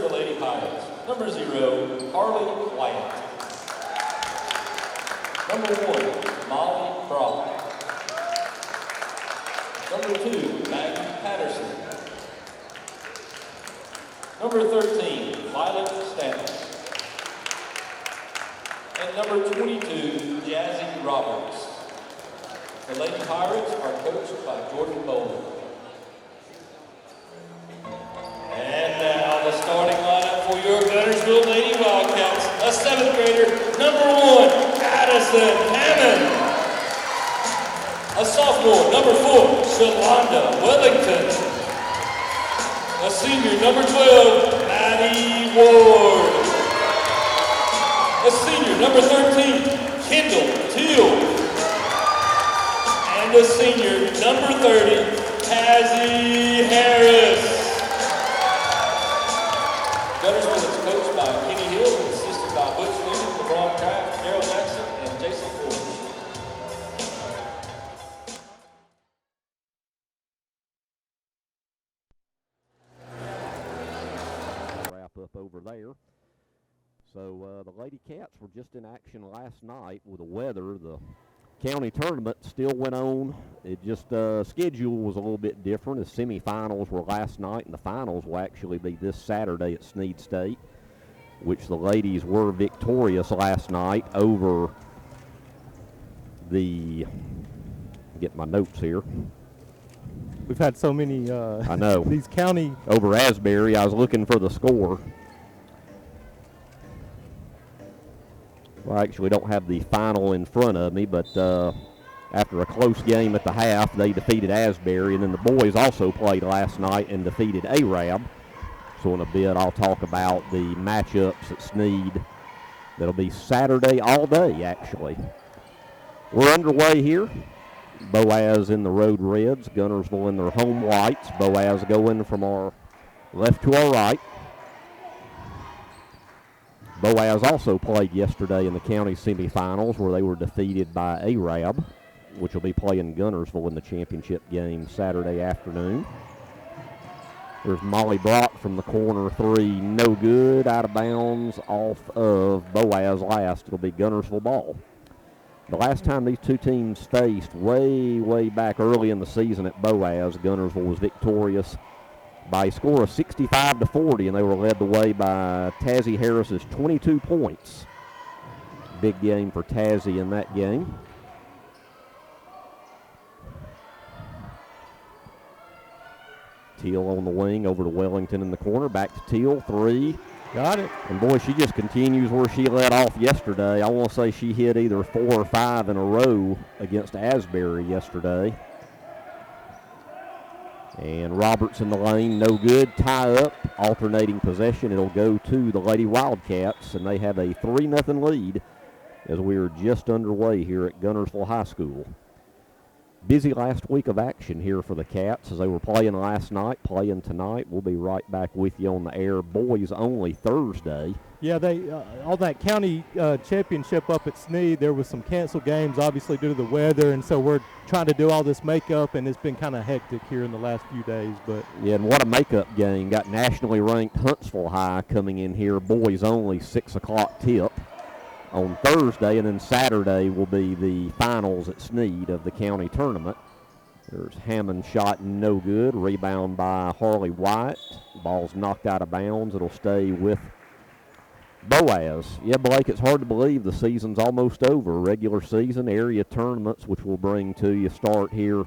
the Lady Pirates, number 0, Harley Wyatt. Number 1, Molly Brock. Number 2, Maggie Patterson. Number 13, Violet Stanton. And number 22, Jazzy Roberts. The Lady Pirates are coached by Jordan Bowman. And now the starting lineup for your Guntersville Lady Wildcats. A 7th grader, number 1, Addison Hammond. A sophomore, number 4, Shalonda Wellington. A senior, number 12, Maddie Ward. A senior, number 13, Kendall Teal. And a senior, number 30, Tazzy Harris. Guntersville is coached by Kenny Hill and assisted by Butch Newton, LeBron Kraft, Daryl Jackson, and Jason Ford. Wrap up over there. So the Lady Cats were just in action last night with the weather. The county tournament still went on. It just schedule was a little bit different. The semifinals were last night, and the finals will actually be this Saturday at Snead State, which the ladies were victorious last night over the. Get my notes here. We've had so many. I know these county over Asbury. I was looking for the score. Well, I actually don't have the final in front of me, but after a close game at the half, they defeated Asbury, and then the boys also played last night and defeated Arab. So in a bit, I'll talk about the matchups at Snead. That'll be Saturday all day, actually. We're underway here. Boaz in the road reds, Guntersville in their home whites. Boaz going from our left to our right. Boaz also played yesterday in the county semifinals where they were defeated by Arab, which will be playing Guntersville in the championship game Saturday afternoon. There's Molly Brock from the corner 3, no good, out of bounds, off of Boaz last. It'll be Guntersville ball. The last time these two teams faced way back early in the season at Boaz, Guntersville was victorious by a score of 65-40, and they were led the way by Tazzy Harris's 22 points. Big game for Tazzy in that game. Teal on the wing, over to Wellington in the corner, back to Teal, 3. Got it. And boy, she just continues where she led off yesterday. I want to say she hit either 4 or 5 in a row against Asbury yesterday. And Roberts in the lane, no good. Tie up, alternating possession. It'll go to the Lady Wildcats, and they have a 3-0 lead as we are just underway here at Guntersville High School. Busy last week of action here for the Cats as they were playing last night, playing tonight. We'll be right back with you on the air. Boys only Thursday. Yeah, they all that county championship up at Snead, there was some canceled games, obviously due to the weather, and so we're trying to do all this makeup, and it's been kind of hectic here in the last few days. But yeah, and what a makeup game. Got nationally ranked Huntsville High coming in here, boys only, 6 o'clock tip on Thursday, and then Saturday will be the finals at Snead of the county tournament. There's Hammond shot no good. Rebound by Harley White. Ball's knocked out of bounds. It'll stay with Boaz. Yeah, Blake, it's hard to believe the season's almost over. Regular season, area tournaments, which we'll bring to you, start here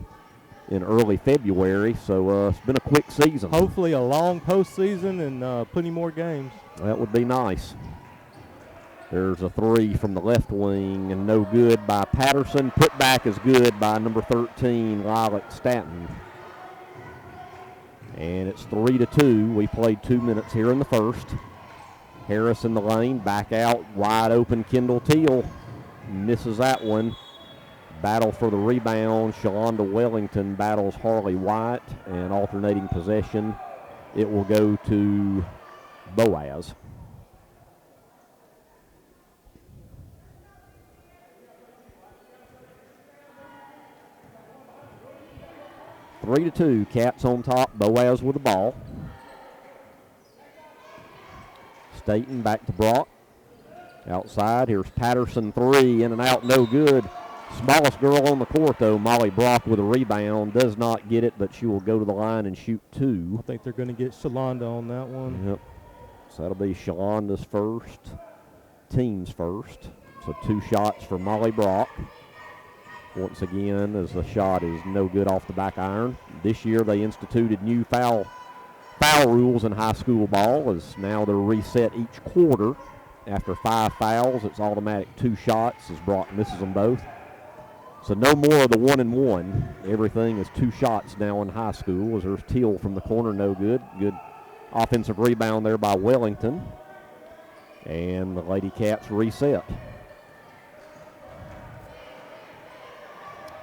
in early February. So it's been a quick season. Hopefully a long postseason and plenty more games. That would be nice. There's a 3 from the left wing and no good by Patterson. Put back is good by number 13, Lilac Stanton. And it's 3-2. We played 2 minutes here in the first. Harris in the lane, back out, wide open. Kendall Teal misses that one. Battle for the rebound. Shalonda Wellington battles Harley White, and alternating possession. It will go to Boaz. Three to 2, Cats on top, Boaz with the ball. Staten back to Brock. Outside, here's Patterson, 3, in and out, no good. Smallest girl on the court, though, Molly Brock with a rebound. Does not get it, but she will go to the line and shoot 2. I think they're going to get Shalonda on that one. Yep. So that'll be Shalonda's first, team's first. So 2 shots for Molly Brock. Once again, as the shot is no good off the back iron. This year they instituted new foul rules in high school ball, as now they're reset each quarter. After 5 fouls, it's automatic 2 shots as Brock misses them both. So no more of the 1-and-1. Everything is 2 shots now in high school, as there's Teal from the corner, no good. Good offensive rebound there by Wellington. And the Lady Cats reset.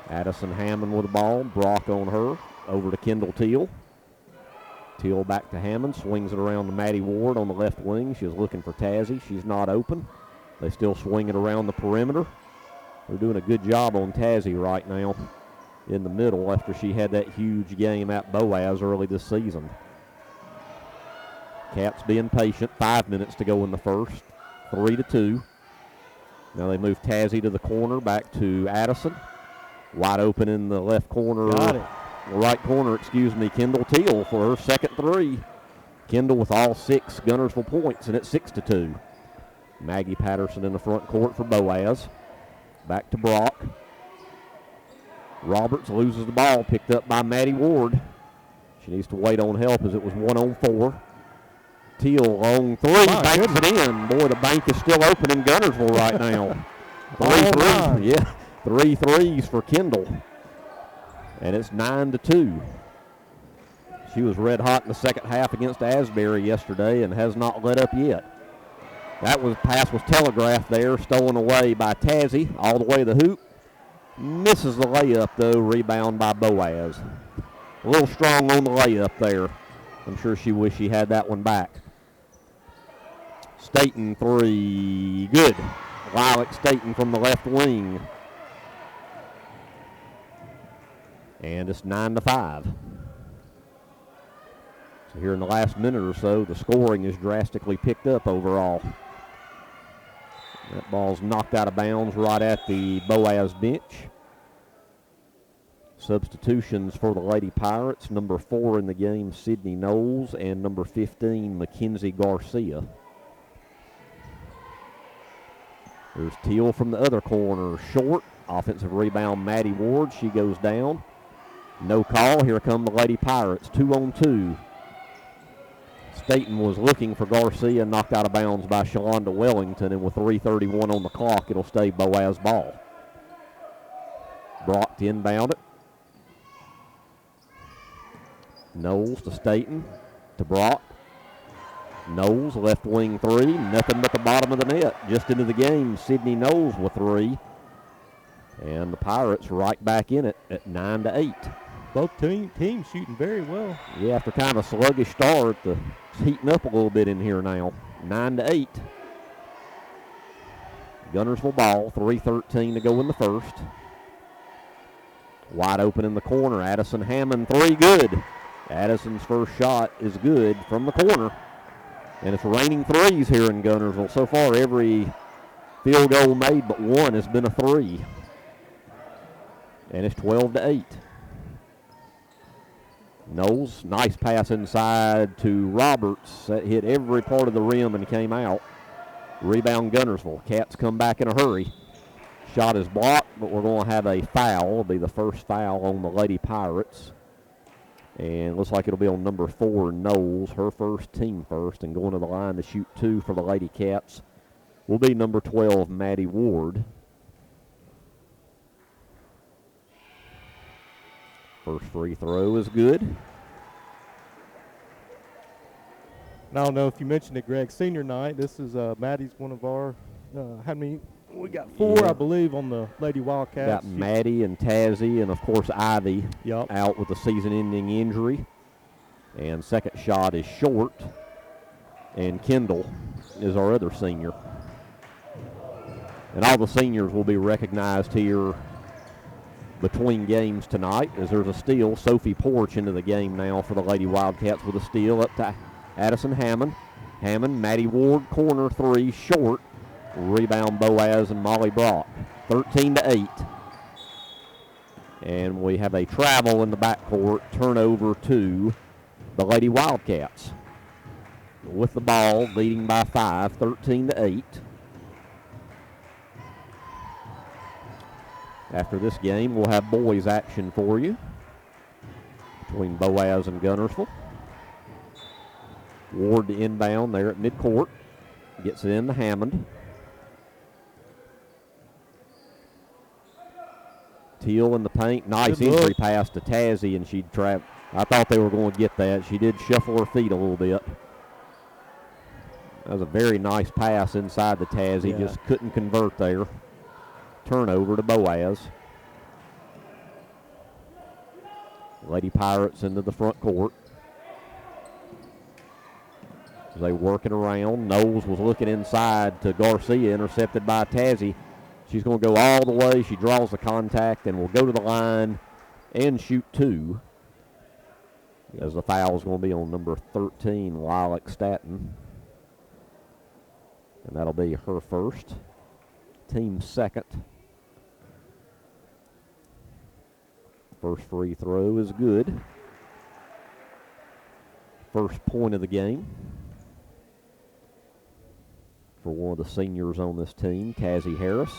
Addison Hammond with the ball. Brock on her. Over to Kendall Teal. Teal back to Hammond. Swings it around to Maddie Ward on the left wing. She's looking for Tazzy. She's not open. They still swing it around the perimeter. They're doing a good job on Tazzy right now in the middle after she had that huge game at Boaz early this season. Cats being patient. 5 minutes to go in the first. 3-2. Now they move Tazzy to the corner. Back to Addison. Wide open in the left corner. Got it. Right corner, Kendall Teal for her second 3. Kendall with all 6 Guntersville points, and it's 6-2. Maggie Patterson in the front court for Boaz. Back to Brock. Roberts loses the ball, picked up by Maddie Ward. She needs to wait on help as it was 1-on-4. Teal, long 3, banks it in. Boy, the bank is still open in Guntersville right now. 3 threes, 3 threes for Kendall. And it's 9-2. She was red hot in the second half against Asbury yesterday and has not let up yet. That pass was telegraphed there, stolen away by Tazzy, all the way to the hoop. Misses the layup, though. Rebound by Boaz. A little strong on the layup there. I'm sure she wished she had that one back. Staten, 3. Good. Lilac Staten from the left wing. And it's 9-5. So here in the last minute or so, the scoring is drastically picked up overall. That ball's knocked out of bounds right at the Boaz bench. Substitutions for the Lady Pirates. Number 4 in the game, Sydney Knowles, and number 15, Mackenzie Garcia. There's Teal from the other corner, short. Offensive rebound, Maddie Ward. She goes down. No call. Here come the Lady Pirates. 2-on-2. Staten was looking for Garcia, knocked out of bounds by Shalonda Wellington, and with 3:31 on the clock, it'll stay Boaz ball. Brock to inbound it. Knowles to Staten, to Brock. Knowles, left wing 3, nothing but the bottom of the net. Just into the game, Sydney Knowles with 3. And the Pirates right back in it at 9-8. Both teams shooting very well. Yeah, after kind of a sluggish start, it's heating up a little bit in here now. 9-8. Guntersville ball, 3:13 to go in the first. Wide open in the corner, Addison Hammond, 3, good. Addison's first shot is good from the corner. And it's raining threes here in Guntersville. So far, every field goal made but one has been a 3. And it's 12-8. Knowles, nice pass inside to Roberts. That hit every part of the rim and came out. Rebound Guntersville. Cats come back in a hurry. Shot is blocked, but we're going to have a foul. It'll be the first foul on the Lady Pirates. And looks like it'll be on number 4, Knowles, her first, team first, and going to the line to shoot 2 for the Lady Cats will be number 12, Maddie Ward. First free throw is good. And I don't know if you mentioned it, Greg, senior night. This is Maddie's one of our, how many? We got 4, I believe, on the Lady Wildcats. Got Maddie and Tazzy and, of course, Ivy Yep. out with a season-ending injury. And second shot is short. And Kendall is our other senior. And all the seniors will be recognized here between games tonight as there's a steal. Sophie Porch into the game now for the Lady Wildcats with a steal up to Addison Hammond. Hammond, Maddie Ward, corner three, short. Rebound Boaz and Molly Brock. 13-8. And we have a travel in the backcourt, turnover to the Lady Wildcats. With the ball, leading by 5, 13-8. After this game, we'll have boys action for you between Boaz and Guntersville. Ward to inbound there at midcourt. Gets it in to Hammond. Teal in the paint. Nice entry pass to Tazzy, and she trapped. I thought they were going to get that. She did shuffle her feet a little bit. That was a very nice pass inside the Tazzy. Yeah. Just couldn't convert there. Turnover to Boaz. Lady Pirates into the front court. As they work it around. Knowles was looking inside to Garcia, intercepted by Tazzy. She's going to go all the way. She draws the contact and will go to the line and shoot two. As the foul is going to be on number 13, Lilac Staton. And that'll be her first. Team second. First free throw is good. First point of the game for one of the seniors on this team, Tazzy Harris.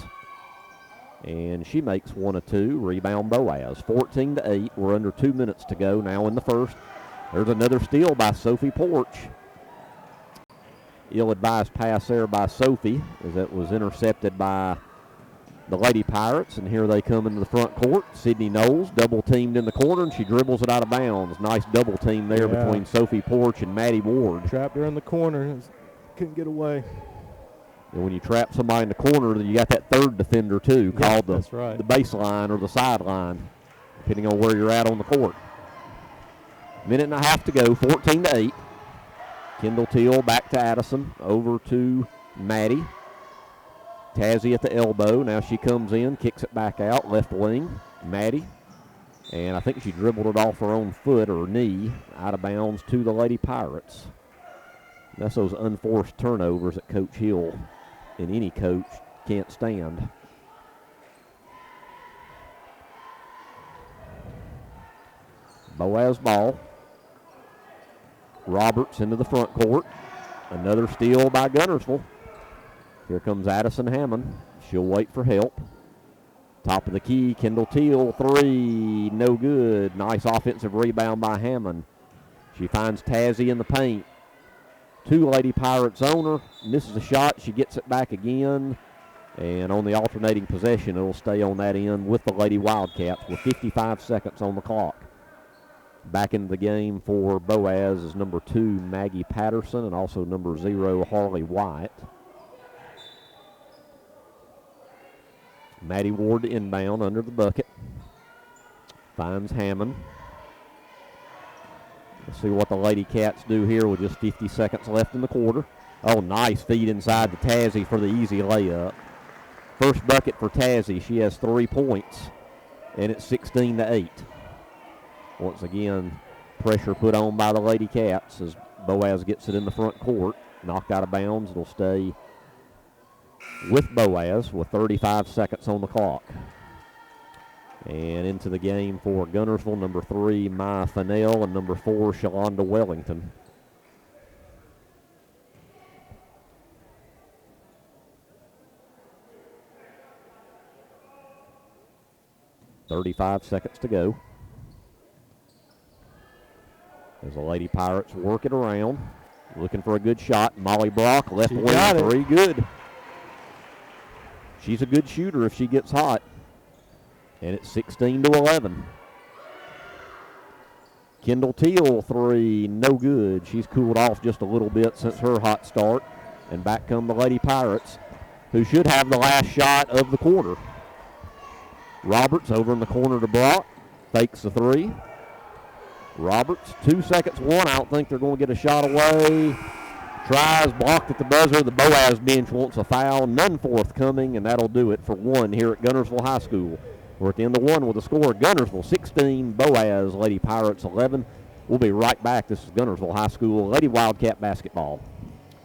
And she makes one of two. Rebound Boaz. 14-8. We're under 2 minutes to go now in the first. There's another steal by Sophie Porch. Ill-advised pass there by Sophie as it was intercepted by the Lady Pirates. And here they come into the front court. Sydney Knowles double-teamed in the corner, and she dribbles it out of bounds. Nice double team there between Sophie Porch and Maddie Ward. Trapped her in the corner. Couldn't get away. And when you trap somebody in the corner, you got that third defender, too, called the baseline or the sideline, depending on where you're at on the court. Minute and a half to go, 14-8. Kendall Teal back to Addison, over to Maddie. Tazzy at the elbow. Now she comes in, kicks it back out, left wing. Maddie. And I think she dribbled it off her own foot or knee, out of bounds to the Lady Pirates. That's those unforced turnovers that Coach Hill and any coach can't stand. Boaz ball. Roberts into the front court. Another steal by Guntersville. Here comes Addison Hammond. She'll wait for help. Top of the key, Kendall Teal, three, no good. Nice offensive rebound by Hammond. She finds Tazzy in the paint. Two Lady Pirates on her. Misses a shot. She gets it back again. And on the alternating possession, it'll stay on that end with the Lady Wildcats with 55 seconds on the clock. Back into the game for Boaz is number 2, Maggie Patterson, and also number 0, Harley White. Maddie Ward inbound under the bucket. Finds Hammond. Let's see what the Lady Cats do here with just 50 seconds left in the quarter. Oh, nice feed inside to Tazzy for the easy layup. First bucket for Tazzy. She has 3 points, and it's 16-8. Once again, pressure put on by the Lady Cats as Boaz gets it in the front court. Knocked out of bounds. It'll stay with Boaz with 35 seconds on the clock. And into the game for Guntersville, number 3, Maya Fennell, and number 4, Shalonda Wellington. .35 seconds to go. As the Lady Pirates work it around, looking for a good shot. Molly Brock, left wing, 3, good. She's a good shooter if she gets hot. And it's 16-11. Kendall Teal, 3, no good. She's cooled off just a little bit since her hot start. And back come the Lady Pirates, who should have the last shot of the quarter. Roberts over in the corner to Brock. Fakes the 3. Roberts, 2 seconds, 1. I don't think they're going to get a shot away. Tries, blocked at the buzzer. The Boaz bench wants a foul. None forthcoming, and that'll do it for 1 here at Guntersville High School. We're at the end of 1 with the score. Guntersville 16, Boaz, Lady Pirates 11. We'll be right back. This is Guntersville High School Lady Wildcat basketball.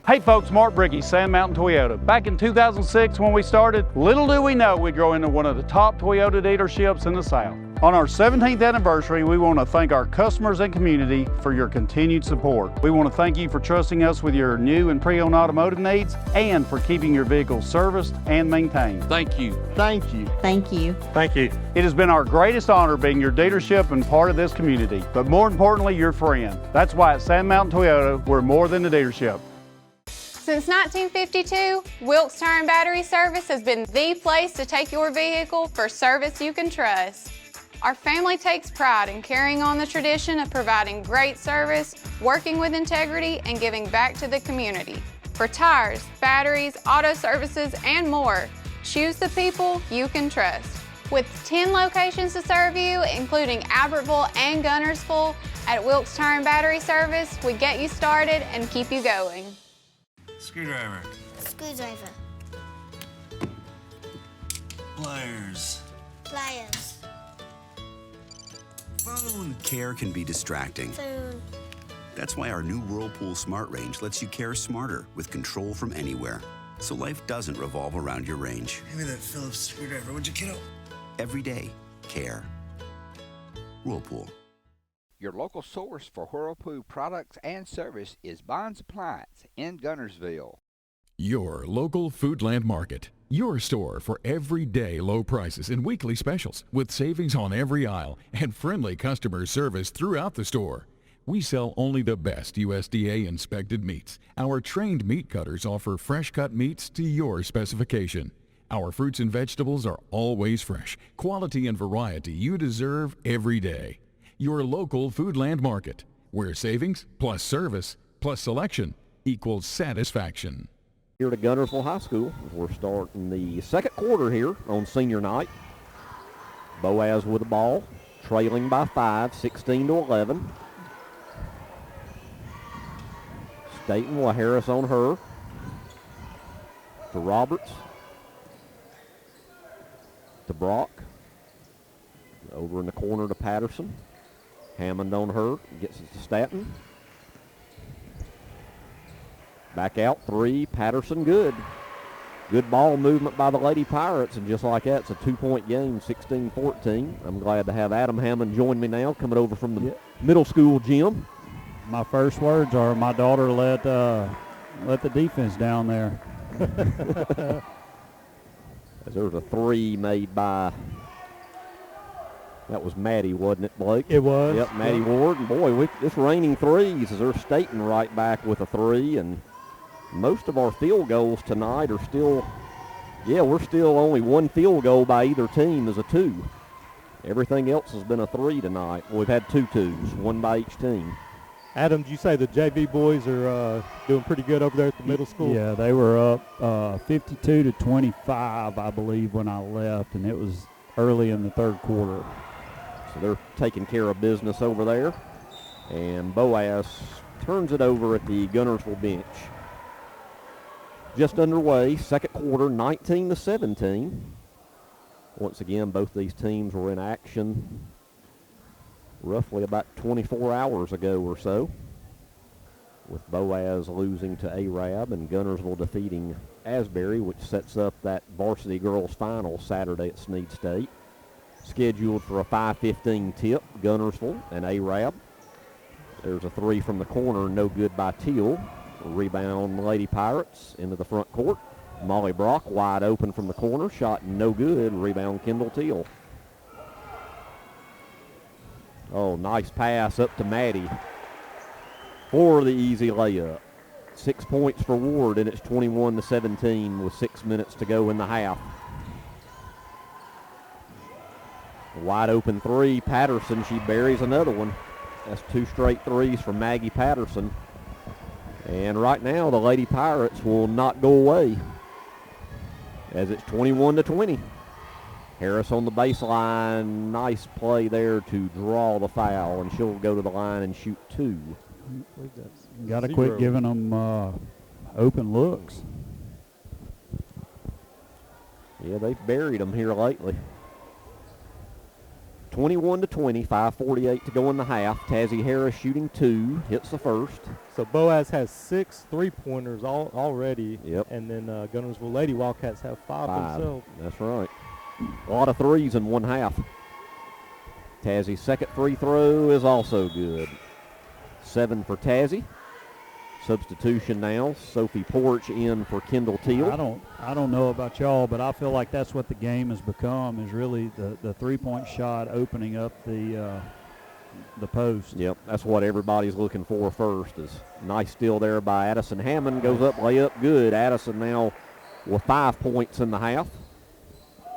Hey folks, Mark Bricky, Sand Mountain Toyota. Back in 2006 when we started, little do we know we'd grow into one of the top Toyota dealerships in the South. On our 17th anniversary, we want to thank our customers and community for your continued support. We want to thank you for trusting us with your new and pre-owned automotive needs and for keeping your vehicles serviced and maintained. Thank you. Thank you. Thank you. Thank you. It has been our greatest honor being your dealership and part of this community, but more importantly, your friend. That's why at Sand Mountain Toyota, we're more than a dealership. Since 1952, Wilkes Tire and Battery Service has been the place to take your vehicle for service you can trust. Our family takes pride in carrying on the tradition of providing great service, working with integrity, and giving back to the community. For tires, batteries, auto services, and more, choose the people you can trust. With 10 locations to serve you, including Albertville and Guntersville, at Wilkes Tire and Battery Service, we get you started and keep you going. Screwdriver. Screwdriver. Pliers. Pliers. Phone. Care can be distracting. Phone. That's why our new Whirlpool Smart Range lets you care smarter with control from anywhere. So life doesn't revolve around your range. Give me that Phillips screwdriver, would you, kiddo? Every day, care. Whirlpool. Your local source for Whirlpool products and service is Bond's Appliance in Guntersville. Your local Foodland Market. Your store for everyday low prices and weekly specials with savings on every aisle and friendly customer service throughout the store. We sell only the best USDA inspected meats. Our trained meat cutters offer fresh cut meats to your specification. Our fruits and vegetables are always fresh, quality and variety you deserve every day. Your local Foodland Market, where savings plus service plus selection equals satisfaction. Here to Guntersville High School. We're starting the second quarter here on senior night. Boaz with the ball, trailing by 5, 16-11. Staten with Harris on her. To Roberts. To Brock. Over in the corner to Patterson. Hammond on her, gets it to Staten. Back out, 3, Patterson, good. Good ball movement by the Lady Pirates, and just like that, it's a 2-point game, 16-14. I'm glad to have Adam Hammond join me now, coming over from the middle school gym. My first words are, my daughter let the defense down there. As there was a 3 made by, that was Maddie, wasn't it, Blake? It was. Yep, Maddie Ward. And boy, this raining threes, as they're Staten right back with a 3, and most of our field goals tonight are still, we're still only one field goal by either team is a 2. Everything else has been a 3 tonight. We've had 2 2s, one by each team. Adam, did you say the JV boys are doing pretty good over there at the middle school? Yeah, they were up 52-25, I believe, when I left, and it was early in the third quarter. So they're taking care of business over there. And Boaz turns it over at the Guntersville bench. Just underway, second quarter, 19-17. Once again, both these teams were in action roughly about 24 hours ago or so, with Boaz losing to Arab and Guntersville defeating Asbury, which sets up that varsity girls final Saturday at Snead State. Scheduled for a 5:15 tip, Guntersville and Arab. There's a 3 from the corner, no good by Teal. Rebound, Lady Pirates into the front court. Molly Brock wide open from the corner, shot no good. Rebound, Kendall Teal. Oh, nice pass up to Maddie for the easy layup. 6 points for Ward, and it's 21-17 with 6 minutes to go in the half. Wide open 3, Patterson, she buries another one. That's 2 straight 3s from Maggie Patterson. And right now, the Lady Pirates will not go away, as it's 21-20. Harris on the baseline. Nice play there to draw the foul, and she'll go to the line and shoot 2. Got to quit giving them open looks. Yeah, they've buried them here lately. 21-20, 5:48 to go in the half. Tazzy Harris shooting 2, hits the first. So Boaz has 6 3-pointers already. Yep. And then Guntersville Lady Wildcats have 5 themselves. That's right. A lot of threes in one half. Tazzy's second free throw is also good. 7 for Tazzy. Substitution now. Sophie Porch in for Kendall Teal. I don't know about y'all, but I feel like that's what the game has become, is really the three-point shot opening up the post. Yep, that's what everybody's looking for first. Is nice steal there by Addison Hammond. Goes up, layup, good. Addison now with 5 points in the half.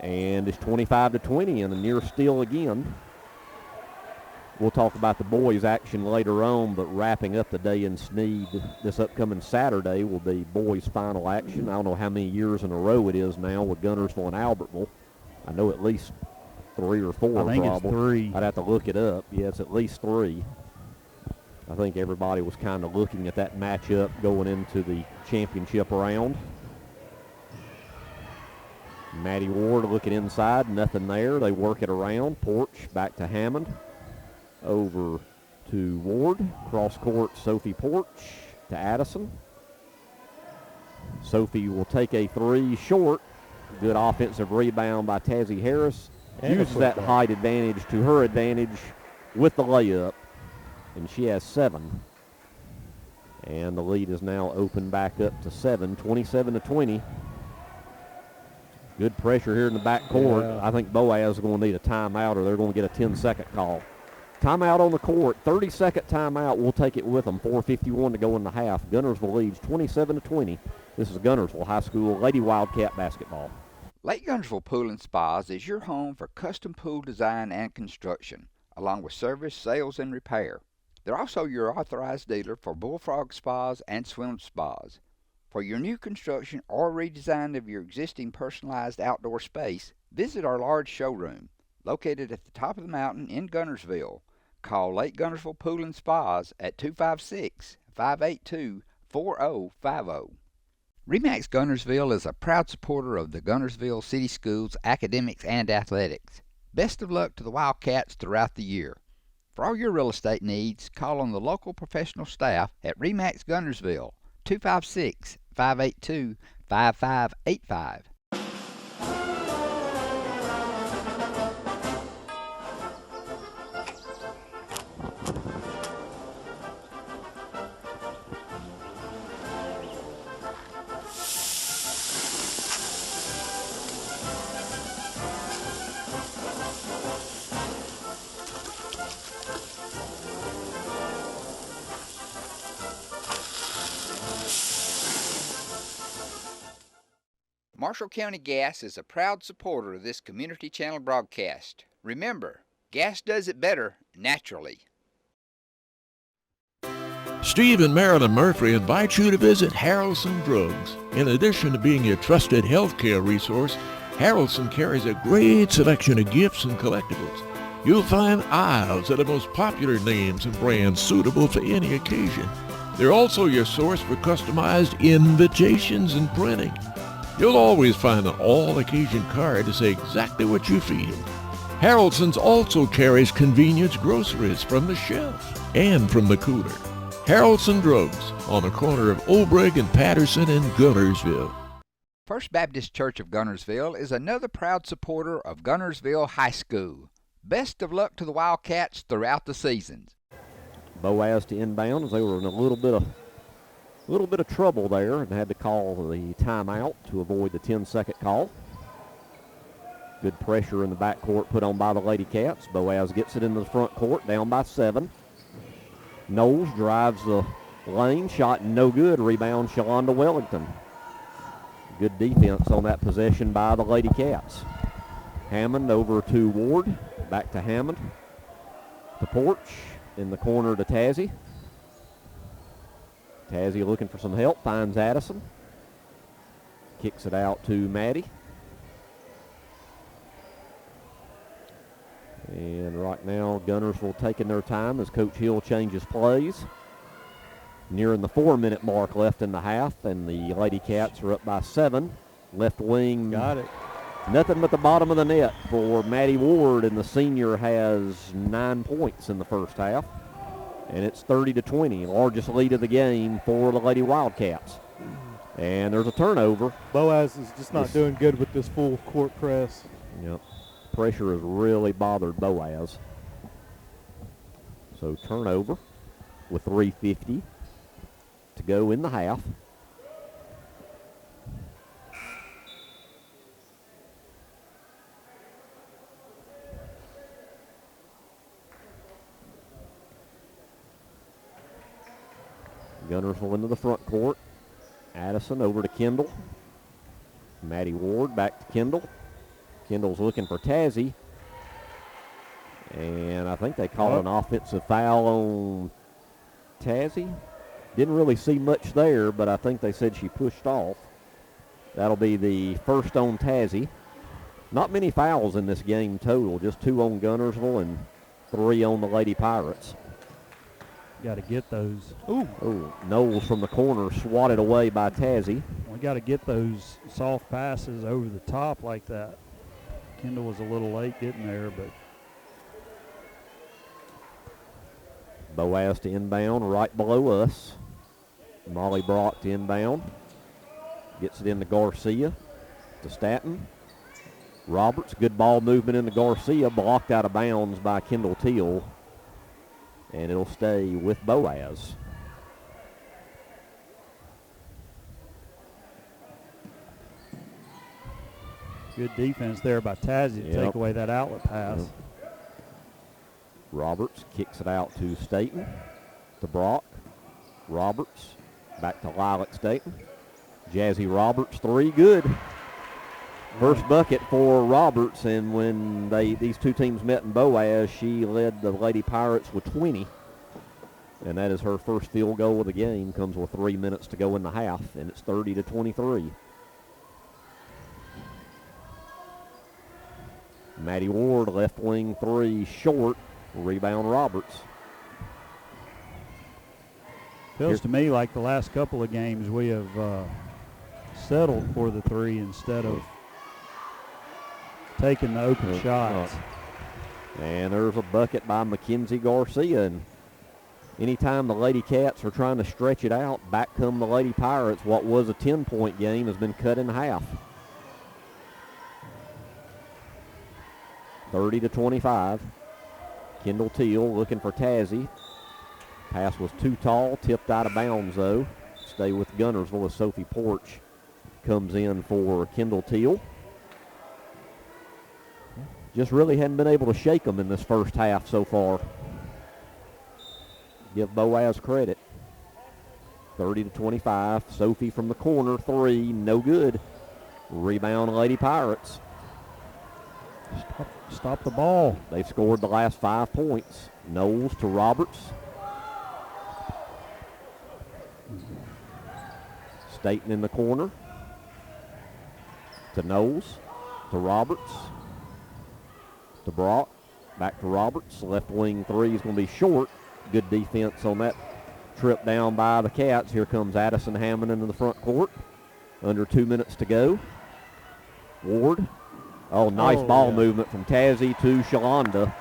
And it's 25-20 and a near steal again. We'll talk about the boys' action later on, but wrapping up the day in Sneed this upcoming Saturday will be boys' final action. I don't know how many years in a row it is now with Guntersville and Albertville. I know at least 3 or 4 I think probably. it's 3. I'd have to look it up. Yeah, it's at least 3. I think everybody was kind of looking at that matchup going into the championship round. Maddie Ward looking inside, nothing there. They work it around. Porch back to Hammond. Over to Ward. Cross court, Sophie Porch to Addison. Sophie will take a 3 short. Good offensive rebound by Tazzy Harris. Uses that height advantage to her advantage with the layup. And she has 7. And the lead is now open back up to 7, 27-20. Good pressure here in the backcourt. Yeah. I think Boaz is going to need a timeout or they're going to get a 10-second call. Timeout on the court, 30-second timeout. We'll take it with them. 4:51 to go in the half. Guntersville leads 27-20. This is Guntersville High School Lady Wildcat basketball. Lake Guntersville Pool and Spas is your home for custom pool design and construction, along with service, sales, and repair. They're also your authorized dealer for Bullfrog Spas and Swim Spas. For your new construction or redesign of your existing personalized outdoor space, visit our large showroom, located at the top of the mountain in Guntersville. Call Lake Guntersville Pool and Spas at 256-582-4050. RE/MAX Guntersville is a proud supporter of the Guntersville City Schools academics and athletics. Best of luck to the Wildcats throughout the year. For all your real estate needs, call on the local professional staff at RE/MAX Guntersville, 256-582-5585. Marshall County Gas is a proud supporter of this community channel broadcast. Remember, gas does it better naturally. Steve and Marilyn Murphy invite you to visit Harrelson Drugs. In addition to being your trusted healthcare resource, Harrelson carries a great selection of gifts and collectibles. You'll find aisles of the most popular names and brands suitable for any occasion. They're also your source for customized invitations and printing. You'll always find an all-occasion card to say exactly what you feel. Harrelson's also carries convenience groceries from the shelf and from the cooler. Harrelson Drugs on the corner of Obrig and Patterson in Guntersville. First Baptist Church of Guntersville is another proud supporter of Guntersville High School. Best of luck to the Wildcats throughout the seasons. Boaz to inbound as they were in a little bit of trouble there and had to call the timeout to avoid the 10-second call. Good pressure in the backcourt put on by the Lady Cats. Boaz gets it into the front court, down by 7. Knowles drives the lane, shot no good. Rebound, Shalonda Wellington. Good defense on that possession by the Lady Cats. Hammond over to Ward, back to Hammond. To Porch, in the corner to Tazzy. Tazzy looking for some help, finds Addison. Kicks it out to Maddie. And right now, Guntersville taking their time as Coach Hill changes plays. Nearing the 4-minute mark left in the half, and the Lady Cats are up by 7. Left wing. Got it. Nothing but the bottom of the net for Maddie Ward, and the senior has 9 points in the first half. And it's 30-20, largest lead of the game for the Lady Wildcats. And there's a turnover. Boaz is just not doing good with this full court press. Yep. Pressure has really bothered Boaz. So turnover with 3:50 to go in the half. Guntersville into the front court. Addison over to Kendall. Maddie Ward back to Kendall. Kendall's looking for Tazzy. And I think they called an offensive foul on Tazzy. Didn't really see much there, but I think they said she pushed off. That'll be the first on Tazzy. Not many fouls in this game total, just 2 on Guntersville and 3 on the Lady Pirates. Got to get those. Ooh, Knowles from the corner swatted away by Tazzy. We got to get those soft passes over the top like that. Kendall was a little late getting there, but. Boaz to inbound right below us. Molly Brock to inbound. Gets it into Garcia to Staton. Roberts, good ball movement into Garcia, blocked out of bounds by Kendall Teal. And it'll stay with Boaz. Good defense there by Tazzy to take away that outlet pass. Roberts kicks it out to Staton, to Brock. Roberts back to Lilac Staton. Jazzy Roberts, 3, good. First bucket for Roberts, and when these two teams met in Boaz, she led the Lady Pirates with 20. And that is her first field goal of the game. Comes with 3 minutes to go in the half, and it's 30-23. Maddie Ward, left wing 3, short. Rebound Roberts. Feels to me like the last couple of games we have settled for the 3 instead of taking the open shots. And there's a bucket by Mackenzie Garcia. And anytime the Lady Cats are trying to stretch it out, back come the Lady Pirates. What was a 10-point game has been cut in half. 30-25. Kendall Teal looking for Tazzy. Pass was too tall, tipped out of bounds though. Stay with Guntersville as Sophie Porch comes in for Kendall Teal. Just really hadn't been able to shake them in this first half so far. Give Boaz credit. 30-25. Sophie from the corner, 3, no good. Rebound Lady Pirates. Stop the ball. They've scored the last 5 points. Knowles to Roberts. Staton in the corner. To Knowles. To Roberts. To Brock. Back to Roberts. Left wing 3 is going to be short. Good defense on that trip down by the Cats. Here comes Addison Hammond into the front court. Under 2 minutes to go. Ward. Oh, nice ball movement from Tazzy to Shalonda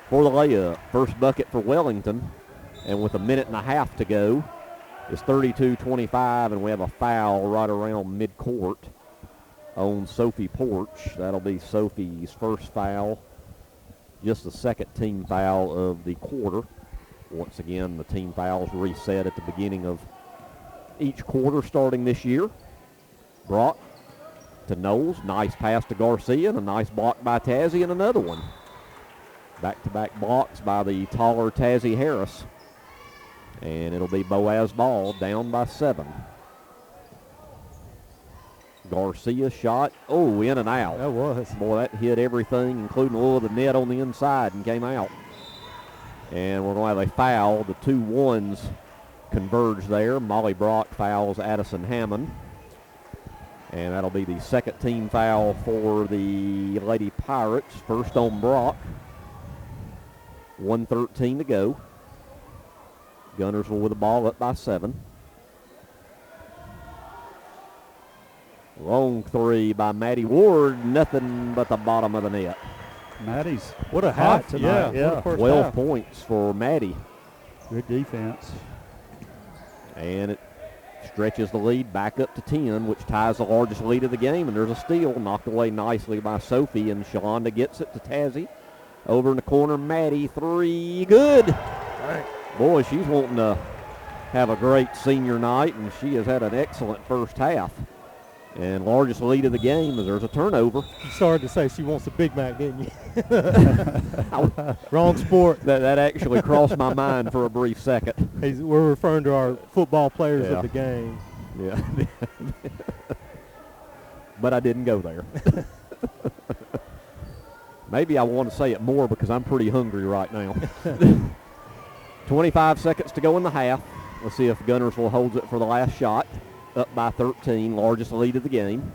for the layup. First bucket for Wellington. And with a minute and a half to go, it's 32-25, and we have a foul right around midcourt on Sophie Porch. That'll be Sophie's first foul, just the second team foul of the quarter. Once again, the team fouls reset at the beginning of each quarter starting this year. Brock to Knowles. Nice pass to Garcia, and a nice block by Tazzy, and another one. Back-to-back blocks by the taller Tazzy Harris. And it'll be Boaz ball, down by 7. Garcia shot. Oh, in and out. That was. Boy, that hit everything, including a little of the net on the inside, and came out. And we're going to have a foul. The 2 ones converge there. Molly Brock fouls Addison Hammond. And that'll be the second team foul for the Lady Pirates. First on Brock. 1:13 to go. Guntersville with the ball up by 7. Long three by Maddie Ward, nothing but the bottom of the net. Maddie's What a hot half tonight. yeah. What a first 12 half. points for Maddie. Good defense. And it stretches the lead back up to 10, which ties the largest lead of the game. And there's a steal knocked away nicely by Sophie, and Shalonda gets it to Tazzy. Over in the corner, Maddie, three, good. Right. Boy, she's wanting to have a great senior night, and she has had an excellent first half. And largest lead of the game is there's a turnover. You started to say she wants a Big Mac, didn't you? Wrong sport. That actually crossed my mind for a brief second. We're referring to our football players Yeah. of the game. Yeah. But I didn't go there. Maybe I want to say it more because I'm pretty hungry right now. 25 seconds to go in the half. Let's see if Guntersville holds it for the last shot. Up by 13, largest lead of the game.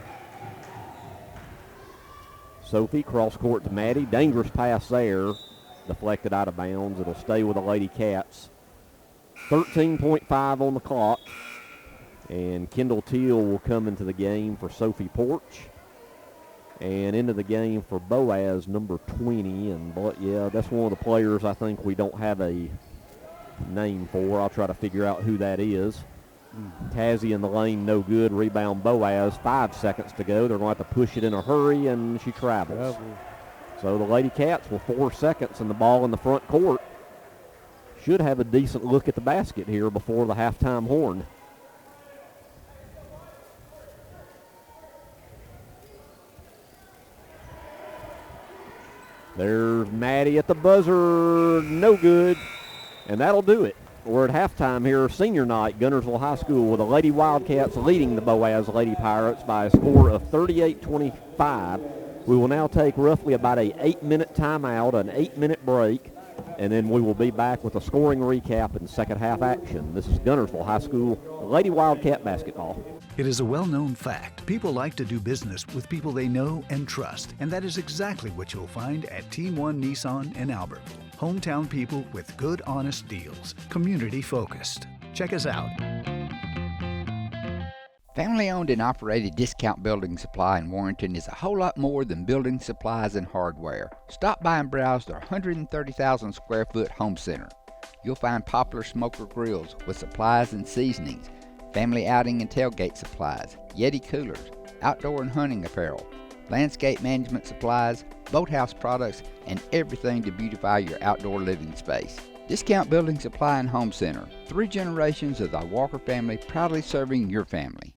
Sophie, cross court to Maddie. Dangerous pass there. Deflected out of bounds. It'll stay with the Lady Cats. 13.5 on the clock. And Kendall Teal will come into the game for Sophie Porch. And into the game for Boaz, number 20. And yeah, that's one of the players I think we don't have a name for. I'll try to figure out who that is. Tazzy in the lane, no good. Rebound Boaz, 5 seconds to go. They're going to have to push it in a hurry, and she travels. So the Lady Cats with 4 seconds and the ball in the front court should have a decent look at the basket here before the halftime horn. There's Maddie at the buzzer, no good, and that'll do it. We're at halftime here, senior night, Guntersville High School, with the Lady Wildcats leading the Boaz Lady Pirates by a score of 38-25. We will now take roughly about a 8-minute timeout, an 8-minute break, and then we will be back with a scoring recap and second half action. This is Guntersville High School Lady Wildcat basketball. It is a well-known fact. People like to do business with people they know and trust, and that is exactly what you'll find at Team One Nissan in Albertville. Hometown people with good, honest deals. Community-focused. Check us out. Family-owned and operated Discount Building Supply in Warrenton is a whole lot more than building supplies and hardware. Stop by and browse their 130,000 square foot home center. You'll find popular smoker grills with supplies and seasonings, family outing and tailgate supplies, Yeti coolers, outdoor and hunting apparel, landscape management supplies, boathouse products, and everything to beautify your outdoor living space. Discount Building Supply and Home Center. 3 generations of the Walker family proudly serving your family.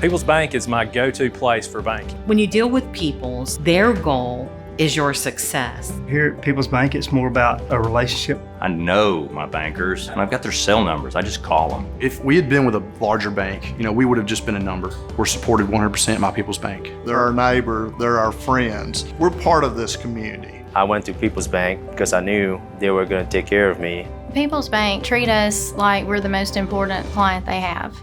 People's Bank is my go-to place for banking. When you deal with People's, their goal is your success. Here at People's Bank, it's more about a relationship. I know my bankers, and I've got their cell numbers. I just call them. If we had been with a larger bank, we would have just been a number. We're supported 100% by People's Bank. They're our neighbor, they're our friends. We're part of this community. I went to People's Bank because I knew they were going to take care of me. People's Bank treat us like we're the most important client they have.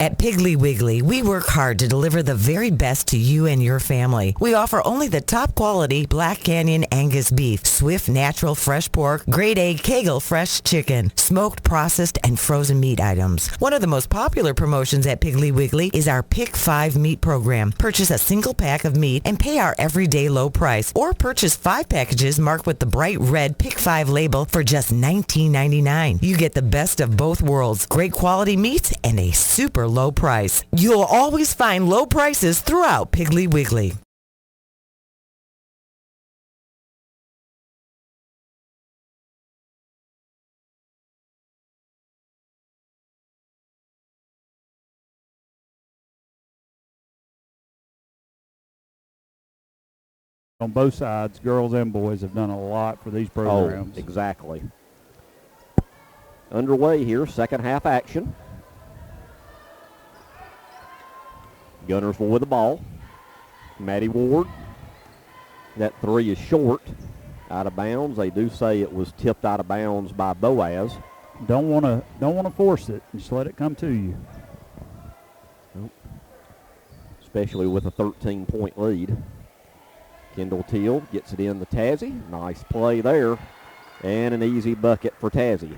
At Piggly Wiggly, we work hard to deliver the very best to you and your family. We offer only the top quality Black Canyon Angus beef, Swift natural fresh pork, grade A Kegel fresh chicken, smoked, processed, and frozen meat items. One of the most popular promotions at Piggly Wiggly is our Pick 5 meat program. Purchase a single pack of meat and pay our everyday low price, or purchase 5 packages marked with the bright red Pick 5 label for just $19.99. You get the best of both worlds, great quality meats and a super low price. You'll always find low prices throughout Piggly Wiggly. On both sides, girls and boys have done a lot for these programs. Oh, exactly. Underway here, second half action. Guntersville with the ball. Maddie Ward. That 3 is short. Out of bounds. They do say it was tipped out of bounds by Boaz. Don't want to force it. Just let it come to you. Nope. Especially with a 13-point lead. Kendall Teal gets it in to Tazzy. Nice play there. And an easy bucket for Tazzy.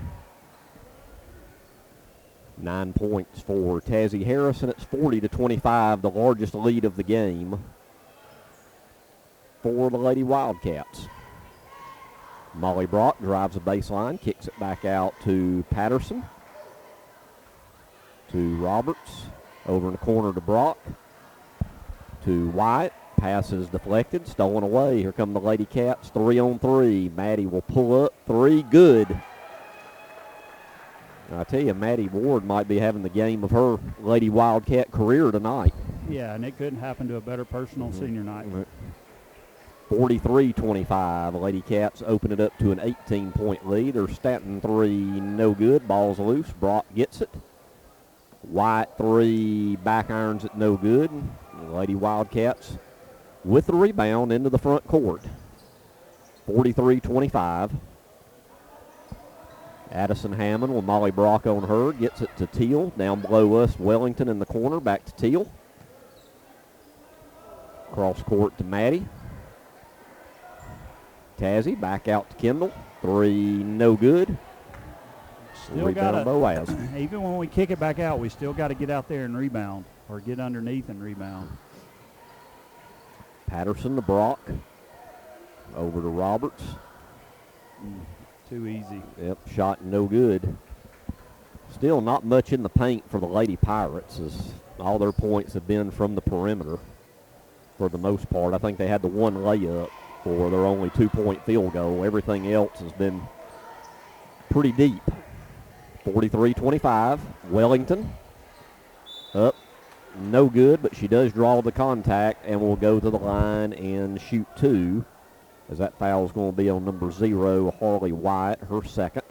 9 points for Tazzy Harrison. It's 40-25, the largest lead of the game for the Lady Wildcats. Molly Brock drives the baseline, kicks it back out to Patterson, to Roberts, over in the corner to Brock, to White. Pass is deflected, stolen away. Here come the Lady Cats, 3-on-3. Maddie will pull up, 3, good. I tell you, Maddie Ward might be having the game of her Lady Wildcat career tonight. Yeah, and it couldn't happen to a better person on senior night. 43-25. Lady Cats open it up to an 18-point lead. Their Stanton 3, no good. Ball's loose. Brock gets it. White 3, back irons it, no good. Lady Wildcats with the rebound into the front court. 43-25. Addison Hammond with Molly Brock on her. Gets it to Teal. Down below us, Wellington in the corner. Back to Teal. Cross court to Maddie. Tazzy back out to Kendall. 3, no good. Still got Boaz. Even when we kick it back out, we still got to get out there and rebound, or get underneath and rebound. Patterson to Brock. Over to Roberts. Too easy. Yep, shot no good. Still not much in the paint for the Lady Pirates, as all their points have been from the perimeter for the most part. I think they had the one layup for their only 2-point field goal. Everything else has been pretty deep. 43-25. Wellington up, no good, but she does draw the contact and will go to the line and shoot 2, as that foul is going to be on number 0, Harley White, her second.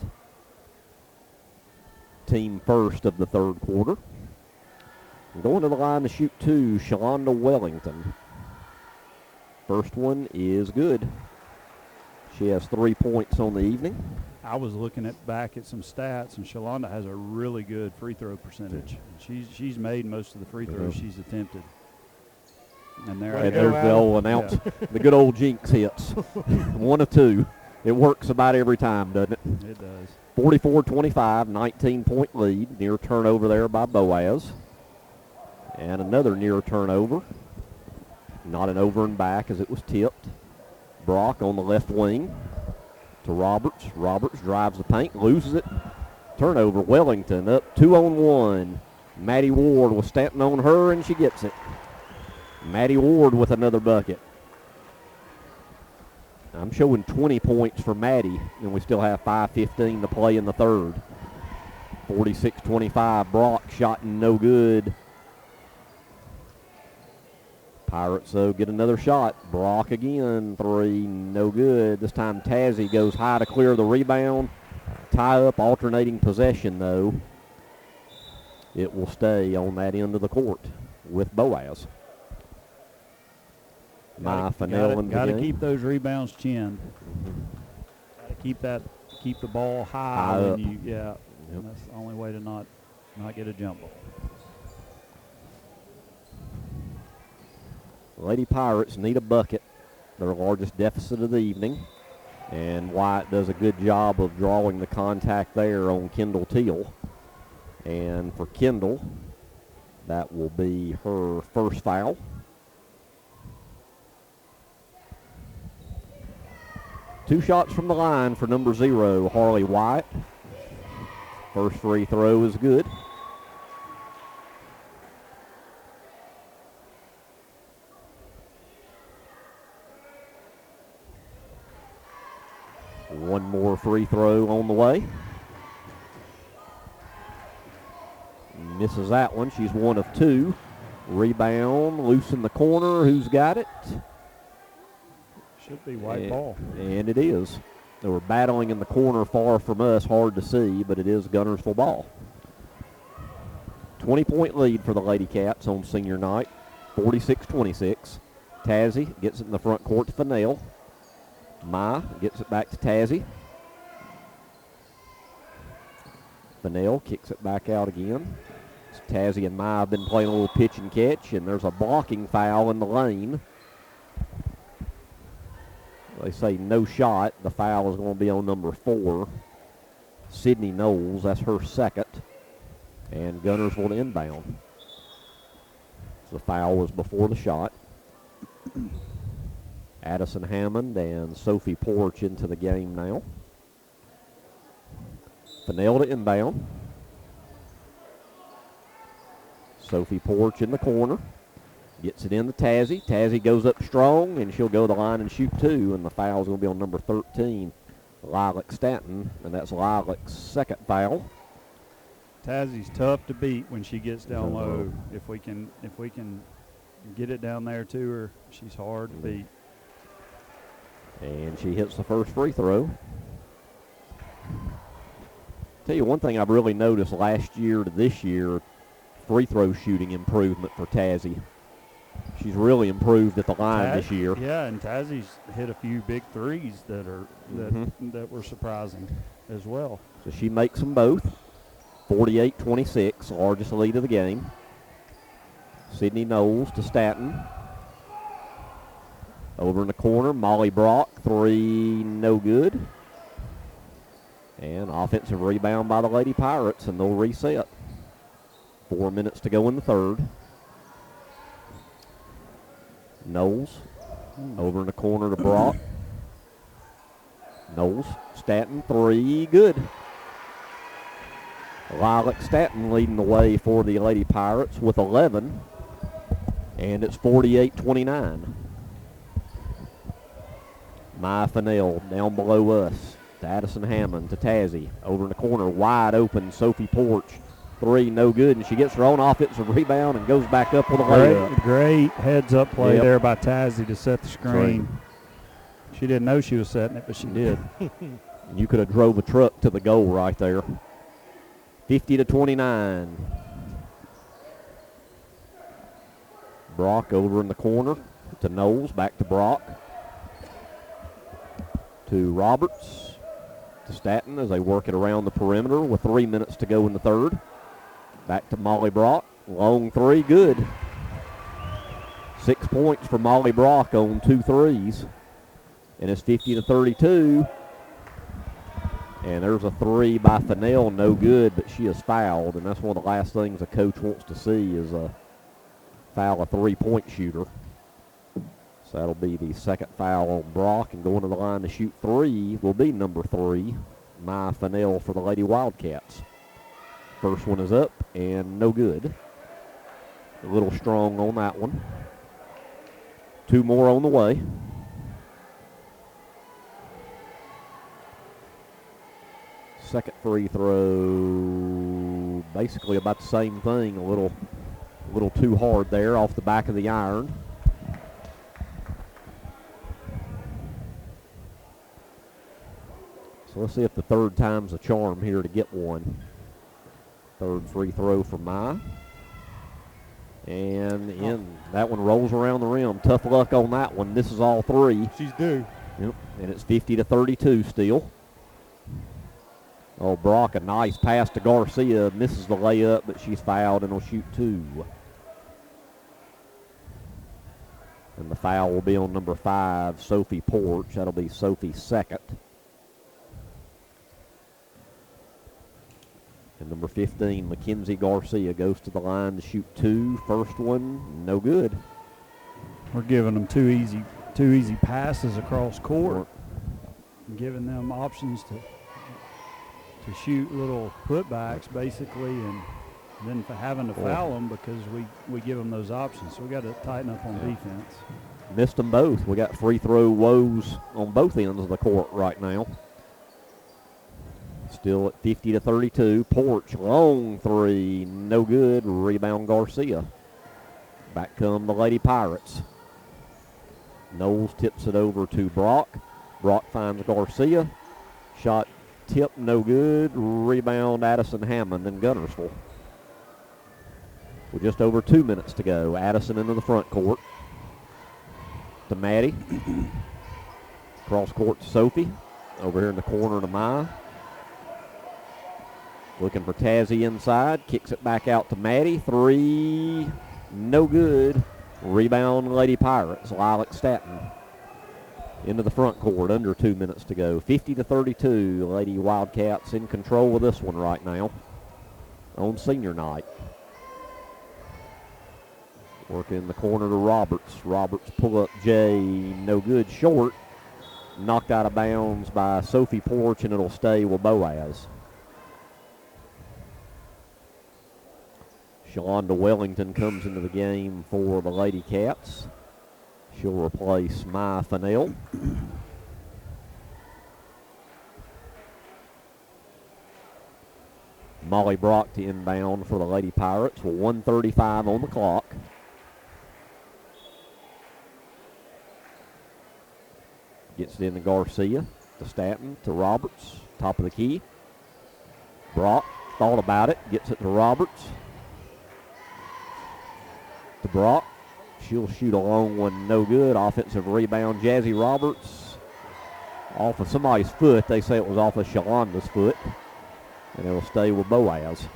Team first of the third quarter. Going to the line to shoot 2, Shalonda Wellington. First one is good. She has 3 points on the evening. I was looking back at some stats, and Shalonda has a really good free throw percentage. She's made most of the free throws she's attempted. And there's the old announce, the good old jinx hits. 1 of 2. It works about every time, doesn't it? It does. 44-25, 19-point lead. Near turnover there by Boaz. And another near turnover. Not an over and back, as it was tipped. Brock on the left wing to Roberts. Roberts drives the paint, loses it. Turnover, Wellington up 2-on-1. Maddie Ward was Stanton on her, and she gets it. Maddie Ward with another bucket. I'm showing 20 points for Maddie, and we still have 5:15 to play in the third. 46-25, Brock shot no good. Pirates, though, get another shot. Brock again, 3, no good. This time Tazzy goes high to clear the rebound. Tie up, alternating possession, though. It will stay on that end of the court with Boaz. Got to keep those rebounds chinned. Got to keep the ball high. Up. Yep. That's the only way to not get a jump ball. Lady Pirates need a bucket, their largest deficit of the evening. And White does a good job of drawing the contact there on Kendall Teal. And for Kendall, that will be her first foul. Two shots from the line for number 0, Harley White. First free throw is good. One more free throw on the way. Misses that one. She's 1 of 2. Rebound, loose in the corner. Who's got it? Should be white ball. And it is. They were battling in the corner far from us. Hard to see, but it is Guntersville ball. 20-point lead for the Lady Cats on senior night. 46-26. Tazzy gets it in the front court to Fennell. Ma gets it back to Tazzy. Fennell kicks it back out again. Tazzy and Ma have been playing a little pitch and catch, and there's a blocking foul in the lane. They say no shot. The foul is going to be on number 4, Sydney Knowles. That's her second. And Guntersville to inbound. The foul was before the shot. Addison Hammond and Sophie Porch into the game now. Fennell to inbound. Sophie Porch in the corner. Gets it in to Tazzy. Tazzy goes up strong, and she'll go to the line and shoot 2, and the foul's going to be on number 13, Lilac Stanton, and that's Lilac's second foul. Tazzy's tough to beat when she gets down low. If we can get it down there to her, she's hard to beat. And she hits the first free throw. Tell you one thing I've really noticed last year to this year, free throw shooting improvement for Tazzy. She's really improved at the line this year. Yeah, and Tazzy's hit a few big threes that were surprising as well. So she makes them both. 48-26, largest lead of the game. Sydney Knowles to Staton. Over in the corner, Molly Brock, 3, no good. And offensive rebound by the Lady Pirates, and they'll reset. 4 minutes to go in the third. Knowles over in the corner to Brock. Knowles, Staton, 3, good. Lilac Stanton leading the way for the Lady Pirates with 11, and it's 48-29. Maya Fennell down below us to Addison Hammond to Tazzy. Over in the corner, wide open, Sophie Porch, 3, no good, and she gets her own offensive rebound and goes back up with a layup. Great heads-up play there by Tazzy to set the screen. Right. She didn't know she was setting it, but she did. You could have drove a truck to the goal right there. 50-29. Brock over in the corner to Knowles, back to Brock. To Roberts, to Staton as they work it around the perimeter with 3 minutes to go in the third. Back to Molly Brock, long 3, good. 6 points for Molly Brock on 2 threes. And it's 50-32. And there's a 3 by Fennell, no good, but she is fouled, and that's one of the last things a coach wants to see is foul a 3-point shooter. So that'll be the second foul on Brock, and going to the line to shoot 3 will be number 3, Maya Fennell for the Lady Wildcats. First one is up, and no good. A little strong on that one. 2 more on the way. Second free throw, basically about the same thing, a little too hard there off the back of the iron. So let's see if the third time's a charm here to get one. Third free throw for Maya. And that one rolls around the rim. Tough luck on that one. This is all 3. She's due. Yep. And it's 50-32 still. Oh, Brock, a nice pass to Garcia. Misses the layup, but she's fouled and will shoot 2. And the foul will be on number 5, Sophie Porch. That'll be Sophie's second. And number 15, Mackenzie Garcia, goes to the line to shoot 2. First one, no good. We're giving them two easy passes across court, and giving them options to shoot little putbacks, basically, and then for having to foul them because we give them those options. So we got to tighten up on defense. Missed them both. We got free throw woes on both ends of the court right now. Still at 50-32. Porch, long 3, no good. Rebound Garcia. Back come the Lady Pirates. Knowles tips it over to Brock. Brock finds Garcia. Shot tip, no good. Rebound Addison Hammond in Guntersville. With just over 2 minutes to go. Addison into the front court. To Maddie. Cross court to Sophie. Over here in the corner to Maya. Looking for Tazzy inside. Kicks it back out to Maddie. 3, no good. Rebound Lady Pirates. Lilac Stanton. Into the front court, under 2 minutes to go. 50-32. Lady Wildcats in control of this one right now. on senior night. Working in the corner to Roberts. Roberts pull up J, no good, short. Knocked out of bounds by Sophie Porch, and it'll stay with Boaz. Shalonda Wellington comes into the game for the Lady Cats. She'll replace Maya Fennell. Molly Brock to inbound for the Lady Pirates with 1:35 on the clock. Gets it in to Garcia, to Stanton, to Roberts, top of the key. Brock thought about it, gets it to Roberts. To Brock, she'll shoot a long one, no good. Offensive rebound, Jazzy Roberts. Off of somebody's foot, they say it was off of Shalonda's foot. And it'll stay with Boaz.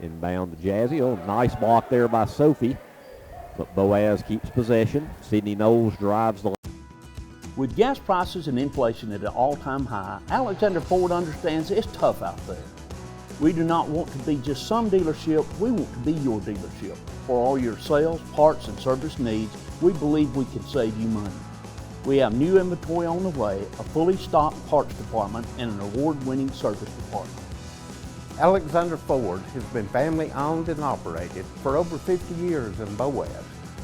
Inbound to Jazzy. Oh, nice block there by Sophie. But Boaz keeps possession. Sydney Knowles drives the. With gas prices and inflation at an all-time high, Alexander Ford understands it's tough out there. We do not want to be just some dealership, we want to be your dealership. For all your sales, parts, and service needs, we believe we can save you money. We have new inventory on the way, a fully stocked parts department, and an award-winning service department. Alexander Ford has been family owned and operated for over 50 years in Boaz.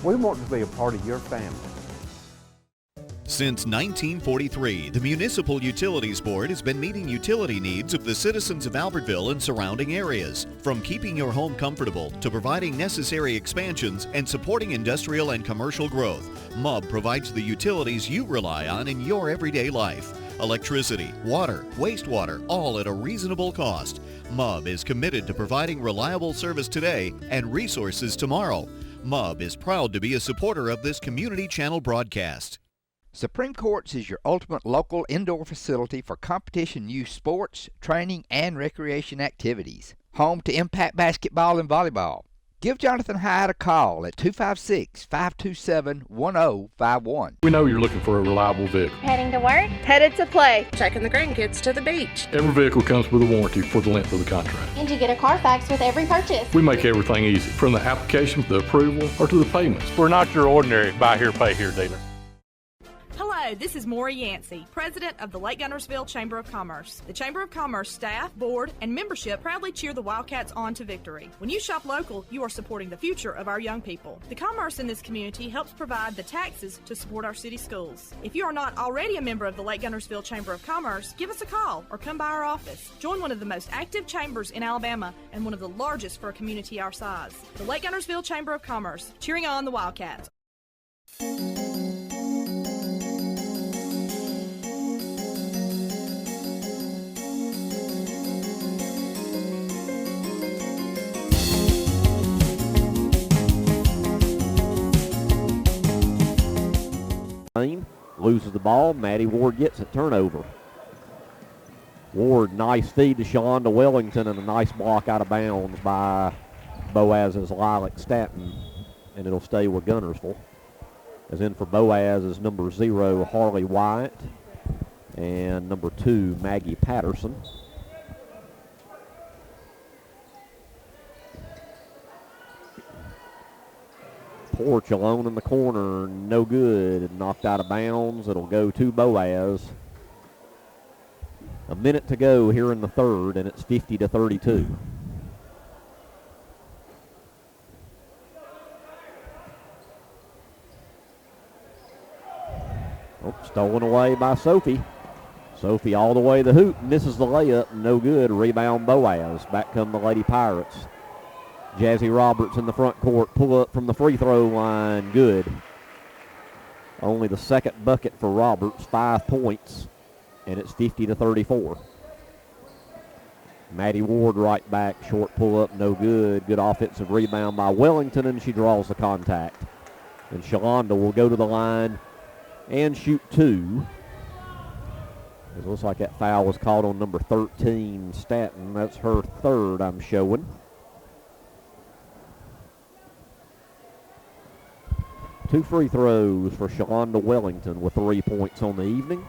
We want to be a part of your family. Since 1943, the Municipal Utilities Board has been meeting utility needs of the citizens of Albertville and surrounding areas. From keeping your home comfortable to providing necessary expansions and supporting industrial and commercial growth, MUB provides the utilities you rely on in your everyday life. Electricity, water, wastewater, all at a reasonable cost. MUB is committed to providing reliable service today and resources tomorrow. MUB is proud to be a supporter of this community channel broadcast. Supreme Courts is your ultimate local indoor facility for competition youth sports, training, and recreation activities. Home to Impact Basketball and Volleyball. Give Jonathan Hyde a call at 256-527-1051. We know you're looking for a reliable vehicle. Heading to work? Headed to play. Taking the grandkids to the beach. Every vehicle comes with a warranty for the length of the contract. And you get a Carfax with every purchase. We make everything easy, from the application to the approval or to the payments. We're not your ordinary buy here, pay here dealer. Hello, this is Maury Yancey, President of the Lake Guntersville Chamber of Commerce. The Chamber of Commerce staff, board, and membership proudly cheer the Wildcats on to victory. When you shop local, you are supporting the future of our young people. The commerce in this community helps provide the taxes to support our city schools. If you are not already a member of the Lake Guntersville Chamber of Commerce, give us a call or come by our office. Join one of the most active chambers in Alabama and one of the largest for a community our size. The Lake Guntersville Chamber of Commerce, cheering on the Wildcats. Loses the ball. Maddie Ward gets it. Turnover. Ward, nice feed to Shalonda Wellington, and a nice block out of bounds by Boaz's Lilac Stanton, and it'll stay with Guntersville. As in for Boaz is number 0, Harley Wyatt, and number 2, Maggie Patterson. Porch alone in the corner, no good, knocked out of bounds. It'll go to Boaz. A minute to go here in the third, and it's 50-32. Oh, stolen away by Sophie. Sophie all the way to the hoop, misses the layup, no good. Rebound Boaz. Back come the Lady Pirates. Jazzy Roberts in the front court, pull up from the free throw line, good. Only the second bucket for Roberts, 5 points, and it's 50-34. Maddie Ward right back, short pull up, no good. Good offensive rebound by Wellington, and she draws the contact. And Shalonda will go to the line and shoot 2. It looks like that foul was called on number 13, Stanton. That's her third, I'm showing. Two free throws for Shalonda Wellington with 3 points on the evening.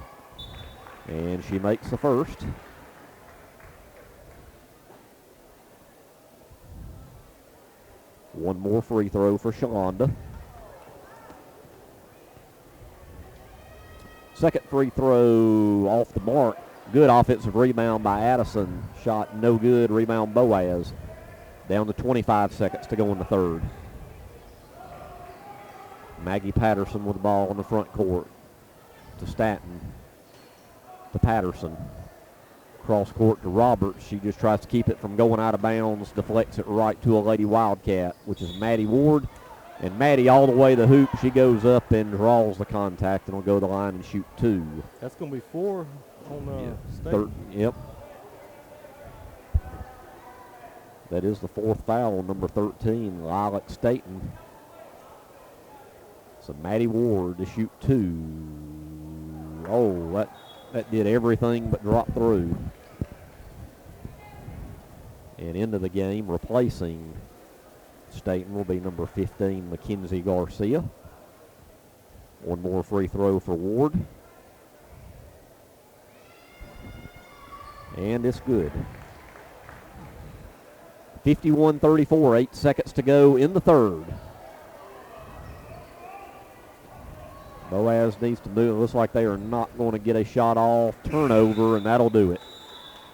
And she makes the first. One more free throw for Shalonda. Second free throw off the mark. Good offensive rebound by Addison. Shot no good. Rebound Boaz. Down to 25 seconds to go in the third. Maggie Patterson with the ball in the front court. To Stanton. To Patterson. Cross court to Roberts. She just tries to keep it from going out of bounds. Deflects it right to a Lady Wildcat, which is Maddie Ward. And Maddie all the way to the hoop. She goes up and draws the contact and will go to the line and shoot 2. That's going to be 4 on State. Yep. That is the 4th foul on number 13, Lilac Staten. So Maddie Ward to shoot 2. Oh, that did everything but drop through. And into the game, replacing Staten will be number 15, Mackenzie Garcia. One more free throw for Ward. And it's good. 51-34, 8 seconds to go in the third. Boaz needs to move. It looks like they are not going to get a shot off. Turnover, and that'll do it.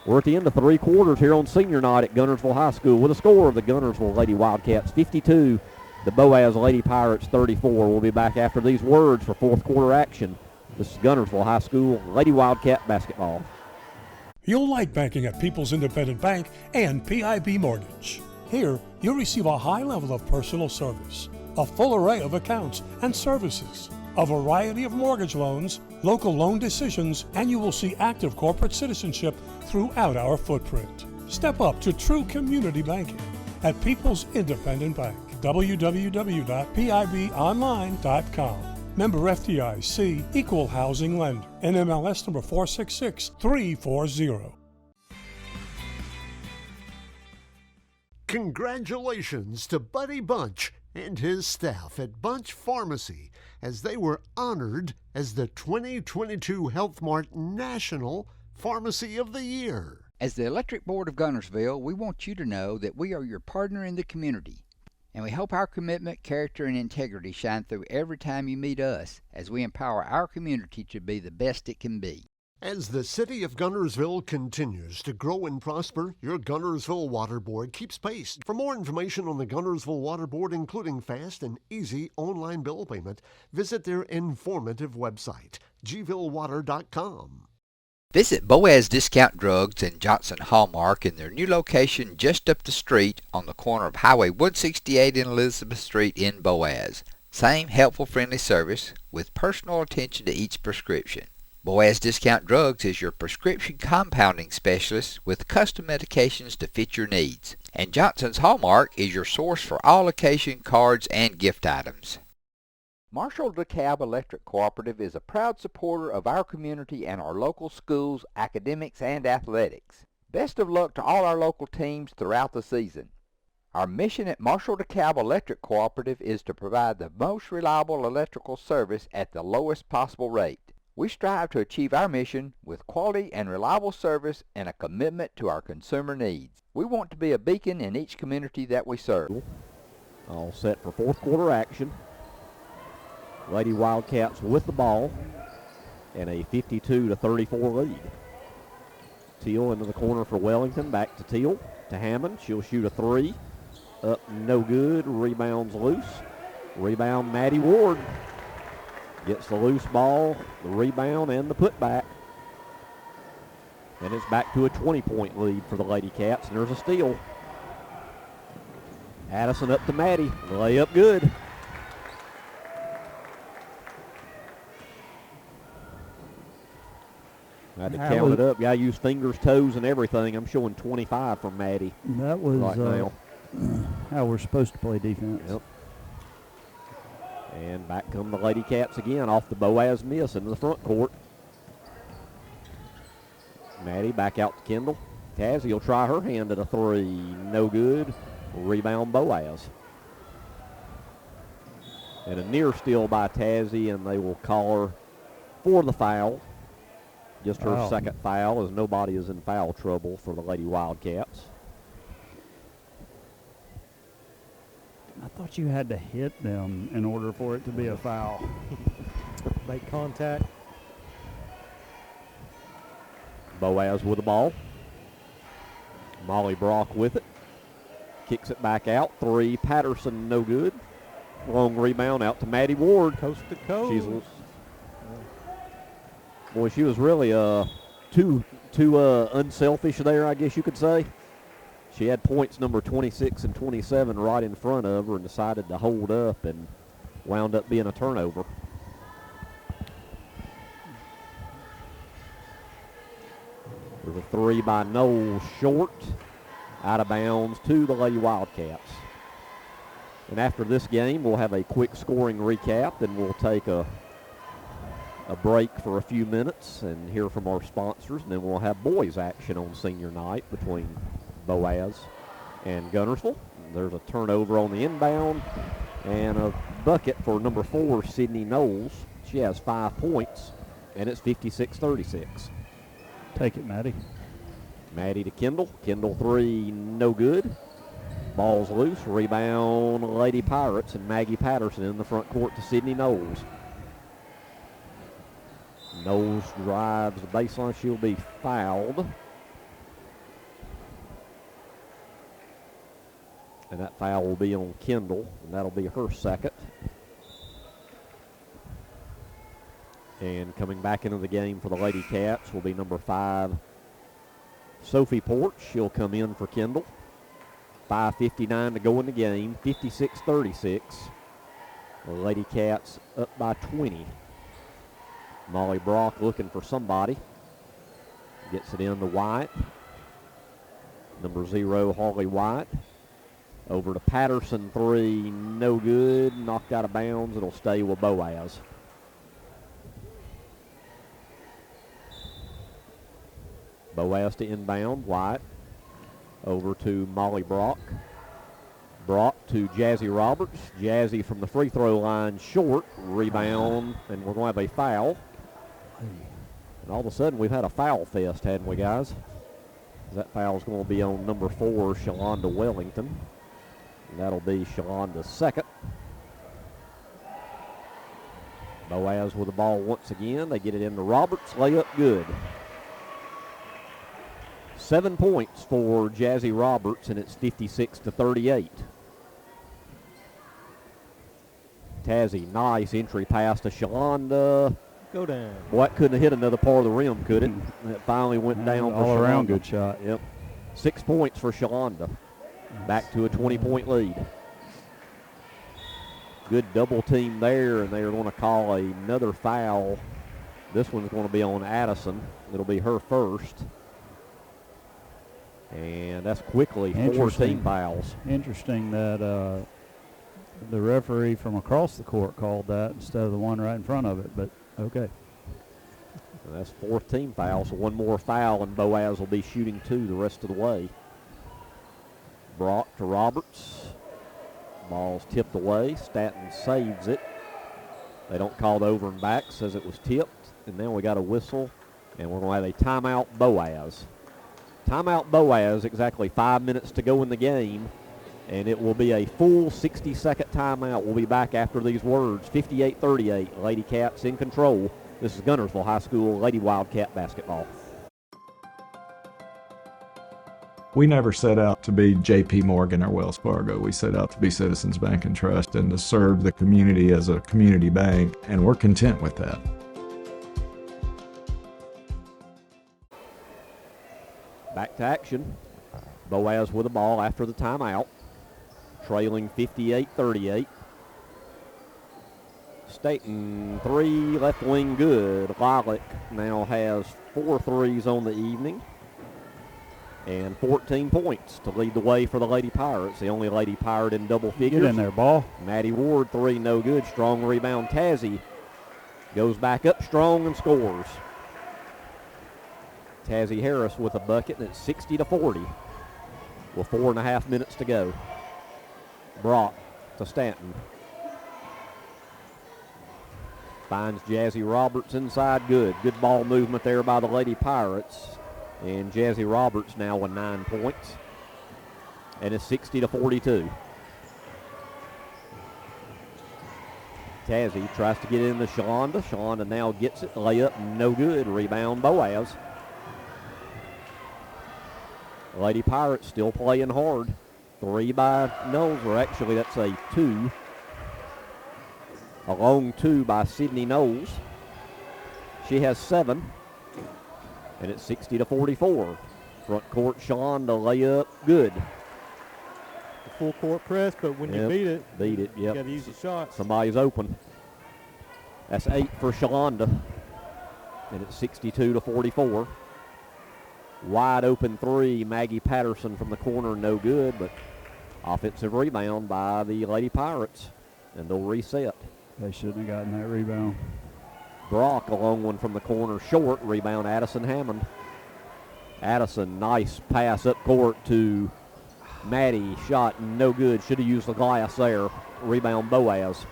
We're at the end of 3 quarters here on senior night at Guntersville High School with a score of the Guntersville Lady Wildcats 52, the Boaz Lady Pirates 34. We'll be back after these words for 4th quarter action. This is Guntersville High School Lady Wildcat basketball. You'll like banking at People's Independent Bank and PIB Mortgage. Here, you'll receive a high level of personal service, a full array of accounts and services, a variety of mortgage loans, local loan decisions, and you will see active corporate citizenship throughout our footprint. Step up to true community banking at People's Independent Bank. www.pibonline.com. Member FDIC, Equal Housing Lender. NMLS number 466340. Congratulations to Buddy Bunch and his staff at Bunch Pharmacy as they were honored as the 2022 Health Mart National Pharmacy of the Year. As the Electric Board of Guntersville, we want you to know that we are your partner in the community. And we hope our commitment, character, and integrity shine through every time you meet us as we empower our community to be the best it can be. As the city of Guntersville continues to grow and prosper, your Guntersville Water Board keeps pace. For more information on the Guntersville Water Board, including fast and easy online bill payment, visit their informative website, gvillewater.com. Visit Boaz Discount Drugs and Johnson Hallmark in their new location just up the street on the corner of Highway 168 and Elizabeth Street in Boaz. Same helpful, friendly service with personal attention to each prescription. Boaz Discount Drugs is your prescription compounding specialist with custom medications to fit your needs. And Johnson's Hallmark is your source for all occasion cards and gift items. Marshall DeKalb Electric Cooperative is a proud supporter of our community and our local schools, academics, and athletics. Best of luck to all our local teams throughout the season. Our mission at Marshall DeKalb Electric Cooperative is to provide the most reliable electrical service at the lowest possible rate. We strive to achieve our mission with quality and reliable service and a commitment to our consumer needs. We want to be a beacon in each community that we serve. All set for 4th quarter action. Lady Wildcats with the ball and a 52-34 lead. Teal into the corner for Wellington. Back to Teal to Hammond. She'll shoot a 3. Up, no good. Rebounds loose. Rebound, Maddie Ward. Gets the loose ball, the rebound, and the putback. And it's back to a 20-point lead for the Lady Cats, and there's a steal. Addison up to Maddie. Layup good. I had to count it up. Got to use fingers, toes, and everything. I'm showing 25 from Maddie. That was right now. How we're supposed to play defense. Yep. And back come the Lady Cats again off the Boaz miss into the front court. Maddie back out to Kendall. Tazzy will try her hand at a 3. No good. Rebound Boaz. And a near steal by Tazzy, and they will call her for the foul. Just her second foul, as nobody is in foul trouble for the Lady Wildcats. thought you had to hit them in order for it to be a foul. Make contact. Boaz with the ball. Molly Brock with it. Kicks it back out. 3, Patterson, no good. Long rebound out to Maddie Ward. Coast to coast. She was really too unselfish there, I guess you could say. She had points number 26 and 27 right in front of her and decided to hold up and wound up being a turnover. There's a 3 by Knowles, short, out of bounds to the Lady Wildcats. And after this game, we'll have a quick scoring recap, then we'll take a break for a few minutes and hear from our sponsors, and then we'll have boys action on senior night between Boaz and Guntersville. There's a turnover on the inbound and a bucket for number 4, Sydney Knowles. She has 5 points, and it's 56-36. Take it, Maddie. Maddie to Kendall. Kendall 3, no good. Ball's loose. Rebound, Lady Pirates, and Maggie Patterson in the front court to Sydney Knowles. Knowles drives the baseline. She'll be fouled. And that foul will be on Kendall, and that'll be her second. And coming back into the game for the Lady Cats will be number 5, Sophie Porch. She'll come in for Kendall. 5:59 to go in the game, 56-36. The Lady Cats up by 20. Molly Brock looking for somebody. Gets it in to White. Number 0, Harley White. Over to Patterson, 3, no good. Knocked out of bounds. It'll stay with Boaz. Boaz to inbound. White over to Molly Brock. Brock to Jazzy Roberts. Jazzy from the free throw line short. Rebound, and we're going to have a foul. And all of a sudden we've had a foul fest, hadn't we, guys? That foul is going to be on number 4, Shalonda Wellington. And that'll be Shalonda's second. Boaz with the ball once again. They get it into Roberts. Layup good. 7 points for Jazzy Roberts, and it's 56-38. Tazzy, nice entry pass to Shalonda. Go down. Boy, that couldn't have hit another part of the rim, could it? It finally went down for all around Shalonda. good shot. Yep. 6 points for Shalonda. Back to a 20-point lead. Good double team there, and they're going to call another foul. This one's going to be on Addison. It'll be her first. And that's quickly 4 team fouls. Interesting that the referee from across the court called that instead of the one right in front of it, but okay. And that's 4th team foul, so one more foul, and Boaz will be shooting 2 the rest of the way. Brock to Roberts. Ball's tipped away. Stanton saves it. They don't call the over and back, says it was tipped. And now we got a whistle, and we're going to have a timeout Boaz. Timeout Boaz, exactly 5 minutes to go in the game, and it will be a full 60-second timeout. We'll be back after these words. 58-38, Lady Cats in control. This is Guntersville High School Lady Wildcat basketball. We never set out to be J.P. Morgan or Wells Fargo. We set out to be Citizens Bank and Trust and to serve the community as a community bank, and we're content with that. Back to action. Boaz with the ball after the timeout. Trailing 58-38. Staten 3, left wing good. Lilac now has 4 threes on the evening. And 14 points to lead the way for the Lady Pirates. The only Lady Pirate in double figures. Get in there, ball. Maddie Ward, 3, no good. Strong rebound. Tazzy goes back up strong and scores. Tazzy Harris with a bucket, and it's 60-40 with 4.5 minutes to go. Brock to Stanton. Finds Jazzy Roberts inside, good. Good ball movement there by the Lady Pirates. And Jazzy Roberts now with 9 points. And it's 60-42. Tazzy tries to get it into Shalonda. Shalonda now gets it. Layup, no good. Rebound, Boaz. Lady Pirates still playing hard. 3 by Knowles, or actually that's a 2. A long 2 by Sydney Knowles. She has 7. And it's 60-44. Front court, Shalonda, layup, good. Full court press, but when you beat it, yep. You got easy shots. Somebody's open. That's 8 for Shalonda. And it's 62-44. Wide open 3, Maggie Patterson from the corner, no good, but offensive rebound by the Lady Pirates, and they'll reset. They shouldn't have gotten that rebound. Brock, a long one from the corner, short, rebound Addison Hammond. Addison, nice pass up court to Maddie, shot no good, should have used the glass there. Rebound Boaz.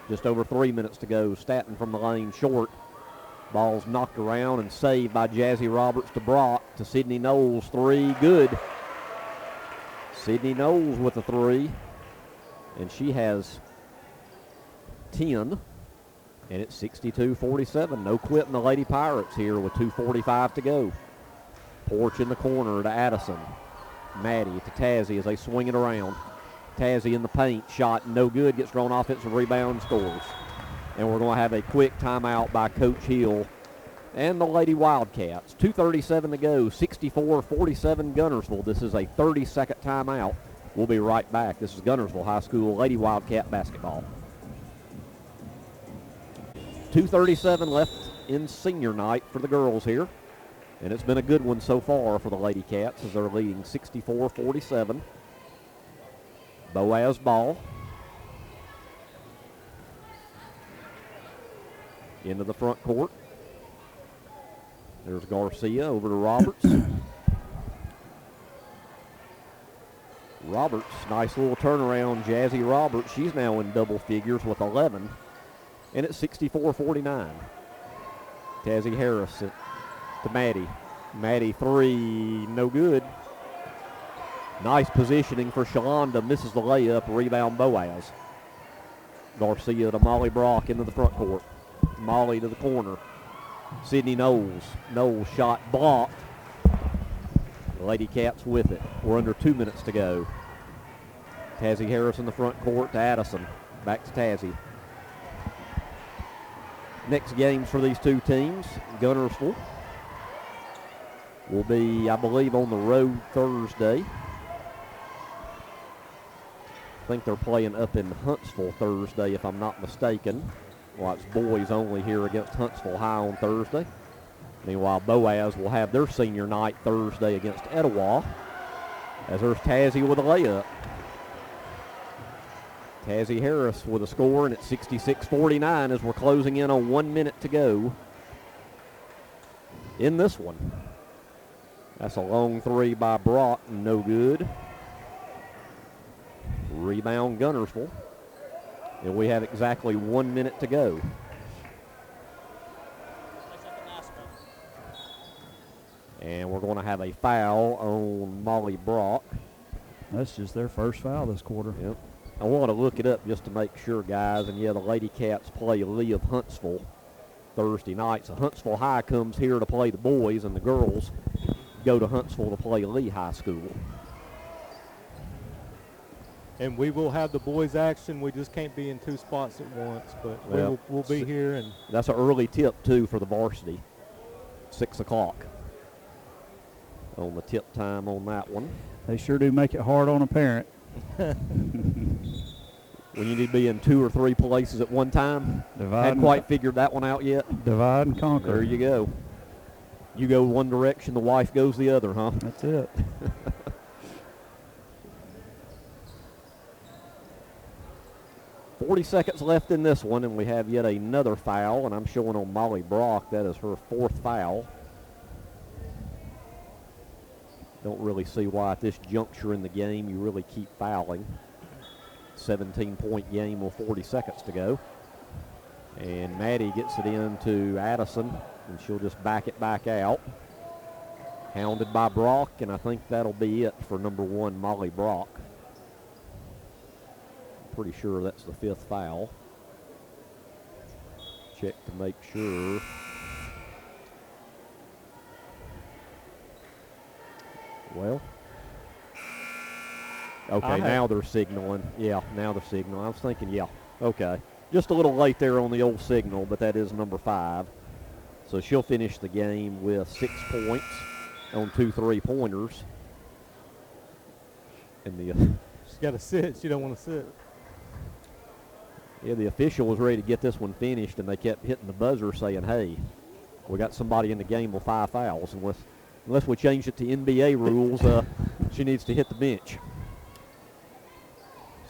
Just over 3 minutes to go. Staton from the lane, short. Ball's knocked around and saved by Jazzy Roberts to Brock to Sydney Knowles. 3, good. Sydney Knowles with a 3. And she has 10. And it's 62-47. No quitting the Lady Pirates here with 2:45 to go. Porch in the corner to Addison. Maddie to Tazzy as they swing it around. Tazzy in the paint. Shot no good. Gets thrown offensive rebound, scores. And we're going to have a quick timeout by Coach Hill and the Lady Wildcats. 2:37 to go, 64-47 Guntersville. This is a 30-second timeout. We'll be right back. This is Guntersville High School Lady Wildcat basketball. 2:37 left in senior night for the girls here. And it's been a good one so far for the Lady Cats as they're leading 64-47. Boaz ball. Into the front court. There's Garcia over to Roberts. Roberts, nice little turnaround. Jazzy Roberts, she's now in double figures with 11. And it's 64-49. Tazzy Harris to Maddie. Maddie 3, no good. Nice positioning for Shalonda, misses the layup, rebound Boaz. Garcia to Molly Brock into the front court. Molly to the corner. Sydney Knowles. Knowles shot blocked. The Lady Cats with it. We're under 2 minutes to go. Tazzy Harris in the front court to Addison. Back to Tazzy. Next games for these two teams, Guntersville will be, I believe, on the road Thursday. I think they're playing up in Huntsville Thursday, if I'm not mistaken. Well, it's boys only here against Huntsville High on Thursday. Meanwhile, Boaz will have their senior night Thursday against Etowah. As there's Tazzy with a layup. Tazzy Harris with a score, and it's 66-49 as we're closing in on 1 minute to go in this one. That's a long 3 by Brock, no good. Rebound Guntersville. And we have exactly 1 minute to go. And we're going to have a foul on Molly Brock. That's just their first foul this quarter. Yep. I want to look it up just to make sure, guys. And, yeah, the Lady Cats play Lee of Huntsville Thursday night. So Huntsville High comes here to play the boys, and the girls go to Huntsville to play Lee High School. And we will have the boys' action. We just can't be in two spots at once, but we'll be here. And that's an early tip, too, for the varsity. 6 o'clock on the tip time on that one. They sure do make it hard on a parent. When you need to be in 2 or 3 places at one time. Hadn't quite figured that one out yet. Divide and conquer. There you go. You go one direction, the wife goes the other, huh? That's it. .40 seconds left in this one, and we have yet another foul, and I'm showing on Molly Brock. That is her 4th foul. Don't really see why at this juncture in the game you really keep fouling. 17-point game with 40 seconds to go. And Maddie gets it into Addison, and she'll just back it back out. Hounded by Brock, and I think that'll be it for number 1, Molly Brock. Pretty sure that's the 5th foul. check to make sure. Well, okay, now they're signaling. Yeah, now they're signaling. I was thinking, yeah, okay. Just a little late there on the old signal, but that is number 5. So she'll finish the game with 6 points on 2 3-pointers. And she's got to sit. She don't want to sit. Yeah, the official was ready to get this one finished, and they kept hitting the buzzer saying, hey, we got somebody in the game with 5 fouls. Unless we change it to NBA rules, she needs to hit the bench.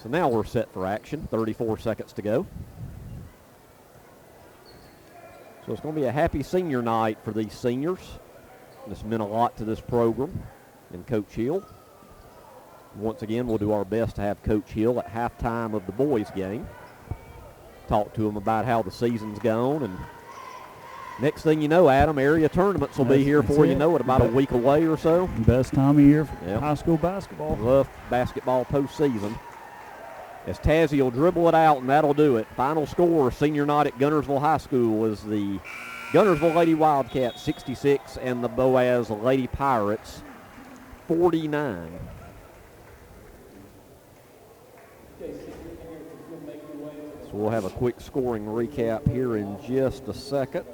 So now we're set for action, 34 seconds to go. So it's going to be a happy senior night for these seniors. This meant a lot to this program and Coach Hill. Once again, we'll do our best to have Coach Hill at halftime of the boys' game. Talk to him about how the season's gone. And next thing you know, Adam, area tournaments will be here before you know it, about a week away or so. Best time of year for high school basketball. Love basketball postseason. As Tazzy will dribble it out, and that'll do it. Final score, senior night at Guntersville High School, was the Guntersville Lady Wildcats 66 and the Boaz Lady Pirates 49. So we'll have a quick scoring recap here in just a second.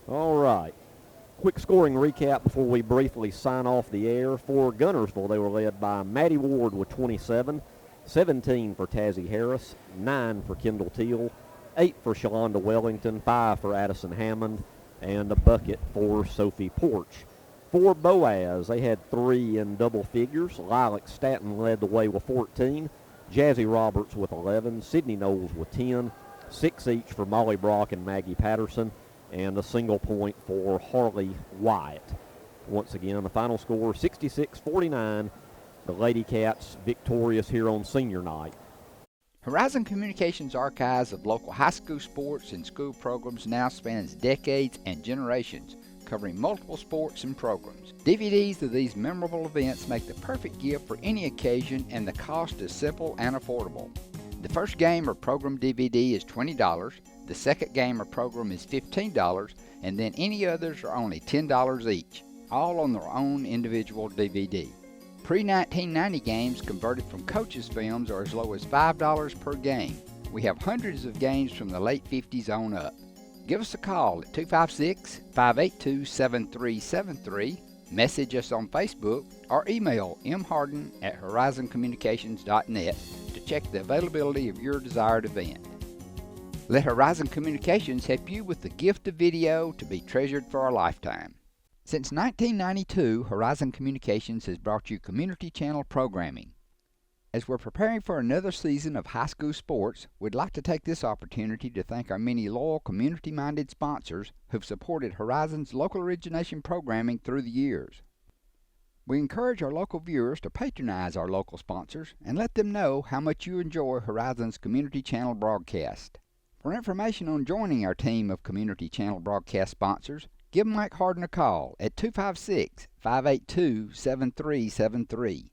All right. Quick scoring recap before we briefly sign off the air. For Guntersville, they were led by Maddie Ward with 27, 17 for Tazzy Harris, 9 for Kendall Teal, 8 for Shalonda Wellington, 5 for Addison Hammond, and a bucket for Sophie Porch. For Boaz, they had 3 in double figures. Lilac Stanton led the way with 14, Jazzy Roberts with 11, Sydney Knowles with 10, 6 each for Molly Brock and Maggie Patterson, and a single point for Harley Wyatt. Once again, the final score, 66-49. The Lady Cats victorious here on senior night. Horizon Communications' archives of local high school sports and school programs now spans decades and generations, covering multiple sports and programs. DVDs of these memorable events make the perfect gift for any occasion, and the cost is simple and affordable. The first game or program DVD is $20, the second game or program is $15, and then any others are only $10 each, all on their own individual DVD. Pre-1990 games converted from coaches' films are as low as $5 per game. We have hundreds of games from the late 50s on up. Give us a call at 256-582-7373, message us on Facebook, or email mharden@horizoncommunications.net to check the availability of your desired event. Let Horizon Communications help you with the gift of video to be treasured for a lifetime. Since 1992, Horizon Communications has brought you community channel programming. As we're preparing for another season of high school sports, we'd like to take this opportunity to thank our many loyal community-minded sponsors who've supported Horizon's local origination programming through the years. We encourage our local viewers to patronize our local sponsors and let them know how much you enjoy Horizon's community channel broadcast. For information on joining our team of community channel broadcast sponsors, give Mike Harden a call at 256-582-7373.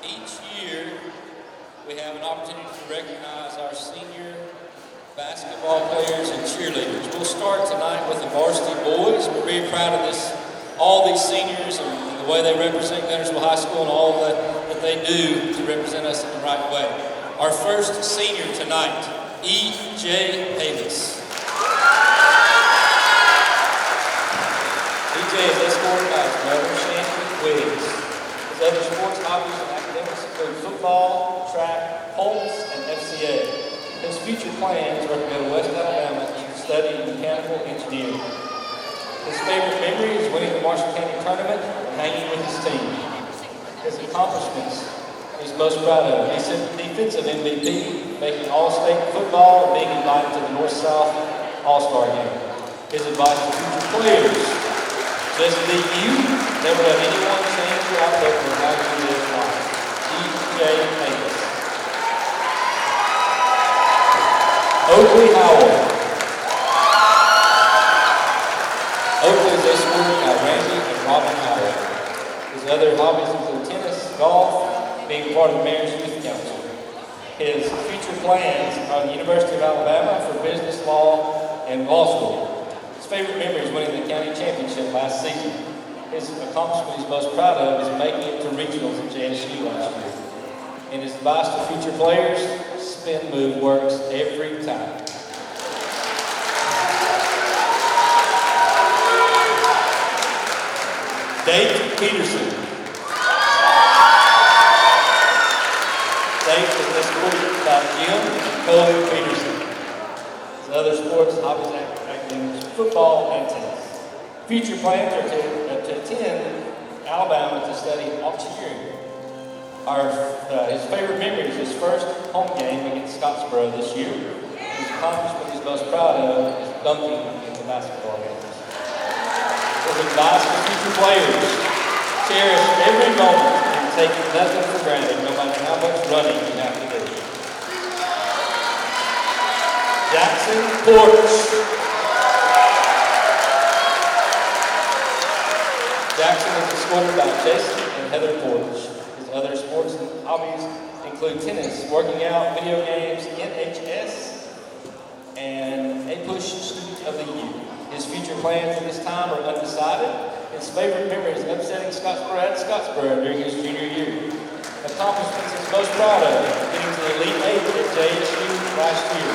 Each year, we have an opportunity to recognize our senior basketball players and cheerleaders. We'll start tonight with the varsity boys. We're very proud of all these seniors and the way they represent Guntersville High School and all that they do to represent us in the right way. Our first senior tonight, E.J. Pavis. E.J. is escorted by his mother, Shannon Williams. His other sports hobbies and academics include football, track, polls, and FCA. His future plans are to go to West Alabama to study mechanical engineering. His favorite memory is winning the Marshall County tournament and hanging with his team. His accomplishments he's most proud of: he's defensive MVP, making All-State football, and being invited to the North-South All-Star game. His advice to future players: just be you. Never let anyone change your outlook on how you live life. DJ Davis. Oakley Howell. Oakley is escorted by Randy and Robin Howell. His other hobbies include tennis, golf, being part of the Mayor's Youth Council. His future plans are the University of Alabama for business law and law school. His favorite memory is winning the county championship last season. His accomplishment he's most proud of is making it to regionals at JSU last year. And his advice to future players: spin move works every time. Dave Peterson. Dave is escorted by Jim Cole Peterson. His other sports hobbies academics, football and tennis. Future plans are to attend Alabama to study auctioneering. His favorite memory is his first home game against Scottsboro this year. His accomplishment he's most proud of is dunking in the basketball games. His advice to future players: cherish every moment and take nothing for granted, no matter how much running you have to do. Jackson Porch. Jackson is escorted by Jason and Heather Porch. His other sports and hobbies include tennis, working out, video games, NHS, and a push student of the year. His future plans at this time are undecided. His favorite memory is upsetting Scottsboro at Scottsboro during his junior year. Accomplishments he's most proud of: getting to the Elite Eight at JSU last year.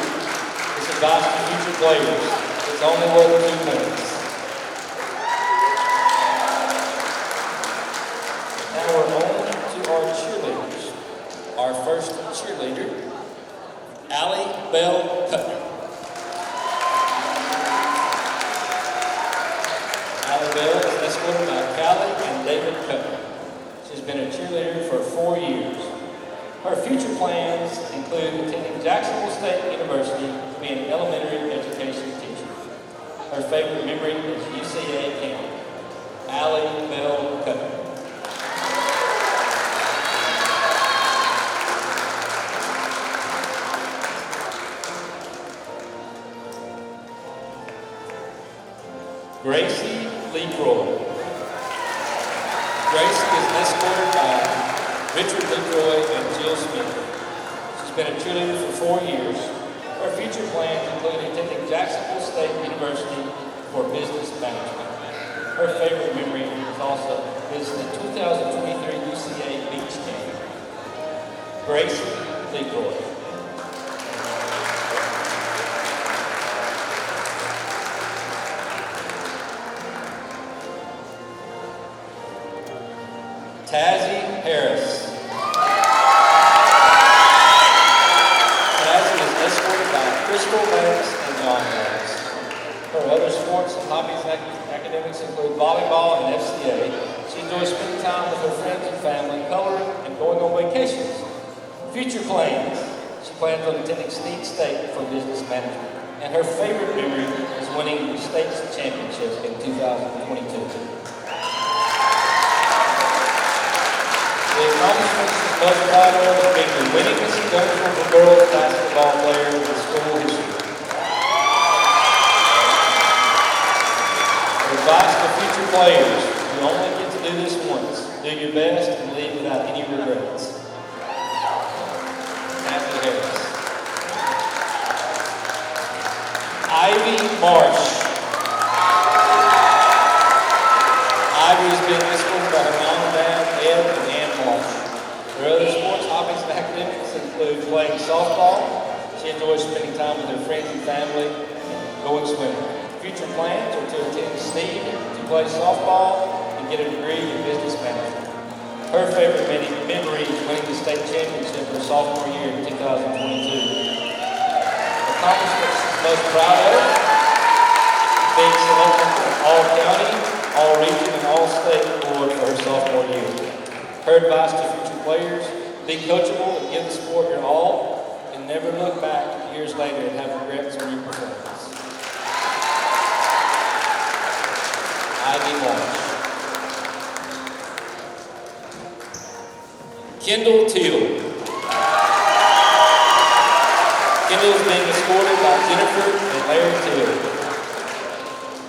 His advice to future players: it's only worth 2 minutes. Now we're on to our cheerleaders. Our first cheerleader, Allie Bell Cutler. Allie Bell is escorted by Callie and David Cutler. She's been a cheerleader for 4 years. Her future plans include attending Jacksonville State University to be an elementary education teacher. Her favorite memory is UCA camp. Allie Bell Cutler. Gracie Leroy. Gracie is escorted by Richard Leroy and Jill Smith. She's been a cheerleader for 4 years. Her future plans include attending Jacksonville State University for business management. Her favorite memory is the 2023 UCA Beach Camp. Gracie Leroy. Tazzy Harris. Tazzy is escorted by Crystal Banks and John Banks. Her other sports and hobbies and academics include volleyball and FCA. She enjoys spending time with her friends and family, coloring, and going on vacations. Future plans: she plans on attending Snead State for business management. And her favorite memory is winning the state's championship in 2022. The accomplishments she's most proud of is being the winningest Guntersville girls basketball player in school history. Advice to future players: you only get to do this once. Do your best and leave without any regrets. Matthew Harris. Ivy Marsh. Ivy has been escorted by her mom and dad, Ed and Ann Marsh. Her other sports hobbies and academics include playing softball. She enjoys spending time with her friends and family and going swimming. Future plans are to attend Snead to play softball and get a degree in business management. Her favorite memory is winning the state championship her sophomore year in 2022. Accomplishments she's most proud of: being selected for All-County, All-Region, and All-State award for her sophomore year. Her advice to future players: be coachable and give the sport your all, and never look back years later and have regrets on your performance. Kendall Teal. Kendall is being escorted by Jennifer and Larry Teal.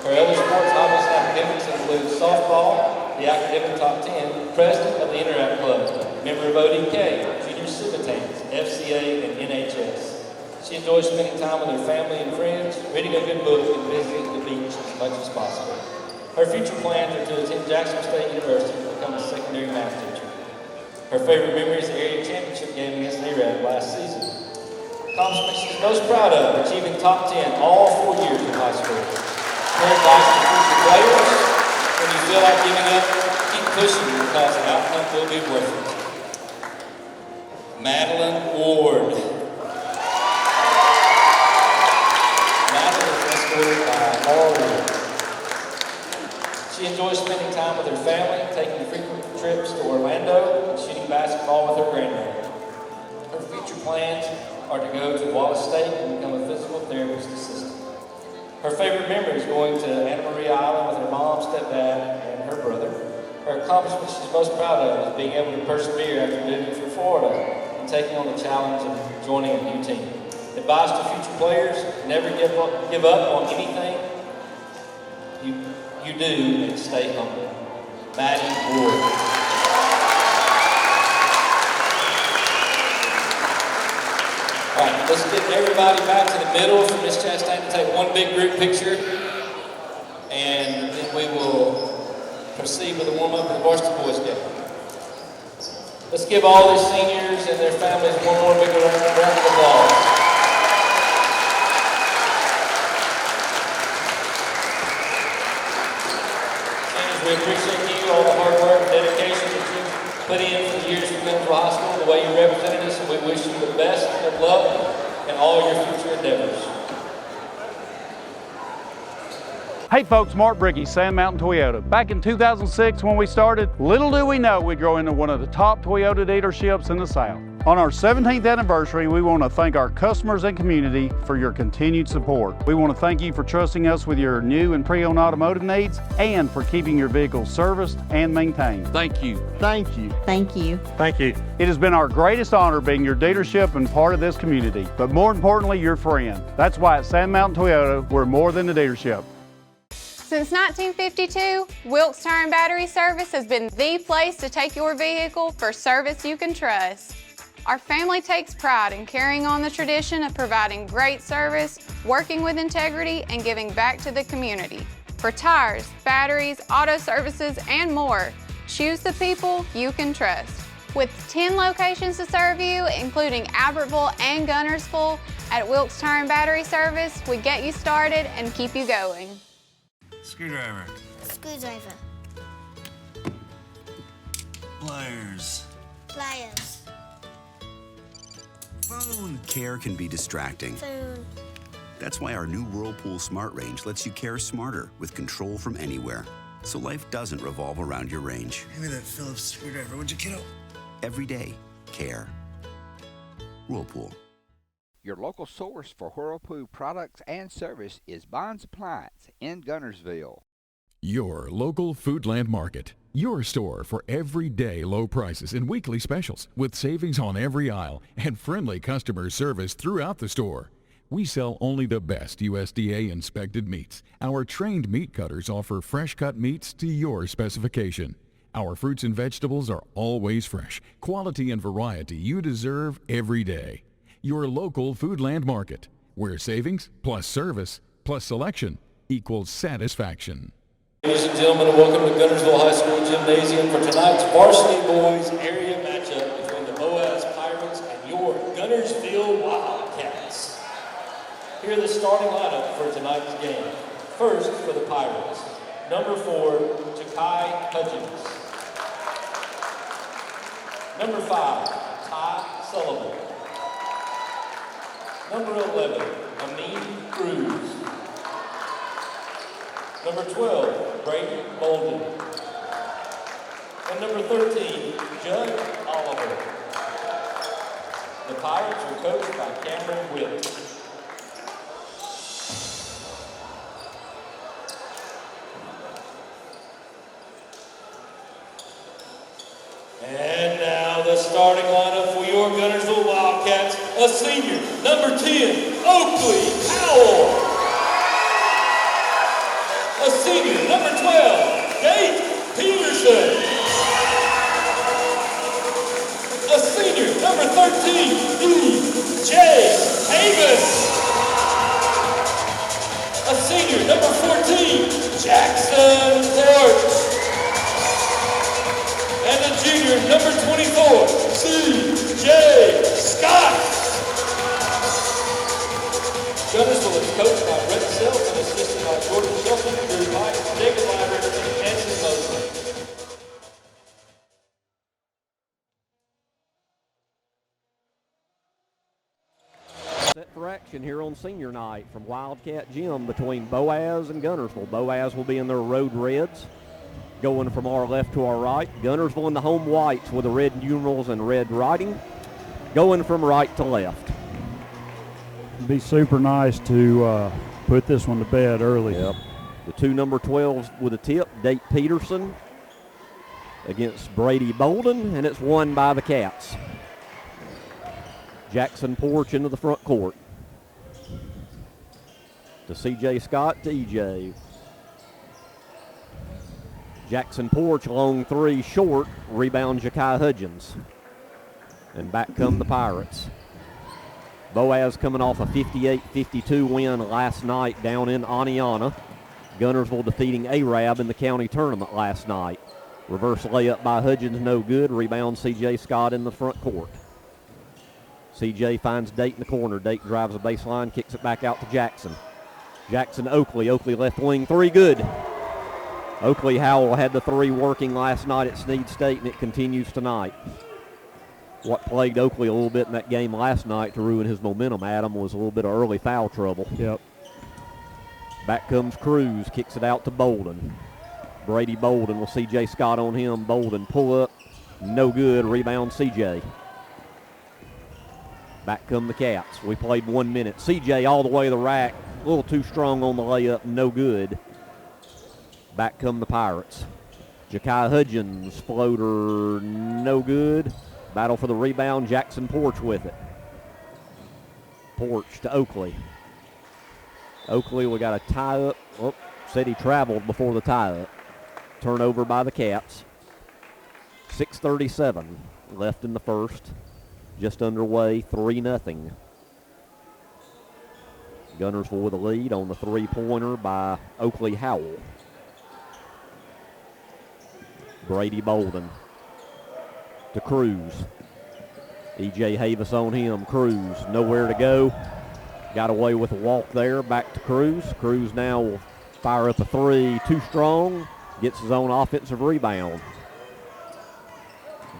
Her other sports hobbies and academics include softball, the academic top 10, president of the Interact Club, member of ODK, junior Civitans, FCA, and NHS. She enjoys spending time with her family and friends, reading a good book, and visiting the beach as much as possible. Her future plans are to attend Jackson State University to become a secondary math teacher. Her favorite memory is the area championship game against Arab last season. Accomplishment she's most proud of, achieving top 10 all 4 years of high school. Her advice to future players: when you feel like giving up, keep pushing because the outcome will be worth it. Madeline Ward. Madeline is escorted by Laura Ward. She enjoys spending time with her family, taking frequent trips to Orlando, and shooting basketball with her grandmother. Her future plans are to go to Wallace State and become a physical therapist assistant. Her favorite memory is going to Anna Maria Island with her mom, stepdad, and her brother. Her accomplishment she's most proud of is being able to persevere after moving from Florida and taking on the challenge of joining a new team. Advice to future players: never give up on anything you do, and stay humble. Maddie Ward. All right, let's get everybody back to the middle for Miss Chastain to take one big group picture, and then we will proceed with the warm-up of the varsity boys game. Let's give all these seniors and their families one more big round of applause. Seniors, we appreciate you, all the hard work and dedication that you put in for the years you've been to high school, the way you represented us, and we wish you the best of luck in all your future endeavors. Hey folks, Mark Bricky, Sand Mountain Toyota. Back in 2006 when we started, little do we know we'd grow into one of the top Toyota dealerships in the South. On our 17th anniversary, we want to thank our customers and community for your continued support. We want to thank you for trusting us with your new and pre-owned automotive needs and for keeping your vehicles serviced and maintained. Thank you. Thank you. Thank you. Thank you. It has been our greatest honor being your dealership and part of this community, but more importantly, your friend. That's why at Sand Mountain Toyota, we're more than a dealership. Since 1952, Wilkes Tire and Battery Service has been the place to take your vehicle for service you can trust. Our family takes pride in carrying on the tradition of providing great service, working with integrity, and giving back to the community. For tires, batteries, auto services, and more, choose the people you can trust. With 10 locations to serve you, including Albertville and Guntersville, at Wilkes Tire and Battery Service, we get you started and keep you going. Screwdriver. Screwdriver. Pliers. Pliers. Phone. Care can be distracting. Phone. That's why our new Whirlpool Smart Range lets you care smarter with control from anywhere. So life doesn't revolve around your range. Give me that Phillips screwdriver, would you, kiddo? Every day, care. Whirlpool. Your local source for Whirlpool products and service is Bond's Appliance in Guntersville. Your local Foodland Market. Your store for everyday low prices and weekly specials with savings on every aisle and friendly customer service throughout the store. We sell only the best USDA inspected meats. Our trained meat cutters offer fresh cut meats to your specification. Our fruits and vegetables are always fresh, quality and variety you deserve every day. Your local Foodland Market, where savings plus service plus selection equals satisfaction. Ladies and gentlemen, welcome to Guntersville High School Gymnasium for tonight's varsity boys area matchup between the Boaz Pirates and your Guntersville Wildcats. Here are the starting lineup for tonight's game. First for the Pirates, number 4, Jakai Hudgens. Number 5, Ty Sullivan. Number 11, Amin Cruz. Number 12, Brady Bolden. And number 13, Judd Oliver. The Pirates are coached by Cameron Witt. And now the starting a senior, number 10, Oakley Powell. A senior, number 12, Nate Peterson. A senior, number 13, DJ Davis. A senior, number 14, Jackson Porch. And a junior, number 24, C.J. Scott. Guntersville is coached by Brett Self and assisted by Jordan Shelton, Drew Mike, David Lyra, and Anson Mosley. Set for action here on senior night from Wildcat Gym between Boaz and Guntersville. Boaz will be in their road reds, going from our left to our right. Guntersville in the home whites with the red numerals and red writing, going from right to left. It'd be super nice to put this one to bed early. Yep. The two number 12s with a tip, Date Peterson against Brady Bolden, and it's won by the Cats. Jackson Porch into the front court. To C.J. Scott, to E.J. Jackson Porch, long three, short. Rebound, Ja'Kai Hudgens. And back come the Pirates. Boaz coming off a 58-52 win last night down in Aniana. Guntersville defeating Arab in the county tournament last night. Reverse layup by Hudgens, no good. Rebound, C.J. Scott in the front court. C.J. finds Date in the corner. Date drives the baseline, kicks it back out to Jackson. Jackson, Oakley. Oakley left wing, three good. Oakley Howell had the three working last night at Snead State, and it continues tonight. What plagued Oakley a little bit in that game last night to ruin his momentum, Adam, was a little bit of early foul trouble. Yep. Back comes Cruz, kicks it out to Bolden. Brady Bolden with C.J. Scott on him. Bolden pull up, no good. Rebound, C.J. Back come the Cats. We played 1 minute. C.J. all the way to the rack, a little too strong on the layup, no good. Back come the Pirates. Ja'Kai Hudgens, floater, no good. Battle for the rebound, Jackson Porch with it. Porch to Oakley. Oakley, we got a tie-up. Oh, said he traveled before the tie-up. Turnover by the Cats. 6:37 left in the first. Just underway, 3-0. Guntersville with a lead on the three-pointer by Oakley Howell. Brady Bolden to Cruz. E.J. Havis on him. Cruz, nowhere to go. Got away with a walk there. Back to Cruz. Cruz now will fire up a three. Too strong. Gets his own offensive rebound.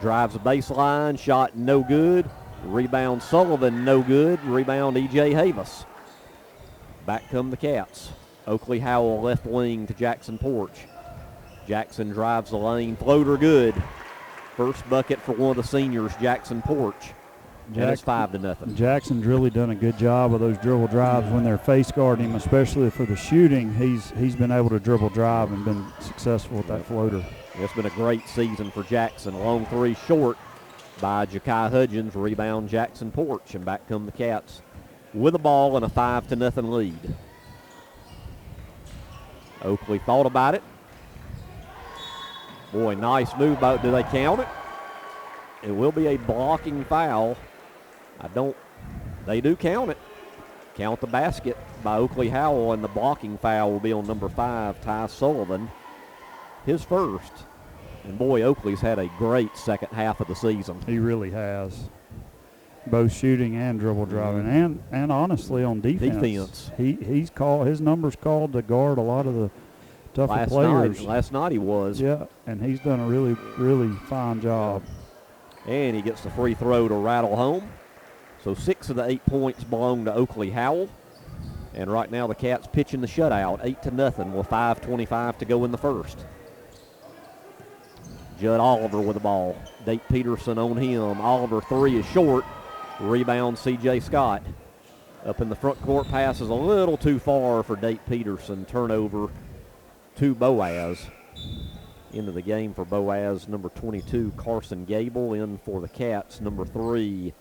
Drives the baseline. Shot no good. Rebound Sullivan no good. Rebound E.J. Havis. Back come the Cats. Oakley Howell left wing to Jackson Porch. Jackson drives the lane. Floater good. First bucket for one of the seniors, Jackson Porch. And it's 5-0. Jackson's really done a good job of those dribble drives when they're face guarding him, especially for the shooting. He's been able to dribble drive and been successful with that floater. It's been a great season for Jackson. Long three short by Ja'Kai Hudgens. Rebound Jackson Porch. And back come the Cats with the ball and a 5-0 lead. Oakley thought about it. Boy, nice move. Do they count it? It will be a blocking foul. They do count it. Count the basket by Oakley Howell, and the blocking foul will be on number 5, Ty Sullivan. His first. And boy, Oakley's had a great second half of the season. He really has. Both shooting and dribble driving, and honestly on defense. He's called, his number's called to guard a lot of the tougher players. Last night he was. Yeah, and he's done a really, really fine job. And he gets the free throw to rattle home. So 6 of the 8 points belong to Oakley Howell. And right now the Cats pitching the shutout, 8-0 with 5:25 to go in the first. Judd Oliver with the ball. Date Peterson on him. Oliver three is short. Rebound C.J. Scott. Up in the front court, passes a little too far for Date Peterson. Turnover to Boaz. Into the game for Boaz, number 22, Carson Gable. In for the Cats, number 3,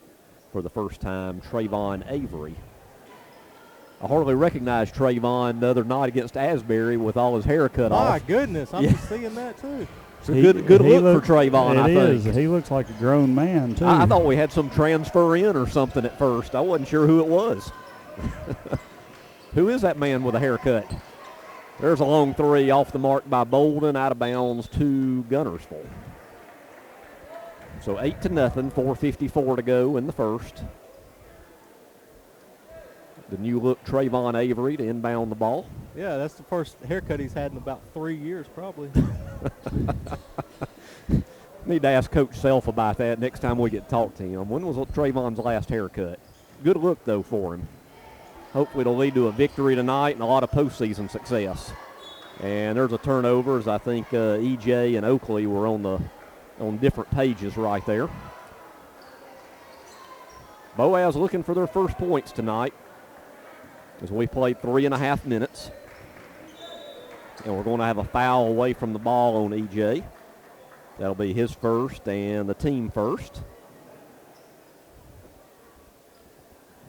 for the first time, Trayvon Avery. I hardly recognized Trayvon the other night against Asbury with all his hair cut off. My goodness, I'm just seeing that too. It's a good look for Trayvon, I think. He looks like a grown man, too. I thought we had some transfer in or something at first. I wasn't sure who it was. Who is that man with a haircut? There's a long three off the mark by Bolden, out of bounds to Guntersville. So 8-0, 4:54 to go in the first. The new look Trayvon Avery to inbound the ball. Yeah, that's the first haircut he's had in about 3 years, probably. Need to ask Coach Self about that next time we get to talk to him. When was Trayvon's last haircut? Good look, though, for him. Hopefully it'll lead to a victory tonight and a lot of postseason success. And there's a turnover, as I think EJ and Oakley were on different pages right there. Boaz looking for their first points tonight as we played 3.5 minutes. And we're going to have a foul away from the ball on EJ. That'll be his first and the team first.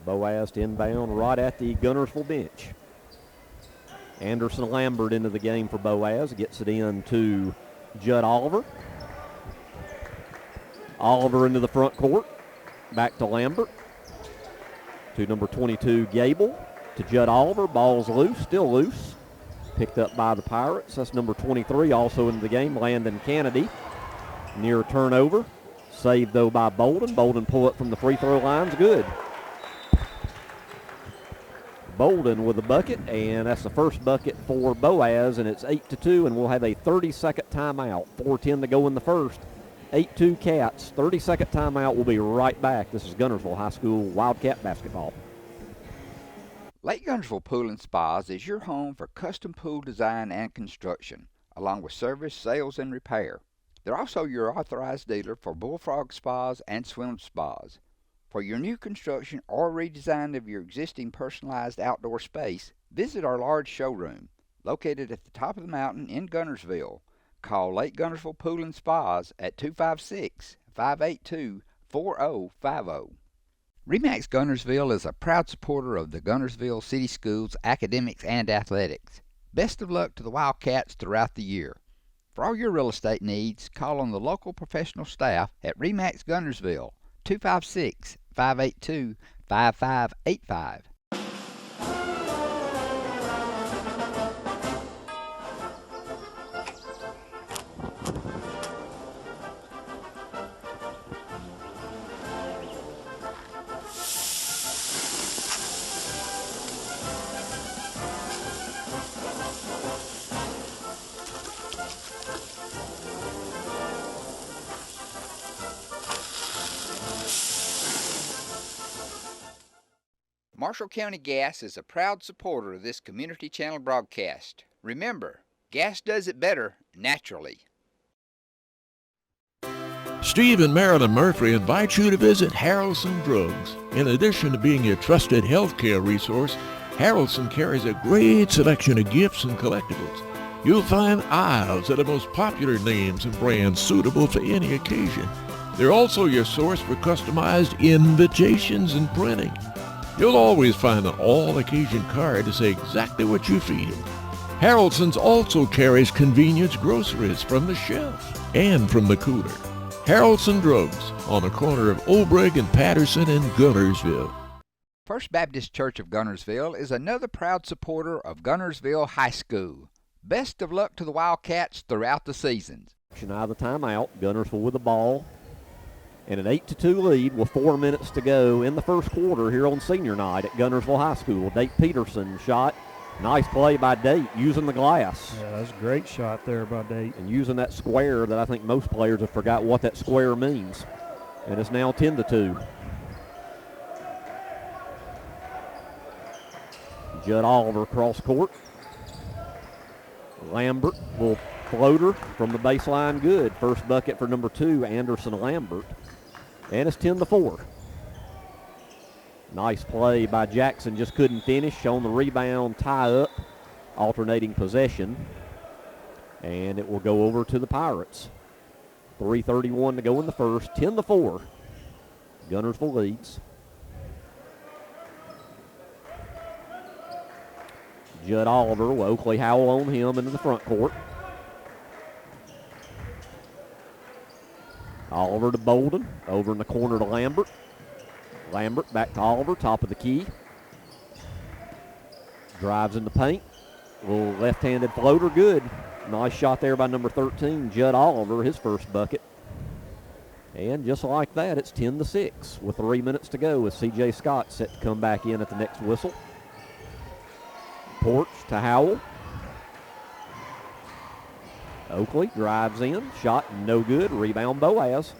Boaz to inbound right at the Guntersville bench. Anderson Lambert into the game for Boaz. Gets it in to Judd Oliver. Oliver into the front court. Back to Lambert. To number 22, Gable. To Judd Oliver. Ball's loose, still loose. Picked up by the Pirates. That's number 23 also into the game, Landon Kennedy. Near turnover. Saved, though, by Bolden. Bolden pull it from the free throw line's good. Bolden with the bucket, and that's the first bucket for Boaz, and it's 8-2, and we'll have a 30-second timeout. 4:10 to go in the first. 8-2 Cats. 30-second timeout. We'll be right back. This is Guntersville High School Wildcat basketball. Lake Guntersville Pool and Spas is your home for custom pool design and construction, along with service, sales, and repair. They're also your authorized dealer for Bullfrog Spas and Swim Spas. For your new construction or redesign of your existing personalized outdoor space, visit our large showroom, located at the top of the mountain in Guntersville. Call Lake Guntersville Pool and Spas at 256-582-4050. RE/MAX Guntersville is a proud supporter of the Guntersville City Schools academics and athletics. Best of luck to the Wildcats throughout the year. For all your real estate needs, call on the local professional staff at RE/MAX Guntersville, 256-582-5585. Marshall County Gas is a proud supporter of this community channel broadcast. Remember, gas does it better naturally. Steve and Marilyn Murphy invite you to visit Harrelson Drugs. In addition to being your trusted healthcare resource, Harrelson carries a great selection of gifts and collectibles. You'll find aisles of the most popular names and brands suitable for any occasion. They're also your source for customized invitations and printing. You'll always find an all-occasion card to say exactly what you feel. Harrelson's also carries convenience groceries from the shelf and from the cooler. Harrelson Drugs on the corner of Olbrich and Patterson in Guntersville. First Baptist Church of Guntersville is another proud supporter of Guntersville High School. Best of luck to the Wildcats throughout the seasons. Out of the timeout, Guntersville with the ball. And an 8-2 lead with 4 minutes to go in the first quarter here on senior night at Guntersville High School. Date Peterson shot. Nice play by Date using the glass. Yeah, that's a great shot there by Date. And using that square that I think most players have forgot what that square means. And it's now 10-2. Judd Oliver cross court. Lambert will floater from the baseline good. First bucket for number 2, Anderson Lambert. And it's 10-4. Nice play by Jackson, just couldn't finish. On the rebound, tie up, alternating possession. And it will go over to the Pirates. 3:31 to go in the first, 10-4. Guntersville leads. Judd Oliver with Oakley Howell on him into the front court. Oliver to Bolden, over in the corner to Lambert. Lambert back to Oliver, top of the key. Drives in the paint. Little left-handed floater, good. Nice shot there by number 13, Judd Oliver, his first bucket. And just like that, it's 10-6 with 3 minutes to go with C.J. Scott set to come back in at the next whistle. Porch to Howell. Oakley drives in, shot no good, rebound Boaz.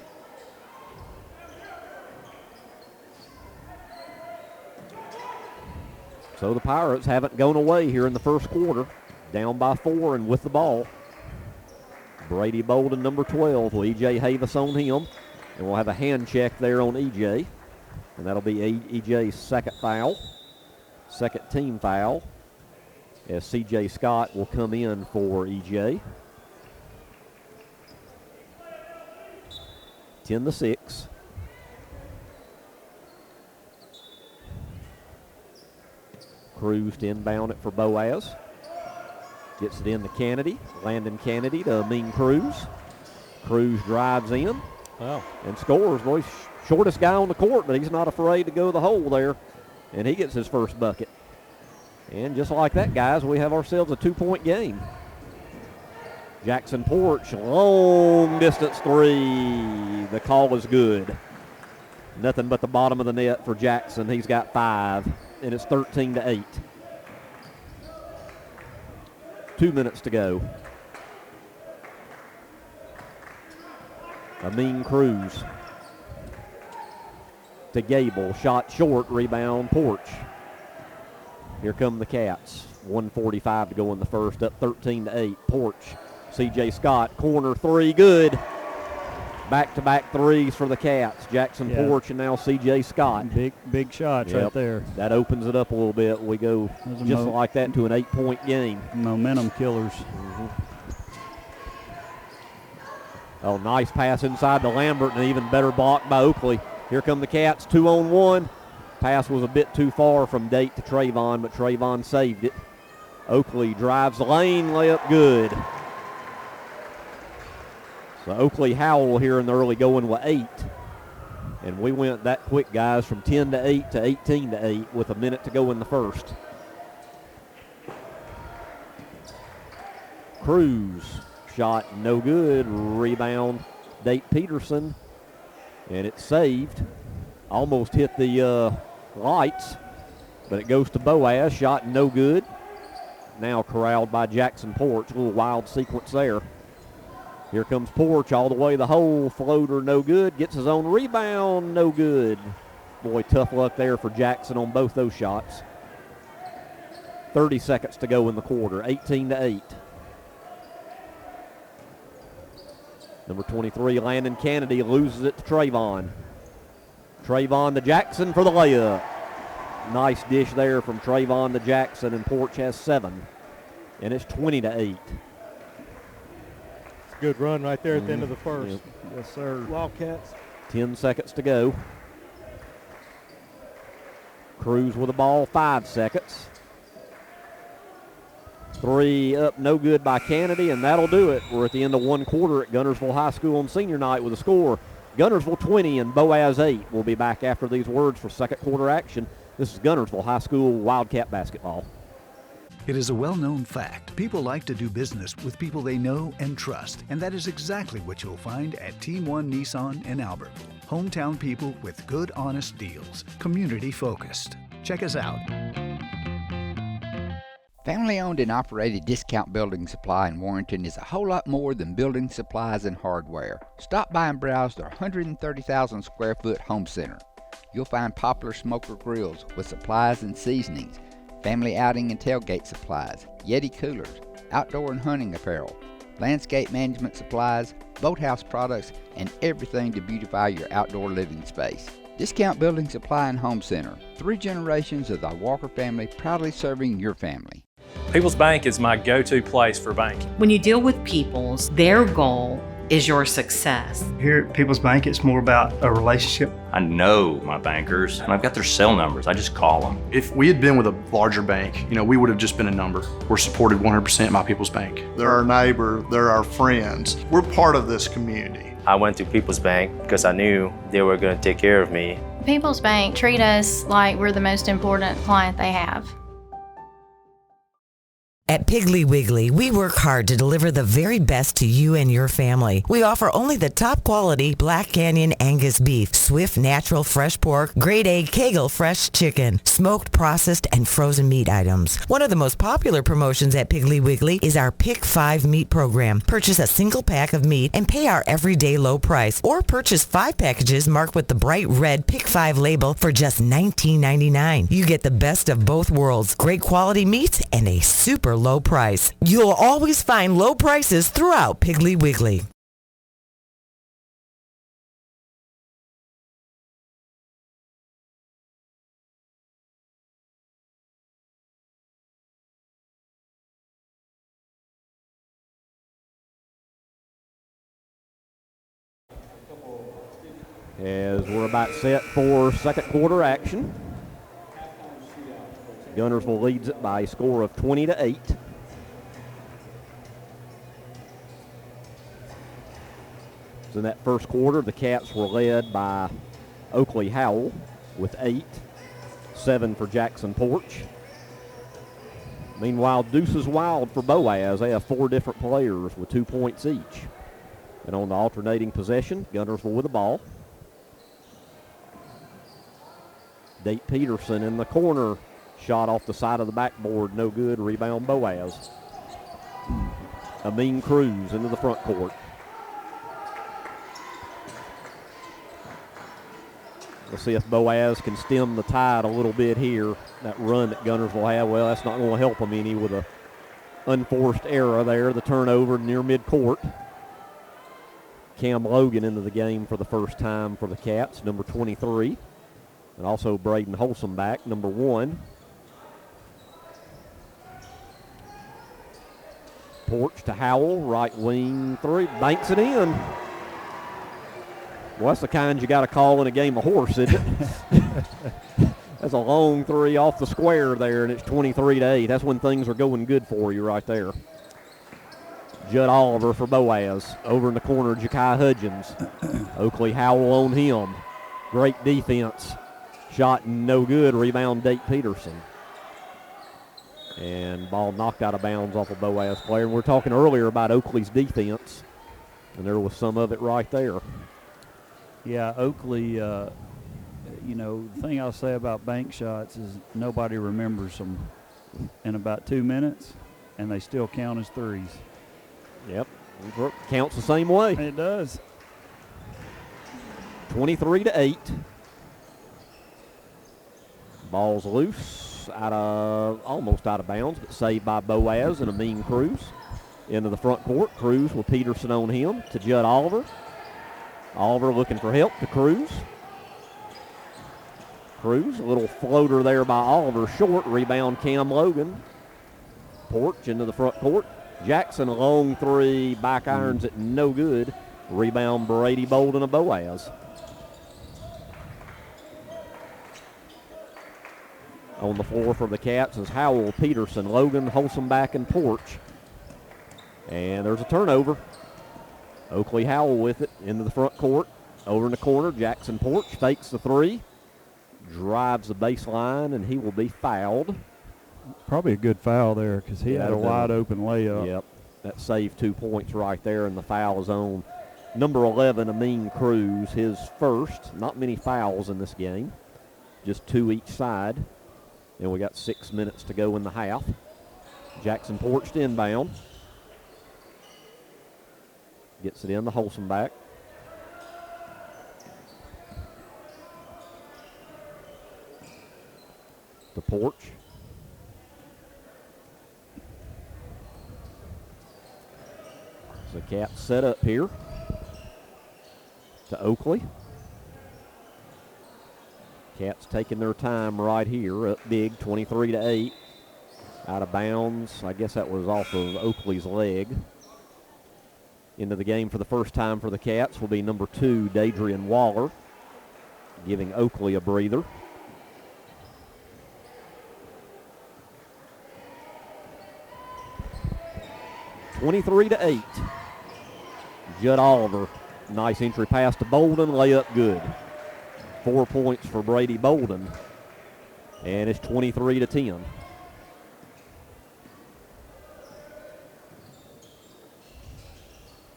So the Pirates haven't gone away here in the first quarter, down by 4 and with the ball. Brady Bolden, number 12, with E.J. Havis on him, and we'll have a hand check there on E.J., and that'll be E.J.'s second foul, second team foul, as C.J. Scott will come in for E.J. 10-6. Cruz to inbound it for Boaz. Gets it in to Kennedy. Landon Kennedy to Amin Cruz. Cruz drives in. Wow. And scores. Boy, shortest guy on the court, but he's not afraid to go to the hole there. And he gets his first bucket. And just like that, guys, we have ourselves a 2-point game. Jackson Porch, long distance three. The call is good. Nothing but the bottom of the net for Jackson. He's got 5, and it's 13-8. 2 minutes to go. Amin Cruz to Gable. Shot short, rebound Porch. Here come the Cats. 1:45 to go in the first, up 13-8. Porch. C.J. Scott, corner three, good. Back-to-back threes for the Cats. Jackson Porch and now C.J. Scott. Big shots right there. That opens it up a little bit. We go just like that to an 8-point game. Momentum killers. Oh, nice pass inside to Lambert and an even better block by Oakley. Here come the Cats, 2-on-1. Pass was a bit too far from Date to Trayvon, but Trayvon saved it. Oakley drives the lane, layup good. So Oakley Howell here in the early going with 8. And we went that quick, guys, from 10-8 to 18-8 with a minute to go in the first. Cruz, shot no good. Rebound, Date Peterson. And it's saved. Almost hit the lights, but it goes to Boaz. Shot no good. Now corralled by Jackson Porch. A little wild sequence there. Here comes Porch all the way the hole. Floater no good. Gets his own rebound, no good. Boy, tough luck there for Jackson on both those shots. 30 seconds to go in the quarter. 18-8. Number 23, Landon Kennedy, loses it to Trayvon. Trayvon to Jackson for the layup. Nice dish there from Trayvon to Jackson, and Porch has 7. And it's 20-8. Good run right there at the end of the first. Yep. Yes, sir. Wildcats. 10 seconds to go. Cruz with the ball, 5 seconds. 3 up, no good by Kennedy, and that'll do it. We're at the end of one quarter at Guntersville High School on senior night with a score. Guntersville 20 and Boaz 8. We'll be back after these words for second quarter action. This is Guntersville High School Wildcat basketball. It is a well-known fact. People like to do business with people they know and trust, and that is exactly what you'll find at Team One Nissan in Albertville. Hometown people with good, honest deals. Community-focused. Check us out. Family-owned and operated Discount Building Supply in Warrenton is a whole lot more than building supplies and hardware. Stop by and browse their 130,000 square foot home center. You'll find popular smoker grills with supplies and seasonings, family outing and tailgate supplies, Yeti coolers, outdoor and hunting apparel, landscape management supplies, boathouse products, and everything to beautify your outdoor living space. Discount Building Supply and Home Center. 3 generations of the Walker family proudly serving your family. People's Bank is my go-to place for banking. When you deal with People's, their goal is your success. Here at People's Bank, it's more about a relationship. I know my bankers, and I've got their cell numbers. I just call them. If we had been with a larger bank, we would have just been a number. We're supported 100% by People's Bank. They're our neighbor, they're our friends. We're part of this community. I went to People's Bank because I knew they were going to take care of me. People's Bank treat us like we're the most important client they have. At Piggly Wiggly, we work hard to deliver the very best to you and your family. We offer only the top quality Black Canyon Angus beef, Swift natural fresh pork, grade A Kegel fresh chicken, smoked, processed, and frozen meat items. One of the most popular promotions at Piggly Wiggly is our Pick 5 meat program. Purchase a single pack of meat and pay our everyday low price, or purchase 5 packages marked with the bright red Pick 5 label for just $19.99. You get the best of both worlds, great quality meats and a super low price. You'll always find low prices throughout Piggly Wiggly. As we're about set for second quarter action. Guntersville leads it by a score of 20-8. So in that first quarter, the Cats were led by Oakley Howell with 8, 7 for Jackson Porch. Meanwhile, Deuces Wild for Boaz. They have 4 different players with 2 points each. And on the alternating possession, Guntersville with the ball. Date Peterson in the corner. Shot off the side of the backboard, no good. Rebound Boaz. Amin Cruz into the front court. Let's see if Boaz can stem the tide a little bit here. That run that Guntersville had, well, that's not going to help them any with a unforced error there. The turnover near midcourt. Cam Logan into the game for the first time for the Cats, number 23. And also Braden Holsom back, number 1. Porch to Howell, right wing 3, banks it in. Well, that's the kind you got to call in a game of horse, isn't it? That's a long 3 off the square there, and it's 23-8. That's when things are going good for you right there. Judd Oliver for Boaz. Over in the corner, Ja'Kai Hudgens. Oakley Howell on him. Great defense. Shot no good. Rebound Date Peterson. And ball knocked out of bounds off a Boaz player. And we're talking earlier about Oakley's defense, and there was some of it right there. Yeah, Oakley, the thing I'll say about bank shots is nobody remembers them in about 2 minutes, and they still count as threes. Yep, counts the same way. It does. 23-8. Ball's loose. Almost out of bounds, but saved by Boaz and Amin Cruz. Into the front court. Cruz with Peterson on him to Judd Oliver. Oliver looking for help to Cruz. Cruz, a little floater there by Oliver, short. Rebound Cam Logan. Porch into the front court. Jackson, a long 3, back irons it, no good. Rebound Brady Bolden of Boaz. On the floor for the Cats is Howell, Peterson, Logan, Holsom back, and Porch. And there's a turnover. Oakley Howell with it into the front court. Over in the corner, Jackson Porch fakes the 3. Drives the baseline, and he will be fouled. Probably a good foul there because he had a wide open layup. Yep, that saved 2 points right there, and the foul is on number 11, Amin Cruz, his first. Not many fouls in this game, just 2 each side. And we got 6 minutes to go in the half. Jackson Porch to inbound. Gets it in to Holsom back. To Porch. So Cats set up here. To Oakley. Cats taking their time right here, up big, 23-8. Out of bounds. I guess that was off of Oakley's leg. Into the game for the first time for the Cats will be number 2, Dadrian Waller, giving Oakley a breather. (23-8). Judd Oliver, nice entry pass to Bolden, layup good. 4 points for Brady Bolden, and it's 23-10.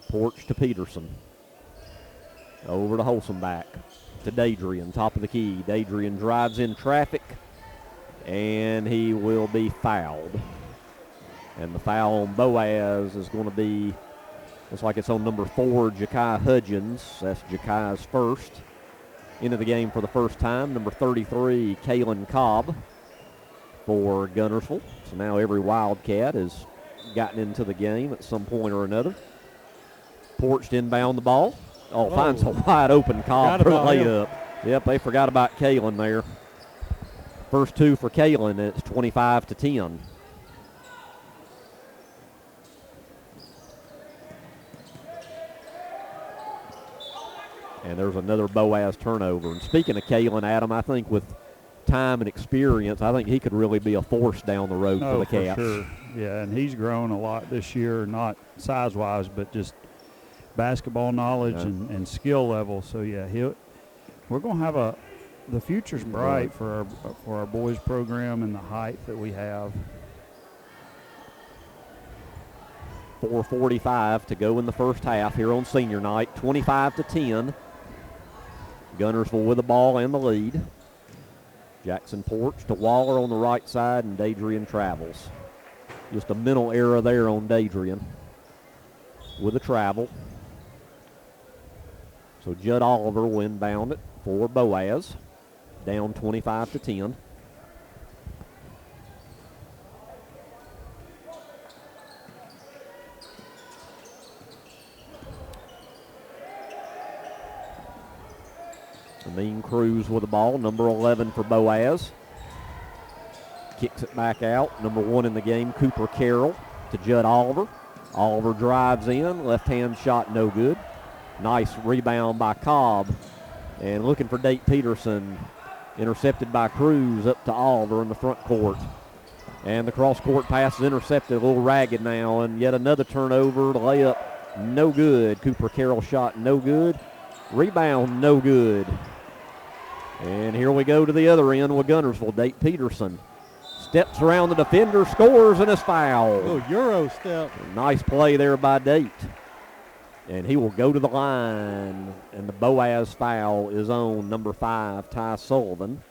Porch to Peterson. Over to Holsenbach. To Dadrian, top of the key. Dadrian drives in traffic, and he will be fouled. And the foul on Boaz is going to be, looks like it's on number 4, Ja'Kai Hudgens. That's Ja'Kai's first. Into the game for the first time, number 33, Kalen Cobb for Guntersville. So now every Wildcat has gotten into the game at some point or another. Porch to inbound the ball. Finds a wide open Cobb for the layup. Yep, they forgot about Kalen there. First 2 for Kalen, it's 25-10. And there's another Boaz turnover. And speaking of Kalen, Adam, I think with time and experience, I think he could really be a force down the road for the Cats. For sure. Yeah, and he's grown a lot this year, not size-wise, but just basketball knowledge and skill level. So, yeah, we're going to have the future's bright for our boys program and the height that we have. 4:45 to go in the first half here on senior night, 25-10. Guntersville with the ball and the lead. Jackson Porch to Waller on the right side, and Dadrian travels. Just a mental error there on Dadrian with a travel. So Judd Oliver will inbound it for Boaz, down 25-10. Mean Cruz with the ball, number 11 for Boaz. Kicks it back out. Number 1 in the game, Cooper Carroll to Judd Oliver. Oliver drives in, left-hand shot no good. Nice rebound by Cobb. And looking for Date Peterson, intercepted by Cruz up to Oliver in the front court. And the cross-court pass is intercepted, a little ragged now, and yet another turnover. The layup, no good. Cooper Carroll shot, no good. Rebound, no good. And here we go to the other end with Guntersville. Date Peterson steps around the defender, scores, and is fouled. Oh, Euro step. Nice play there by Date. And he will go to the line, and the Boaz foul is on number 5, Ty Sullivan.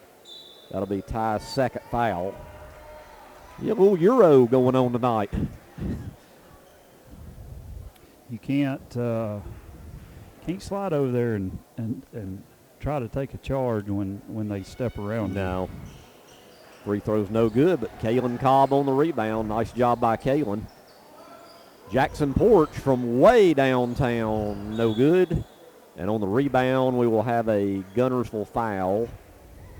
That'll be Ty's second foul. Yeah, a little Euro going on tonight. You can't slide over there and try to take a charge when they step around. No. Free throw's no good, but Kalen Cobb on the rebound. Nice job by Kalen. Jackson Porch from way downtown, no good. And on the rebound, we will have a Guntersville foul,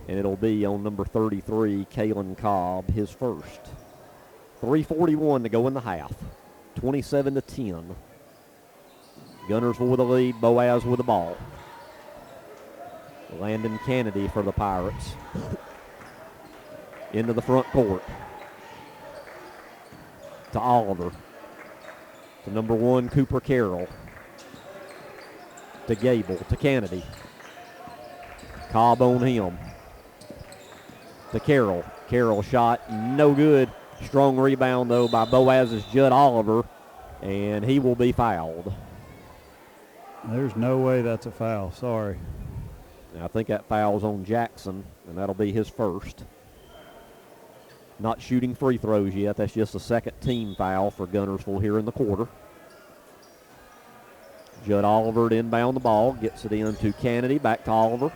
and it'll be on number 33, Kalen Cobb, his first. 3:41 to go in the half. 27-10. Guntersville with the lead, Boaz with the ball. Landon Kennedy for the Pirates. Into the front court. To Oliver. To number 1, Cooper Carroll. To Gable. To Kennedy. Cobb on him. To Carroll. Carroll shot, no good. Strong rebound, though, by Boaz's Judd Oliver, and he will be fouled. There's no way that's a foul. Sorry. I think that foul's on Jackson, and that'll be his first. Not shooting free throws yet. That's just a second team foul for Guntersville here in the quarter. Judd Oliver to inbound the ball. Gets it in to Kennedy. Back to Oliver.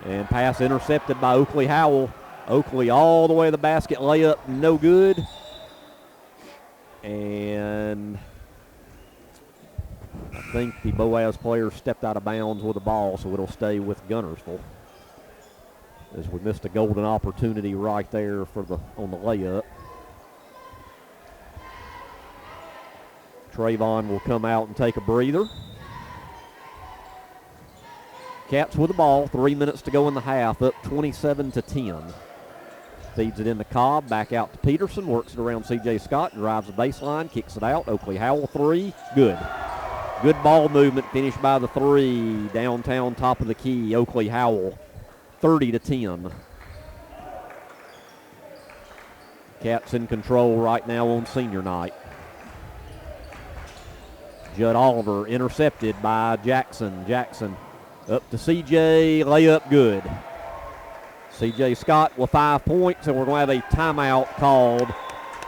And pass intercepted by Oakley Howell. Oakley all the way to the basket. Layup no good. And I think the Boaz player stepped out of bounds with the ball, so it'll stay with Guntersville. As we missed a golden opportunity right there on the layup. Trayvon will come out and take a breather. Cats with the ball, 3 minutes to go in the half, up 27-10. Feeds it into Cobb, back out to Peterson, works it around C.J. Scott, drives the baseline, kicks it out. Oakley Howell, three, good. Good ball movement, finished by the three, downtown, top of the key, Oakley Howell, 30-10. Cats in control right now on senior night. Judd Oliver intercepted by Jackson. Jackson up to C.J., layup good. C.J. Scott with 5 points, and we're going to have a timeout called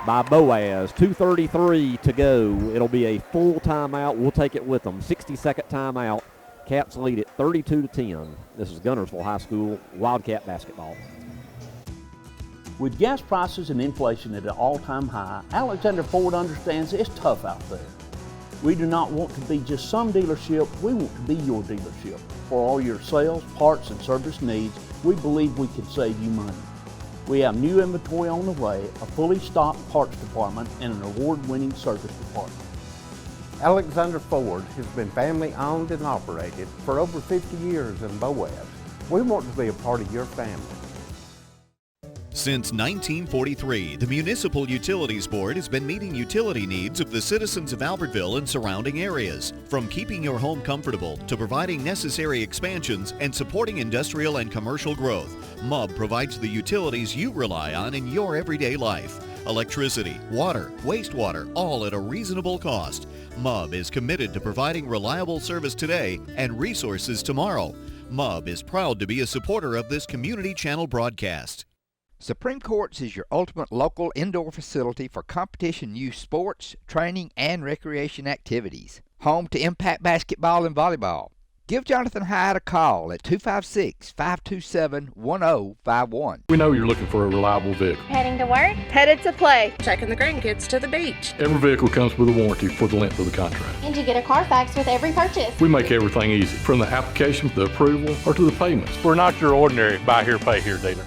by Boaz. 2:33 to go. It'll be a full timeout. We'll take it with them. 60-second timeout. Cats lead it 32-10. This is Guntersville High School Wildcat basketball. With gas prices and inflation at an all-time high, Alexander Ford understands it's tough out there. We do not want to be just some dealership, we want to be your dealership. For all your sales, parts, and service needs, we believe we can save you money. We have new inventory on the way, a fully stocked parts department, and an award-winning service department. Alexander Ford has been family owned and operated for over 50 years in Boaz. We want to be a part of your family. Since 1943, the Municipal Utilities Board has been meeting utility needs of the citizens of Albertville and surrounding areas. From keeping your home comfortable to providing necessary expansions and supporting industrial and commercial growth, MUB provides the utilities you rely on in your everyday life. Electricity, water, wastewater, all at a reasonable cost. MUB is committed to providing reliable service today and resources tomorrow. MUB is proud to be a supporter of this community channel broadcast. Supreme Courts is your ultimate local indoor facility for competition youth sports, training, and recreation activities. Home to Impact Basketball and Volleyball. Give Jonathan Hyde a call at 256-527-1051. We know you're looking for a reliable vehicle. Heading to work? Headed to play. Taking the grandkids to the beach. Every vehicle comes with a warranty for the length of the contract. And you get a Carfax with every purchase. We make everything easy, from the application to the approval or to the payments. We're not your ordinary buy here, pay here dealer.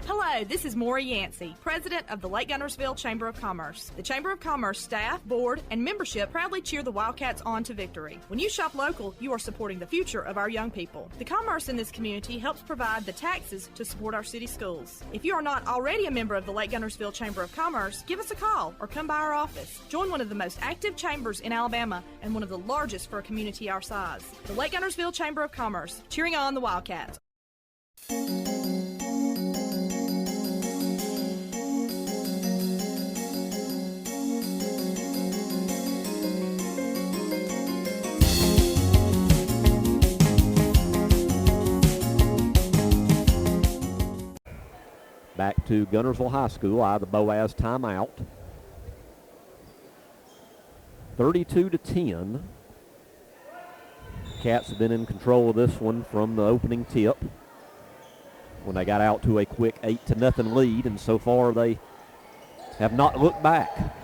Hello, this is Maury Yancey, President of the Lake Guntersville Chamber of Commerce. The Chamber of Commerce staff, board, and membership proudly cheer the Wildcats on to victory. When you shop local, you are supporting the future of our young people. The commerce in this community helps provide the taxes to support our city schools. If you are not already a member of the Lake Guntersville Chamber of Commerce, give us a call or come by our office. Join one of the most active chambers in Alabama and one of the largest for a community our size. The Lake Guntersville Chamber of Commerce, cheering on the Wildcats. Back to Guntersville High School out of the Boaz timeout. 32-10. Cats have been in control of this one from the opening tip when they got out to a quick 8-0 lead, and so far they have not looked back.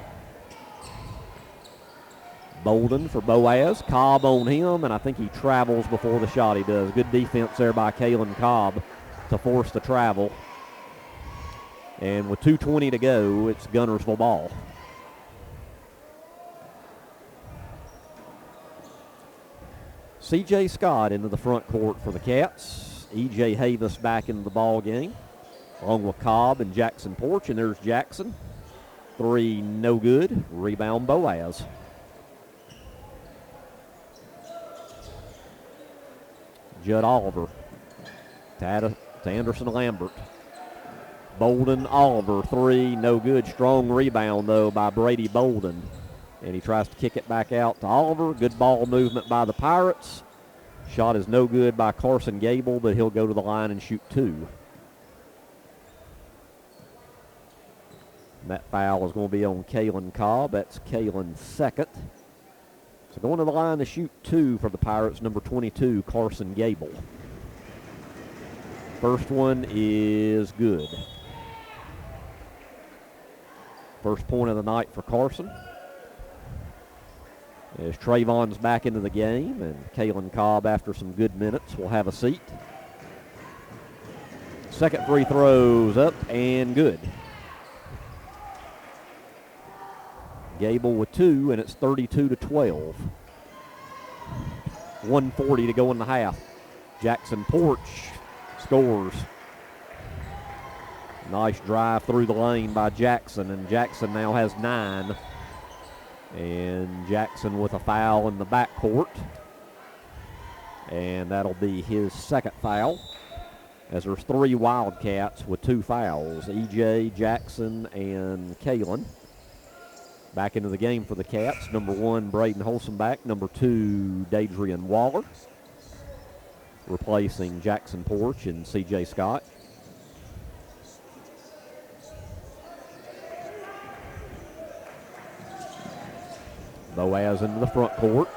Bolden for Boaz. Cobb on him, and I think he travels before the shot he does. Good defense there by Kalen Cobb to force the travel. And with 2:20 to go, it's Guntersville ball. C.J. Scott into the front court for the Cats. E.J. Havis back into the ball game, along with Cobb and Jackson Porch. And there's Jackson. Three, no good. Rebound, Boaz. Judd Oliver to Anderson Lambert. Bolden, Oliver, three, no good. Strong rebound, though, by Brady Bolden. And he tries to kick it back out to Oliver. Good ball movement by the Pirates. Shot is no good by Carson Gable, but he'll go to the line and shoot two. And that foul is going to be on Kalen Cobb. That's Kalen's second. So going to the line to shoot two for the Pirates, number 22, Carson Gable. First one is good. First point of the night for Carson. As Trayvon's back into the game, and Kalen Cobb, after some good minutes, will have a seat. Second free throw's up and good. Gable with 2, and it's 32-12. 1:40 to go in the half. Jackson Porch scores. Nice drive through the lane by Jackson, and Jackson now has 9. And Jackson with a foul in the backcourt. And that'll be his second foul, as there's 3 Wildcats with 2 fouls. E.J., Jackson, and Kalen. Back into the game for the Cats. Number 1, Braden Holsenbach. Number 2, Dadrian Waller. Replacing Jackson Porch and C.J. Scott. Boaz into the front court.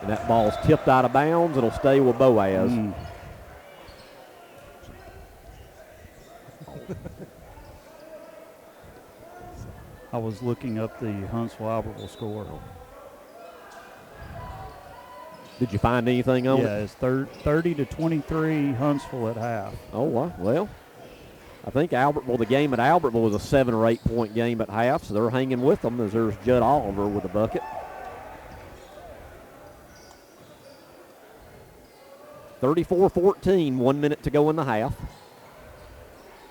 And that ball's tipped out of bounds. It'll stay with Boaz. I was looking up the Huntsville-Albertville score. Did you find anything on it? Yeah, it's 30-23 Huntsville at half. Oh, well, I think the game at Albertville was a 7 or 8 point game at half, so they're hanging with them as there's Judd Oliver with a bucket. (34-14), 1 minute to go in the half.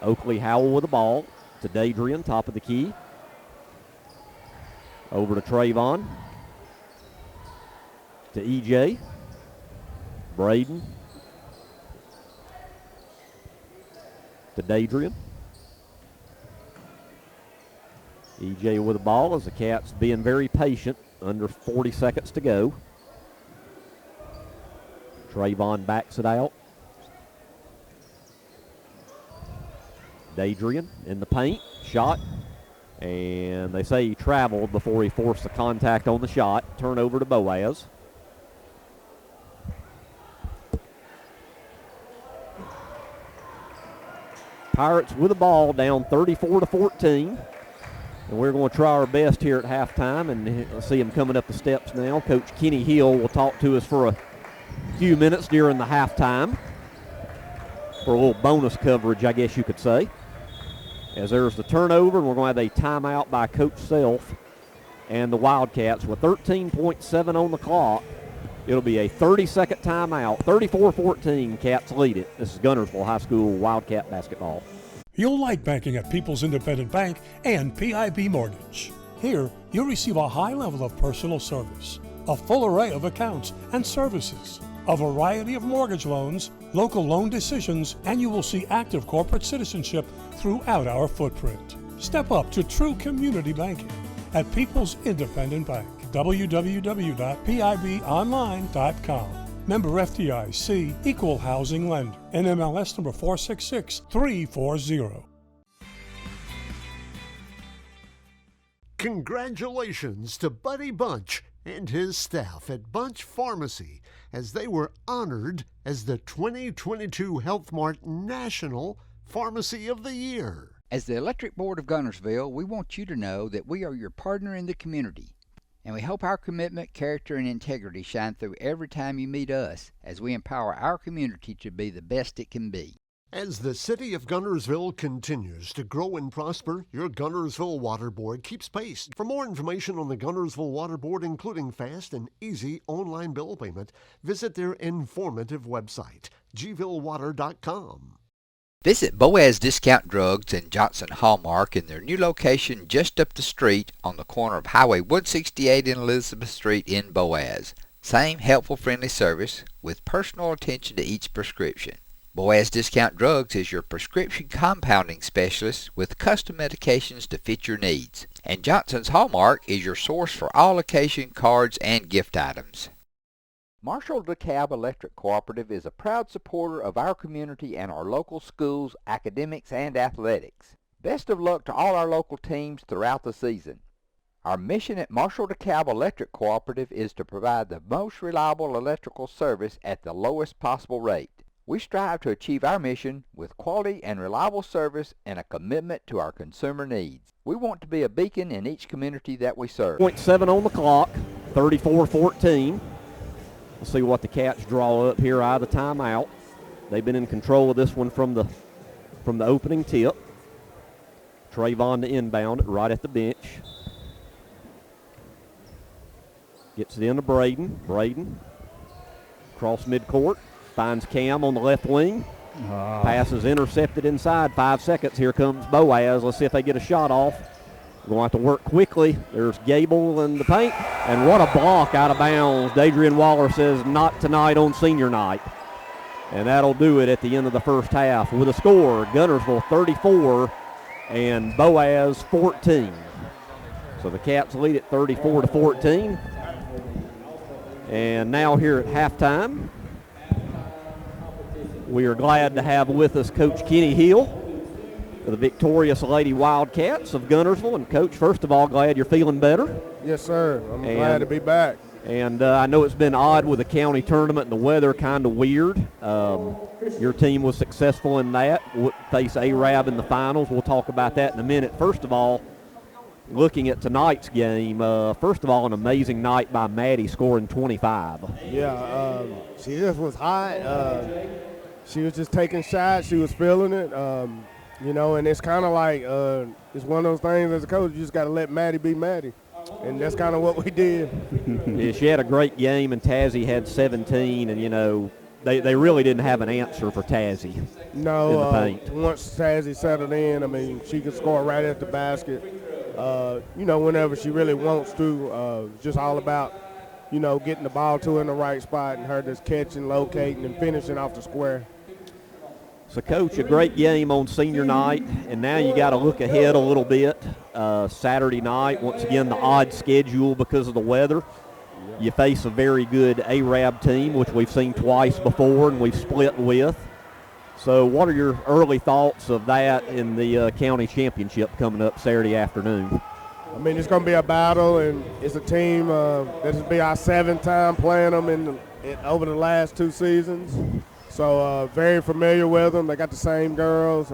Oakley Howell with the ball to Dadrian, top of the key. Over to Trayvon. To E.J. Braden. To Dadrian. E.J. with the ball as the Cats being very patient. Under 40 seconds to go. Trayvon backs it out. Dadrian in the paint. Shot. And they say he traveled before he forced the contact on the shot. Turnover to Boaz. Pirates with the ball, down 34-14. And we're going to try our best here at halftime, and see them coming up the steps now. Coach Kenny Hill will talk to us for a few minutes during the halftime for a little bonus coverage, I guess you could say. As there's the turnover, and we're going to have a timeout by Coach Self and the Wildcats with 13.7 on the clock. It'll be a 30-second timeout. 34-14, Cats lead it. This is Guntersville High School Wildcat basketball. You'll like banking at People's Independent Bank and PIB Mortgage. Here, you'll receive a high level of personal service, a full array of accounts and services, a variety of mortgage loans, local loan decisions, and you will see active corporate citizenship throughout our footprint. Step up to true community banking at People's Independent Bank. www.pibonline.com. Member FDIC, Equal Housing Lender. NMLS number 466340. Congratulations to Buddy Bunch and his staff at Bunch Pharmacy as they were honored as the 2022 Health Mart National Pharmacy of the Year. As the Electric Board of Guntersville, we want you to know that we are your partner in the community. And we hope our commitment, character, and integrity shine through every time you meet us as we empower our community to be the best it can be. As the city of Guntersville continues to grow and prosper, your Guntersville Water Board keeps pace. For more information on the Guntersville Water Board, including fast and easy online bill payment, visit their informative website, gvillewater.com. Visit Boaz Discount Drugs and Johnson Hallmark in their new location just up the street on the corner of Highway 168 and Elizabeth Street in Boaz. Same helpful, friendly service with personal attention to each prescription. Boaz Discount Drugs is your prescription compounding specialist with custom medications to fit your needs. And Johnson's Hallmark is your source for all occasion cards and gift items. Marshall DeKalb Electric Cooperative is a proud supporter of our community and our local schools, academics, and athletics. Best of luck to all our local teams throughout the season. Our mission at Marshall DeKalb Electric Cooperative is to provide the most reliable electrical service at the lowest possible rate. We strive to achieve our mission with quality and reliable service and a commitment to our consumer needs. We want to be a beacon in each community that we serve. 0.7 on the clock, 34-14. We'll see what the Cats draw up here out of the timeout. They've been in control of this one from the opening tip. Trayvon to inbound it right at the bench. Gets it into Braden. Braden across midcourt. Finds Cam on the left wing. Pass is intercepted inside. 5 seconds. Here comes Boaz. Let's see if they get a shot off. We're going to have to work quickly. There's Gable in the paint. And what a block out of bounds. Dadrian Waller says, not tonight on senior night. And that'll do it at the end of the first half. With a score, Guntersville 34 and Boaz 14. So the Cats lead at 34-14. And now here at halftime, we are glad to have with us Coach Kenny Hill of the victorious Lady Wildcats of Guntersville. And, Coach, first of all, glad you're feeling better. Yes, sir. I'm glad to be back. And I know it's been odd with the county tournament and the weather kind of weird. Your team was successful in that. We'll face Arab in the finals. We'll talk about that in a minute. First of all, looking at tonight's game, first of all, an amazing night by Maddie scoring 25. Yeah, she just was hot. She was just taking shots. She was feeling it. You know, and it's kind of like it's one of those things as a coach, you just got to let Maddie be Maddie. And that's kind of what we did. Yeah, she had a great game, and Tazzy had 17, and, you know, they really didn't have an answer for Tazzy. No, in the paint. Once Tazzy settled in, I mean, she could score right at the basket, you know, whenever she really wants to. Just all about, you know, getting the ball to her in the right spot and her just catching, locating, and finishing off the square. So, Coach, a great game on senior night, and now you got to look ahead a little bit. Saturday night, once again, the odd schedule because of the weather. You face a very good Arab team, which we've seen twice before and we've split with. So what are your early thoughts of that in the county championship coming up Saturday afternoon? I mean, it's going to be a battle, and it's a team this will be our 7th time playing them over the last 2 seasons. So very familiar with them. They got the same girls.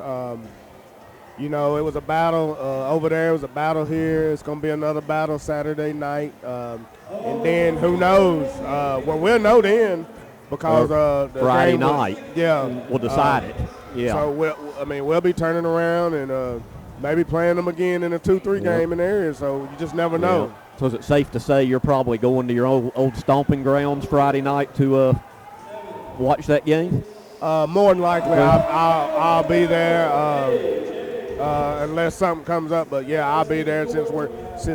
You know, it was a battle over there. It was a battle here. It's going to be another battle Saturday night. And then who knows? Well, we'll know then because the Friday game night. We'll decide it. Yeah. So, we'll be turning around and maybe playing them again in a 2-3 game in the area. So you just never know. So is it safe to say you're probably going to your old stomping grounds Friday night to watch that game? More than likely, I'll be there unless something comes up. But yeah, I'll be there since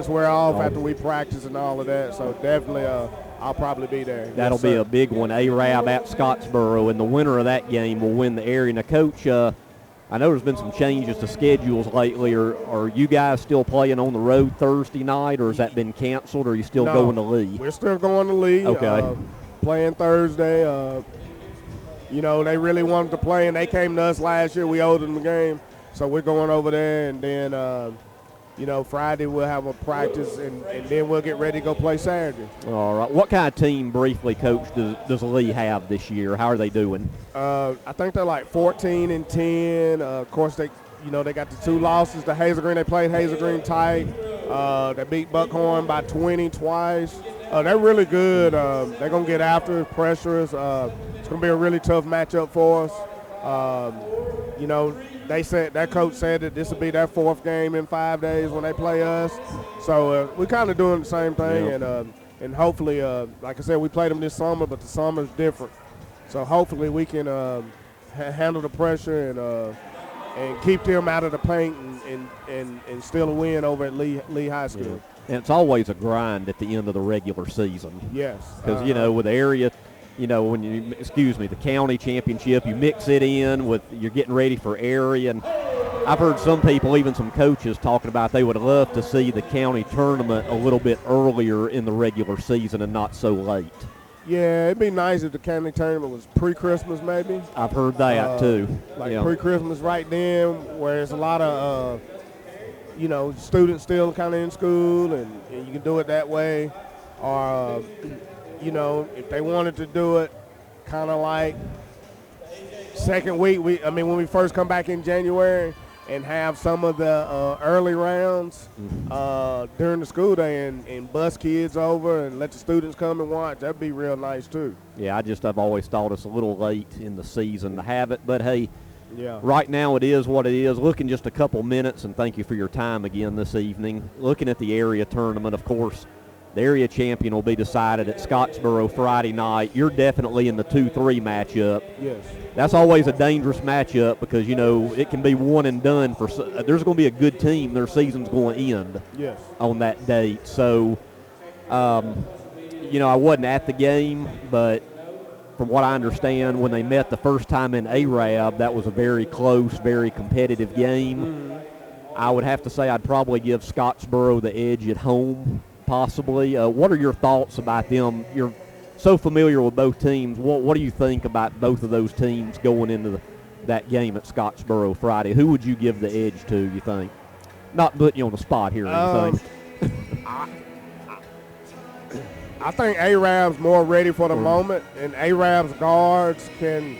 we're off after we practice and all of that. So definitely, I'll probably be there. That'll be a big one. Arab at Scottsboro, and the winner of that game will win the area. Now, Coach, I know there's been some changes to schedules lately. Are you guys still playing on the road Thursday night, or has that been canceled, or are you still going to Lee? We're still going to Lee. Okay. Playing Thursday. You know, they really wanted to play, and they came to us last year. We owed them the game. So we're going over there, and then, you know, Friday we'll have a practice, and then we'll get ready to go play Saturday. All right. What kind of team, briefly, Coach, does Lee have this year? How are they doing? I think they're like 14-10. Of course, they got the 2 losses to Hazel Green. They played Hazel Green tight. They beat Buckhorn by 20 twice. They're really good. They're going to get after us, pressure us. It's going to be a really tough matchup for us. You know, that coach said that this will be their 4th game in 5 days when they play us. So we're kind of doing the same thing, and hopefully, like I said, we played them this summer, but the summer's different. So hopefully we can handle the pressure and keep them out of the paint and still a win over at Lee High School. Yeah. And it's always a grind at the end of the regular season. Yes. Because, you know, with the area, you know, the county championship, you mix it in with, you're getting ready for area. And I've heard some people, even some coaches, talking about they would love to see the county tournament a little bit earlier in the regular season and not so late. Yeah, it'd be nice if the county tournament was pre-Christmas maybe. I've heard that too. Like pre-Christmas right then, where there's a lot of, you know, students still kind of in school, and you can do it that way. Or, you know, if they wanted to do it kind of like second week, when we first come back in January and have some of the early rounds during the school day and bus kids over and let the students come and watch, that'd be real nice too. Yeah, I've always thought it's a little late in the season to have it, but hey, yeah. Right now it is what it is. Looking just a couple minutes, and thank you for your time again this evening. Looking at the area tournament, of course, The area champion will be decided at Scottsboro Friday night. You're definitely in the 2-3 matchup. Yes. That's always a dangerous matchup because, you know, it can be one and done. There's going to be a good team. Their season's going to end on that date. So, you know, I wasn't at the game, but from what I understand, when they met the first time in Arab, that was a very close, very competitive game. I would have to say I'd probably give Scottsboro the edge at home, possibly. What are your thoughts about them? You're so familiar with both teams. What do you think about both of those teams going into that game at Scottsboro Friday? Who would you give the edge to, you think? Not putting you on the spot here or anything. I think Arab's more ready for the moment, and Arab's guards can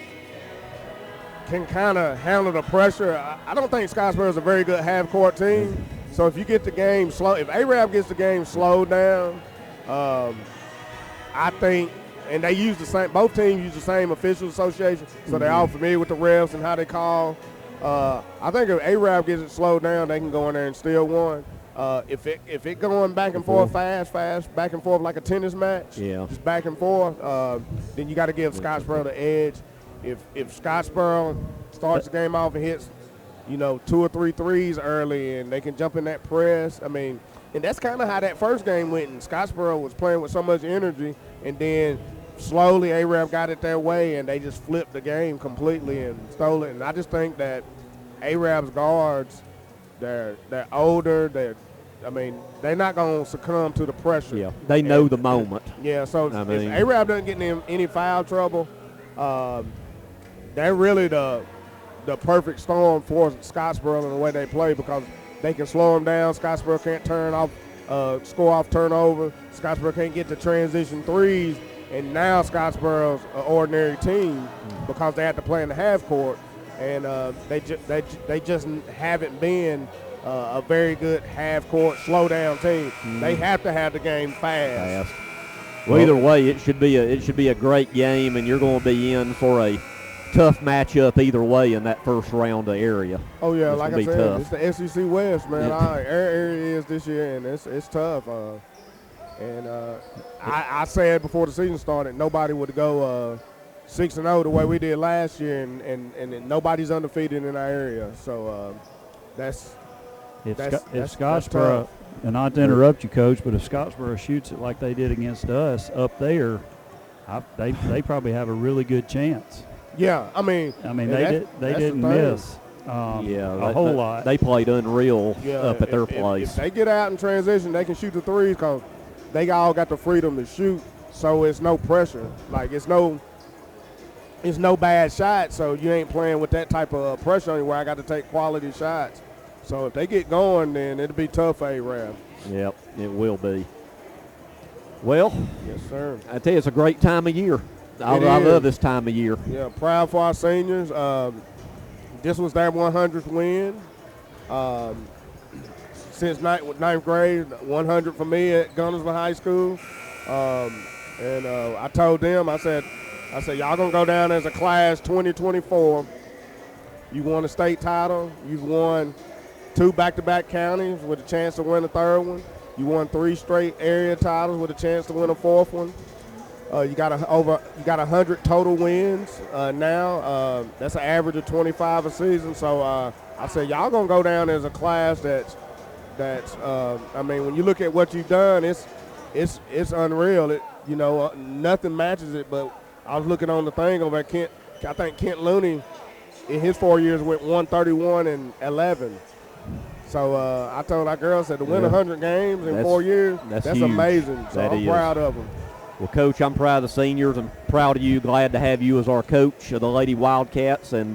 kind of handle the pressure. I don't think Scottsboro's a very good half-court team. So if you get the game slow, if Arab gets the game slowed down, I think, and they use the same, both teams use the same official association, so they're all familiar with the refs and how they call. I think if Arab gets it slowed down, they can go in there and steal one. If it going back and forth fast, back and forth like a tennis match, just back and forth, then you got to give Scottsboro the edge. If Scottsboro starts the game off and hits, you know, 2 or 3 threes early and they can jump in that press, I mean, and that's kind of how that first game went. And Scottsboro was playing with so much energy, and then slowly Arab got it their way, and they just flipped the game completely and stole it. And I just think that Arab's guards, they're older, they're not going to succumb to the pressure. Yeah, they know the moment. Yeah, so if Arab doesn't get in any foul trouble, they're really the perfect storm for Scottsboro in the way they play, because they can slow them down. Scottsboro can't score off turnover. Scottsboro can't get to transition threes, and now Scottsboro's an ordinary team because they have to play in the half court, and they just haven't been a very good half court slow down team. They have to have the game fast. Well, either way, it should be a great game, and you're going to be in for a tough matchup either way in that first round of area. Oh yeah, it's like I said, tough. It's the SEC West, man. Our area is this year, and it's tough. I said before the season started, nobody would go 6-0 the way we did last year, and nobody's undefeated in our area. So that's Scottsboro. And not to interrupt you, Coach, but if Scottsboro shoots it like they did against us up there, they probably have a really good chance. Yeah, I mean they didn't miss a whole lot. They played unreal up at their place. If they get out in transition, they can shoot the threes because they all got the freedom to shoot. So it's no pressure. Like it's no bad shot. So you ain't playing with that type of pressure on you where I got to take quality shots. So if they get going, then it'll be tough for Arab. Yep, it will be. Well, yes, sir. I tell you, it's a great time of year. I love this time of year. Yeah, proud for our seniors. This was their 100th win. Since ninth grade, 100 for me at Guntersville High School. And I told them, I said, y'all going to go down as a class 2024. You won a state title. You've won 2 back-to-back counties with a chance to win a third one. You won 3 straight area titles with a chance to win a 4th one. You got 100 total wins now. That's an average of 25 a season. So I said, y'all gonna go down as a class that's. I mean, when you look at what you've done, it's unreal. Nothing matches it. But I was looking on the thing over at Kent. I think Kent Looney, in his 4 years, went 131 and 11. So I told our girls that to win 100 games in 4 years, that's amazing. So I'm proud of them. Well, Coach, I'm proud of the seniors. I'm proud of you. Glad to have you as our coach of the Lady Wildcats, and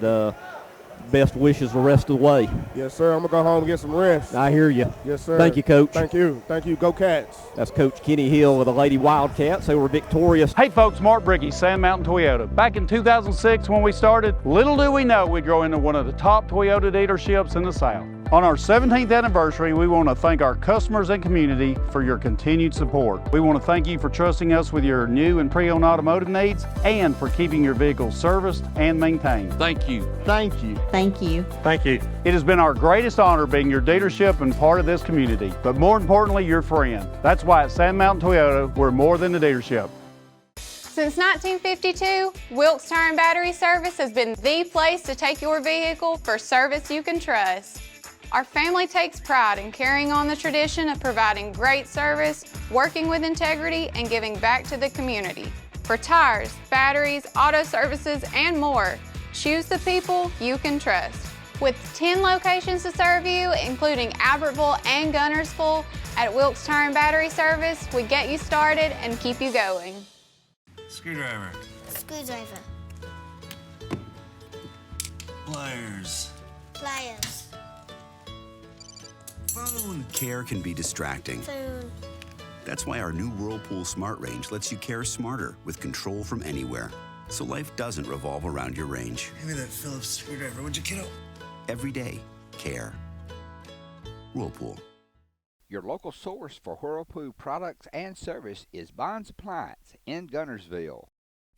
best wishes the rest of the way. Yes, sir. I'm going to go home and get some rest. I hear you. Yes, sir. Thank you, Coach. Thank you. Thank you. Go Cats. That's Coach Kenny Hill of the Lady Wildcats. They were victorious. Hey, folks, Mark Bricky, Sand Mountain Toyota. Back in 2006 when we started, little do we know we'd grow into one of the top Toyota dealerships in the South. On our 17th anniversary, we want to thank our customers and community for your continued support. We want to thank you for trusting us with your new and pre-owned automotive needs and for keeping your vehicles serviced and maintained. Thank you. Thank you. Thank you. Thank you. It has been our greatest honor being your dealership and part of this community, but more importantly, your friend. That's why at Sand Mountain Toyota, we're more than a dealership. Since 1952, Wilkes Tire and Battery Service has been the place to take your vehicle for service you can trust. Our family takes pride in carrying on the tradition of providing great service, working with integrity, and giving back to the community. For tires, batteries, auto services, and more, choose the people you can trust. With 10 locations to serve you, including Albertville and Guntersville, at Wilkes Tire and Battery Service, we get you started and keep you going. Screwdriver. Screwdriver. Pliers. Pliers. Phone. Care can be distracting. Phone. That's why our new Whirlpool Smart Range lets you care smarter with control from anywhere. So life doesn't revolve around your range. Give me that Phillips screwdriver, would you, kiddo? Every day, care. Whirlpool. Your local source for Whirlpool products and service is Bond's Appliance in Guntersville.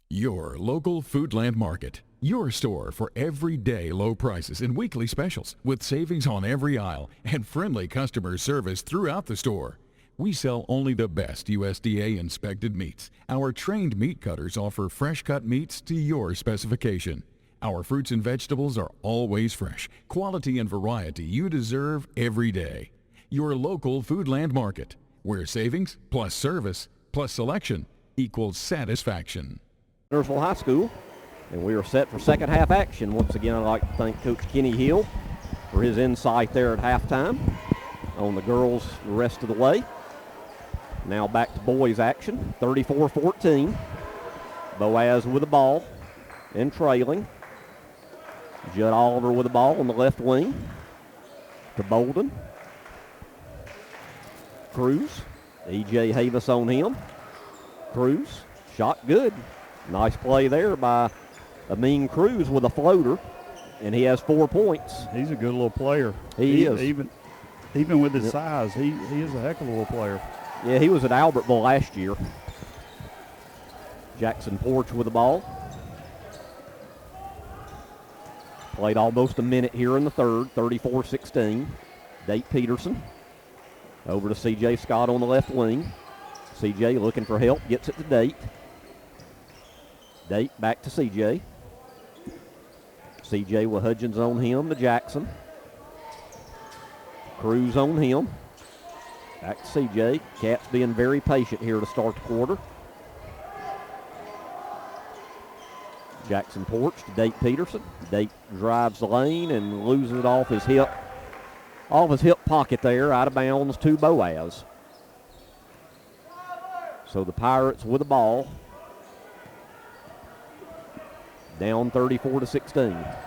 Your local Foodland Market. Your store for everyday low prices and weekly specials with savings on every aisle and friendly customer service throughout the store. We sell only the best USDA inspected meats. Our trained meat cutters offer fresh cut meats to your specification. Our fruits and vegetables are always fresh, quality and variety you deserve every day. Your local Foodland Market, where savings plus service plus selection equals satisfaction. Guntersville High School, and we are set for second half action. Once again, I'd like to thank Coach Kenny Hill for his insight there at halftime on the girls the rest of the way. Now back to boys action, 34-14. Boaz with the ball and trailing. Judd Oliver with the ball on the left wing to Bolden. Cruz, E.J. Havis on him. Cruz, shot good. Nice play there by Amin Cruz with a floater, and he has 4 points. He's a good little player. He is. Even with his size, he is a heck of a little player. Yeah, he was at Albertville last year. Jackson Porch with the ball. Played almost a minute here in the third, 34-16. Date Peterson over to C.J. Scott on the left wing. C.J. looking for help, gets it to Date. Date back to C.J. C.J. with Hudgens on him to Jackson. Cruz on him. Back to C.J. Cats being very patient here to start the quarter. Jackson Porch to Date Peterson. Date drives the lane and loses it off his hip pocket there, out of bounds to Boaz. So the Pirates with the ball. Down 34-16.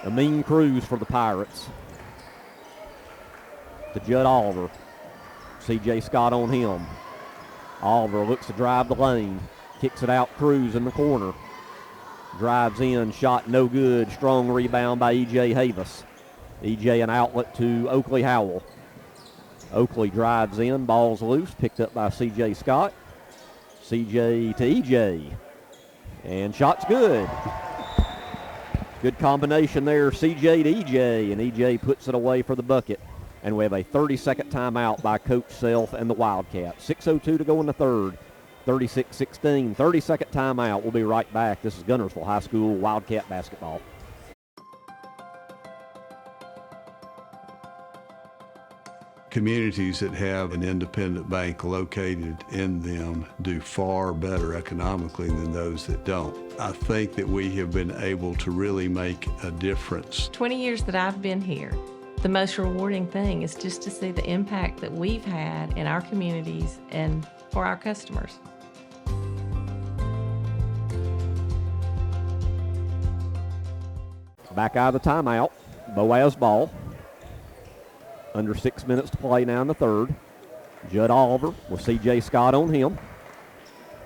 Amin Cruz for the Pirates. To Judd Oliver. C.J. Scott on him. Oliver looks to drive the lane. Kicks it out, Cruz in the corner. Drives in, shot no good. Strong rebound by E.J. Havis. E.J. an outlet to Oakley Howell. Oakley drives in, ball's loose, picked up by C.J. Scott. C.J. to E.J. And shot's good. Good combination there, C.J. to E.J. And E.J. puts it away for the bucket. And we have a 30-second timeout by Coach Self and the Wildcats. 6:02 to go in the third. 36-16, 30-second timeout. We'll be right back. This is Guntersville High School Wildcat basketball. Communities that have an independent bank located in them do far better economically than those that don't. I think that we have been able to really make a difference. 20 years that I've been here, the most rewarding thing is just to see the impact that we've had in our communities and for our customers. Back out of the timeout. Boaz ball. Under 6 minutes to play now in the third. Judd Oliver with C.J. Scott on him.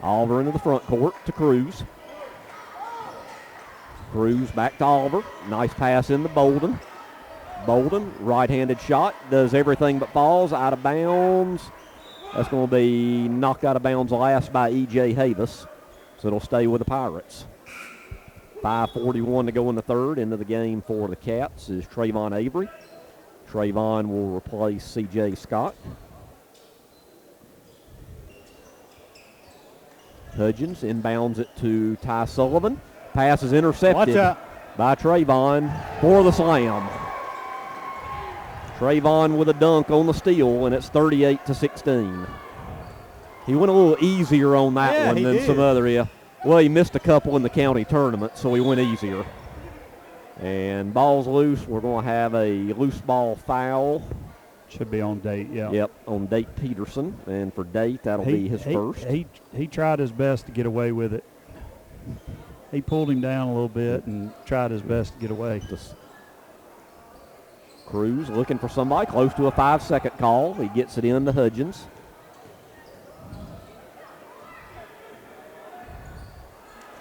Oliver into the front court to Cruz. Cruz back to Oliver. Nice pass into Bolden. Bolden, right-handed shot, does everything but falls, out of bounds. That's going to be knocked out of bounds last by E.J. Havis, so it'll stay with the Pirates. 5:41 to go in the third. Into the game for the Cats is Trayvon Avery. Trayvon will replace C.J. Scott. Hudgens inbounds it to Ty Sullivan. Pass is intercepted by Trayvon for the slam. Trayvon with a dunk on the steal, and it's 38-16. He went a little easier on that one than some other. Yeah. Well, he missed a couple in the county tournament, so he went easier. And ball's loose. We're going to have a loose ball foul. Should be on Date, yeah. Yep, on Date Peterson. And for Date, that'll be his first. He tried his best to get away with it. He pulled him down a little bit and tried his best to get away. Cruz looking for somebody close to a 5-second call. He gets it in to Hudgens.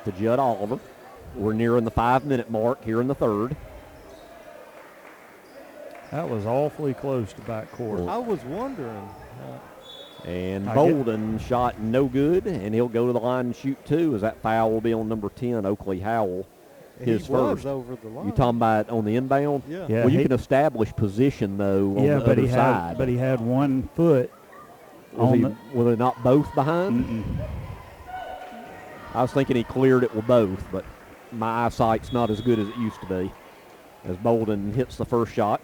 To Judd Oliver. We're nearing the 5-minute mark here in the third. That was awfully close to backcourt. I was wondering. And Bolden shot no good, and he'll go to the line and shoot two, as that foul will be on number 10, Oakley Howell. His first. Over the line. You talking about on the inbound? Yeah. Well, you can establish position, though, on the other side. But he had 1 foot. Were they not both behind? Mm-mm. I was thinking he cleared it with both, but my eyesight's not as good as it used to be. As Bolden hits the first shot.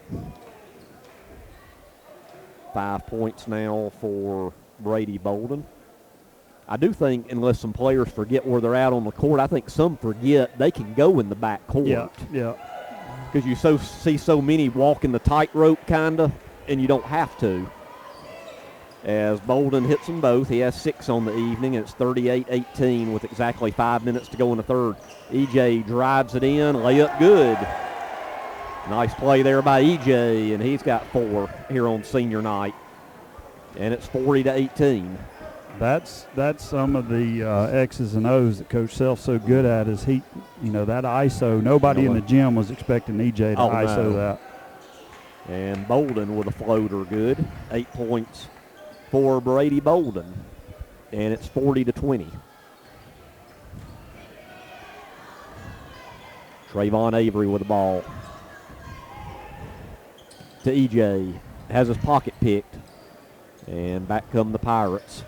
5 points now for Brady Bolden. I do think, unless some players forget where they're at on the court, I think some forget they can go in the back court. Yeah. Because you see so many walking the tightrope, kind of, and you don't have to. As Bolden hits them both, he has 6 on the evening, and it's 38-18 with exactly 5 minutes to go in the third. EJ drives it in, layup good. Nice play there by EJ, and he's got 4 here on senior night. And it's 40-18. That's some of the X's and O's that Coach Self's so good at is that ISO. Nobody in the gym was expecting EJ to ISO that. And Bolden with a floater good. 8 points for Brady Bolden. And it's 40-20. Trayvon Avery with the ball. To EJ. Has his pocket picked. And back come the Pirates.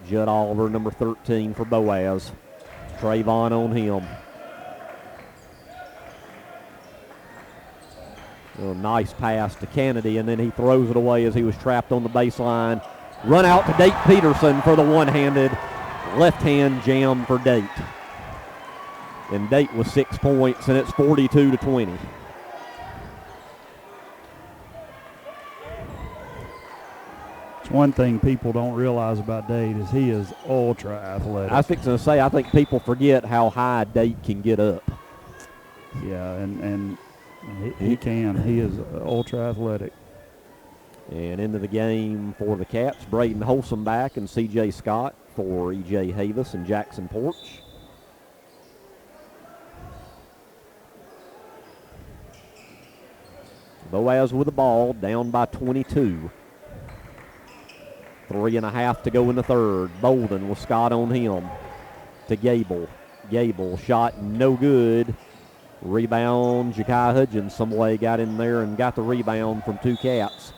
Judd Oliver, number 13 for Boaz. Trayvon on him. A nice pass to Kennedy, and then he throws it away as he was trapped on the baseline. Run out to Date Peterson for the one-handed left-hand jam for Date. And Date with 6 points, and it's 42-20. One thing people don't realize about Date is he is ultra athletic. I was fixing to say, I think people forget how high Date can get up. Yeah, and he can. He is ultra athletic. And into the game for the Cats, Braden Holsom back and C.J. Scott for E.J. Havis and Jackson Porch. Boaz with the ball, down by 22. 3.5 to go in the third. Bolden with Scott on him. To Gable. Gable shot no good. Rebound. Ja'Kai Hudgens some way got in there and got the rebound from 2 Cats.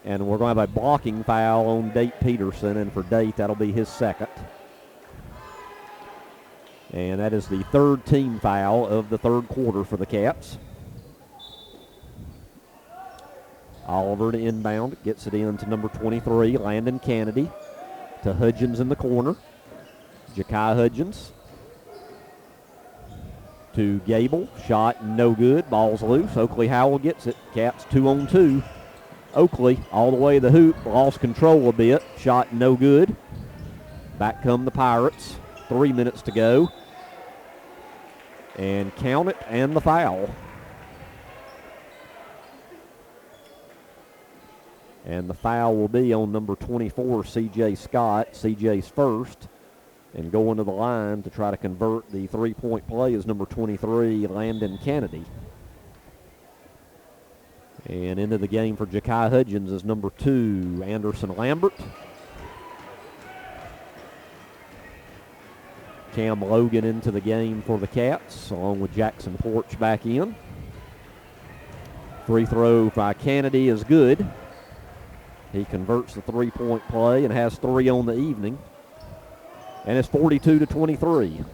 And we're going to have a blocking foul on Date Peterson. And for Date, that'll be his second. And that is the 3rd team foul of the 3rd quarter for the Cats. Oliver to inbound, gets it in to number 23, Landon Kennedy. To Hudgens in the corner. Ja'Kai Hudgens. To Gable, shot no good, ball's loose. Oakley Howell gets it, Cats 2-on-2. Oakley all the way to the hoop, lost control a bit, shot no good. Back come the Pirates, 3 minutes to go. And count it, and the foul. And the foul will be on number 24, C.J. Scott. C.J.'s first. And going to the line to try to convert the three-point play is number 23, Landon Kennedy. And into the game for Ja'Kai Hudgens is number 2, Anderson Lambert. Cam Logan into the game for the Cats, along with Jackson Porch back in. Free throw by Kennedy is good. He converts the three-point play and has 3 on the evening. And it's 42-23.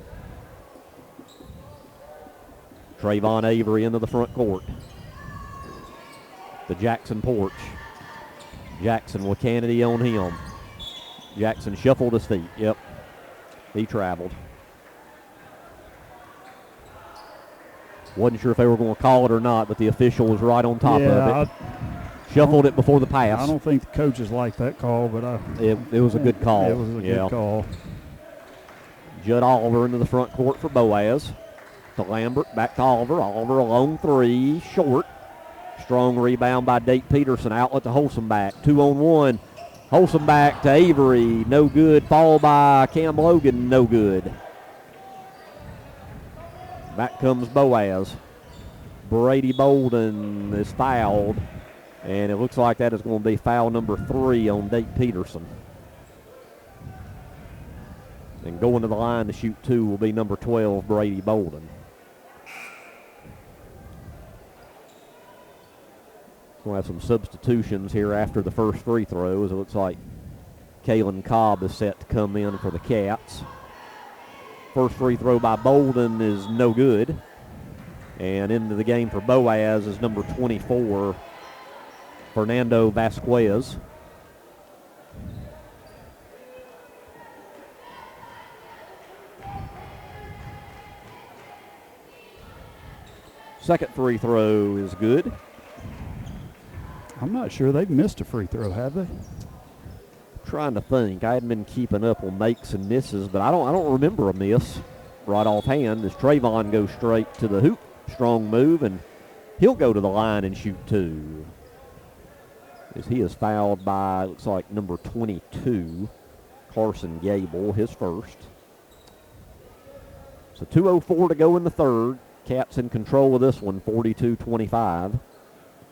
Trayvon Avery into the front court. The Jackson Porch. Jackson with Kennedy on him. Jackson shuffled his feet. Yep, he traveled. Wasn't sure if they were going to call it or not, but the official was right on top of it. Shuffled it before the pass. I don't think the coaches like that call, but it was a good call. It was a good call. Judd Oliver into the front court for Boaz. To Lambert, back to Oliver. Oliver a long 3, short. Strong rebound by Dake Peterson. Outlet to Holsomback. 2-on-1. Holsomback to Avery. No good. Fall by Cam Logan. No good. Back comes Boaz. Brady Bolden is fouled. And it looks like that is going to be foul number 3 on Dake Peterson. And going to the line to shoot 2 will be number 12, Brady Bolden. We'll have some substitutions here after the first free throws. It looks like Kalen Cobb is set to come in for the Cats. First free throw by Bolden is no good. And into the game for Boaz is number 24, Fernando Vasquez. Second free throw is good. I'm not sure they've missed a free throw, have they? Trying to think. I hadn't been keeping up on makes and misses, but I don't remember a miss right offhand as Trayvon goes straight to the hoop. Strong move, and he'll go to the line and shoot 2. As he is fouled by, looks like, number 22, Carson Gable, his first. So 2:04 to go in the third. Cats in control of this one, 42-25.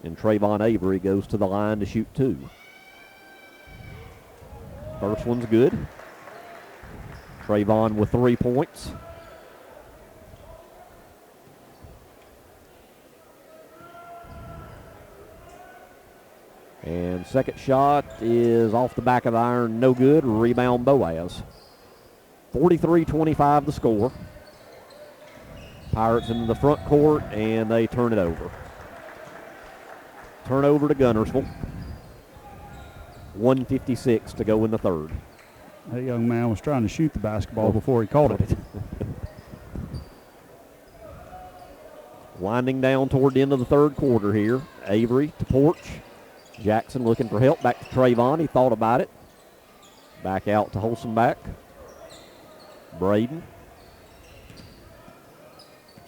And Trayvon Avery goes to the line to shoot 2. First one's good. Trayvon with 3 points. And second shot is off the back of the iron, no good. Rebound Boaz. 43-25 the score. Pirates into the front court, and they turn it over. Turnover to Guntersville. 1:56 to go in the third. That young man was trying to shoot the basketball before he caught it. Winding down toward the end of the third quarter here. Avery to Porch. Jackson looking for help. Back to Trayvon. He thought about it. Back out to Holsomback. Braden.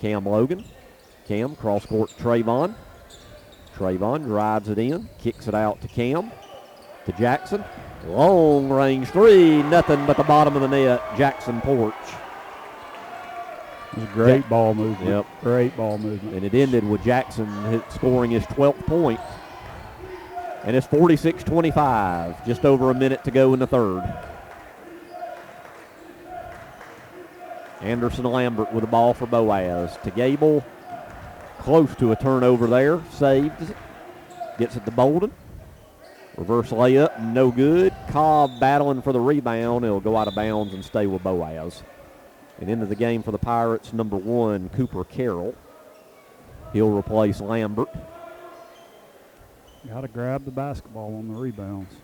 Cam Logan. Cam cross court to Trayvon. Trayvon drives it in. Kicks it out to Cam. To Jackson. Long range 3. Nothing but the bottom of the net. Jackson Porch. It was a great ball movement. Yep. Great ball movement. And it ended with Jackson scoring his 12th point. And it's 46-25. Just over a minute to go in the third. Anderson Lambert with the ball for Boaz. To Gable. Close to a turnover there. Saved. Gets it to Bolden. Reverse layup. No good. Cobb battling for the rebound. It'll go out of bounds and stay with Boaz. And into the game for the Pirates, number 1, Cooper Carroll. He'll replace Lambert. Got to grab the basketball on the rebounds.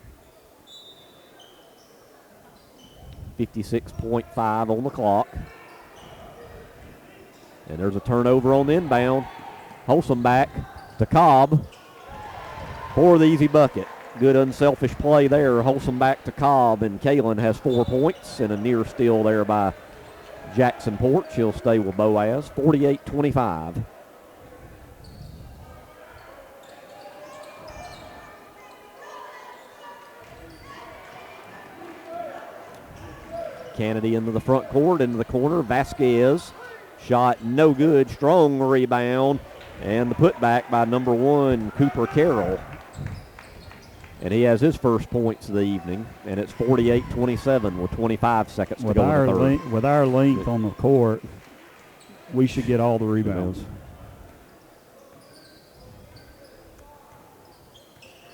56.5 on the clock. And there's a turnover on the inbound. Holsomback to Cobb for the easy bucket. Good unselfish play there. Holsomback to Cobb, and Kalen has 4 points and a near steal there by Jackson Porch. He'll stay with Boaz. 48-25. Kennedy into the front court, into the corner. Vasquez, shot no good. Strong rebound, and the putback by number 1, Cooper Carroll. And he has his first points of the evening, and it's 48-27 with 25 seconds to go in the third. With our length on the court, we should get all the rebounds.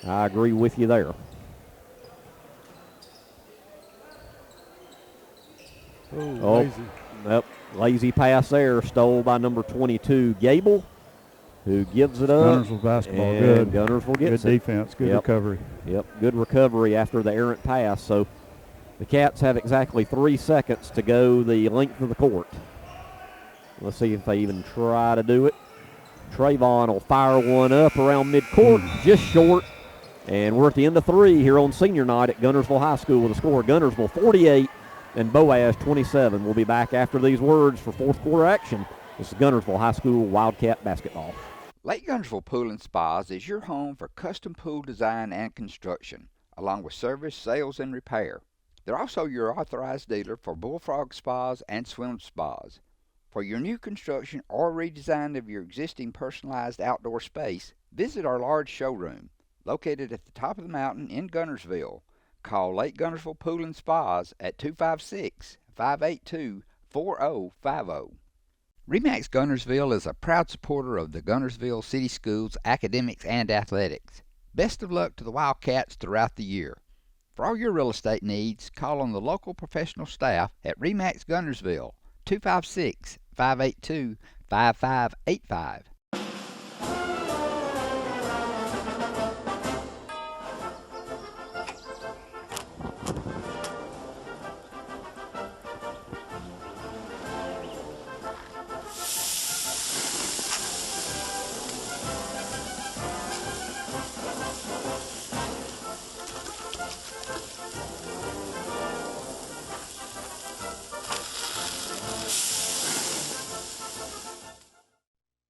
I agree with you there. Lazy. Yep, lazy pass there, stole by number 22, Gable, who gives it up. Guntersville basketball, and good. Guntersville gets good it. defense, good recovery. Yep, good recovery after the errant pass. So the Cats have exactly 3 seconds to go the length of the court. Let's see if they even try to do it. Trayvon will fire one up around midcourt, just short. And we're at the end of 3 here on senior night at Guntersville High School with a score of Guntersville 48 and Boaz 27. We'll be back after these words for fourth quarter action. This is Guntersville High School Wildcat basketball. Lake Guntersville Pool and Spas is your home for custom pool design and construction, along with service, sales, and repair. They're also your authorized dealer for Bullfrog Spas and Swim Spas. For your new construction or redesign of your existing personalized outdoor space, visit our large showroom, located at the top of the mountain in Guntersville. Call Lake Guntersville Pool and Spas at 256-582-4050. RE/MAX Guntersville is a proud supporter of the Guntersville City Schools academics and athletics. Best of luck to the Wildcats throughout the year. For all your real estate needs, call on the local professional staff at RE/MAX Guntersville, 256-582-5585.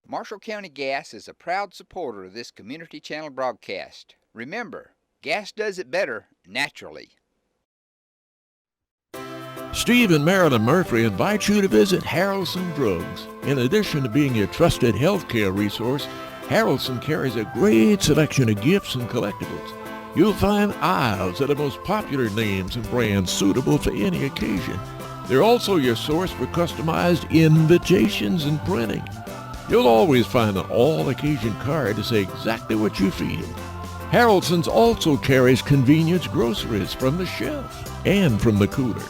Marshall County Gas is a proud supporter of this community channel broadcast. Remember, gas does it better naturally. Steve and Marilyn Murphy invite you to visit Harrelson Drugs. In addition to being your trusted healthcare resource, Harrelson carries a great selection of gifts and collectibles. You'll find aisles of the most popular names and brands suitable for any occasion. They're also your source for customized invitations and printing. You'll always find an all-occasion card to say exactly what you're feeling. Harrelson's also carries convenience groceries from the shelf and from the cooler.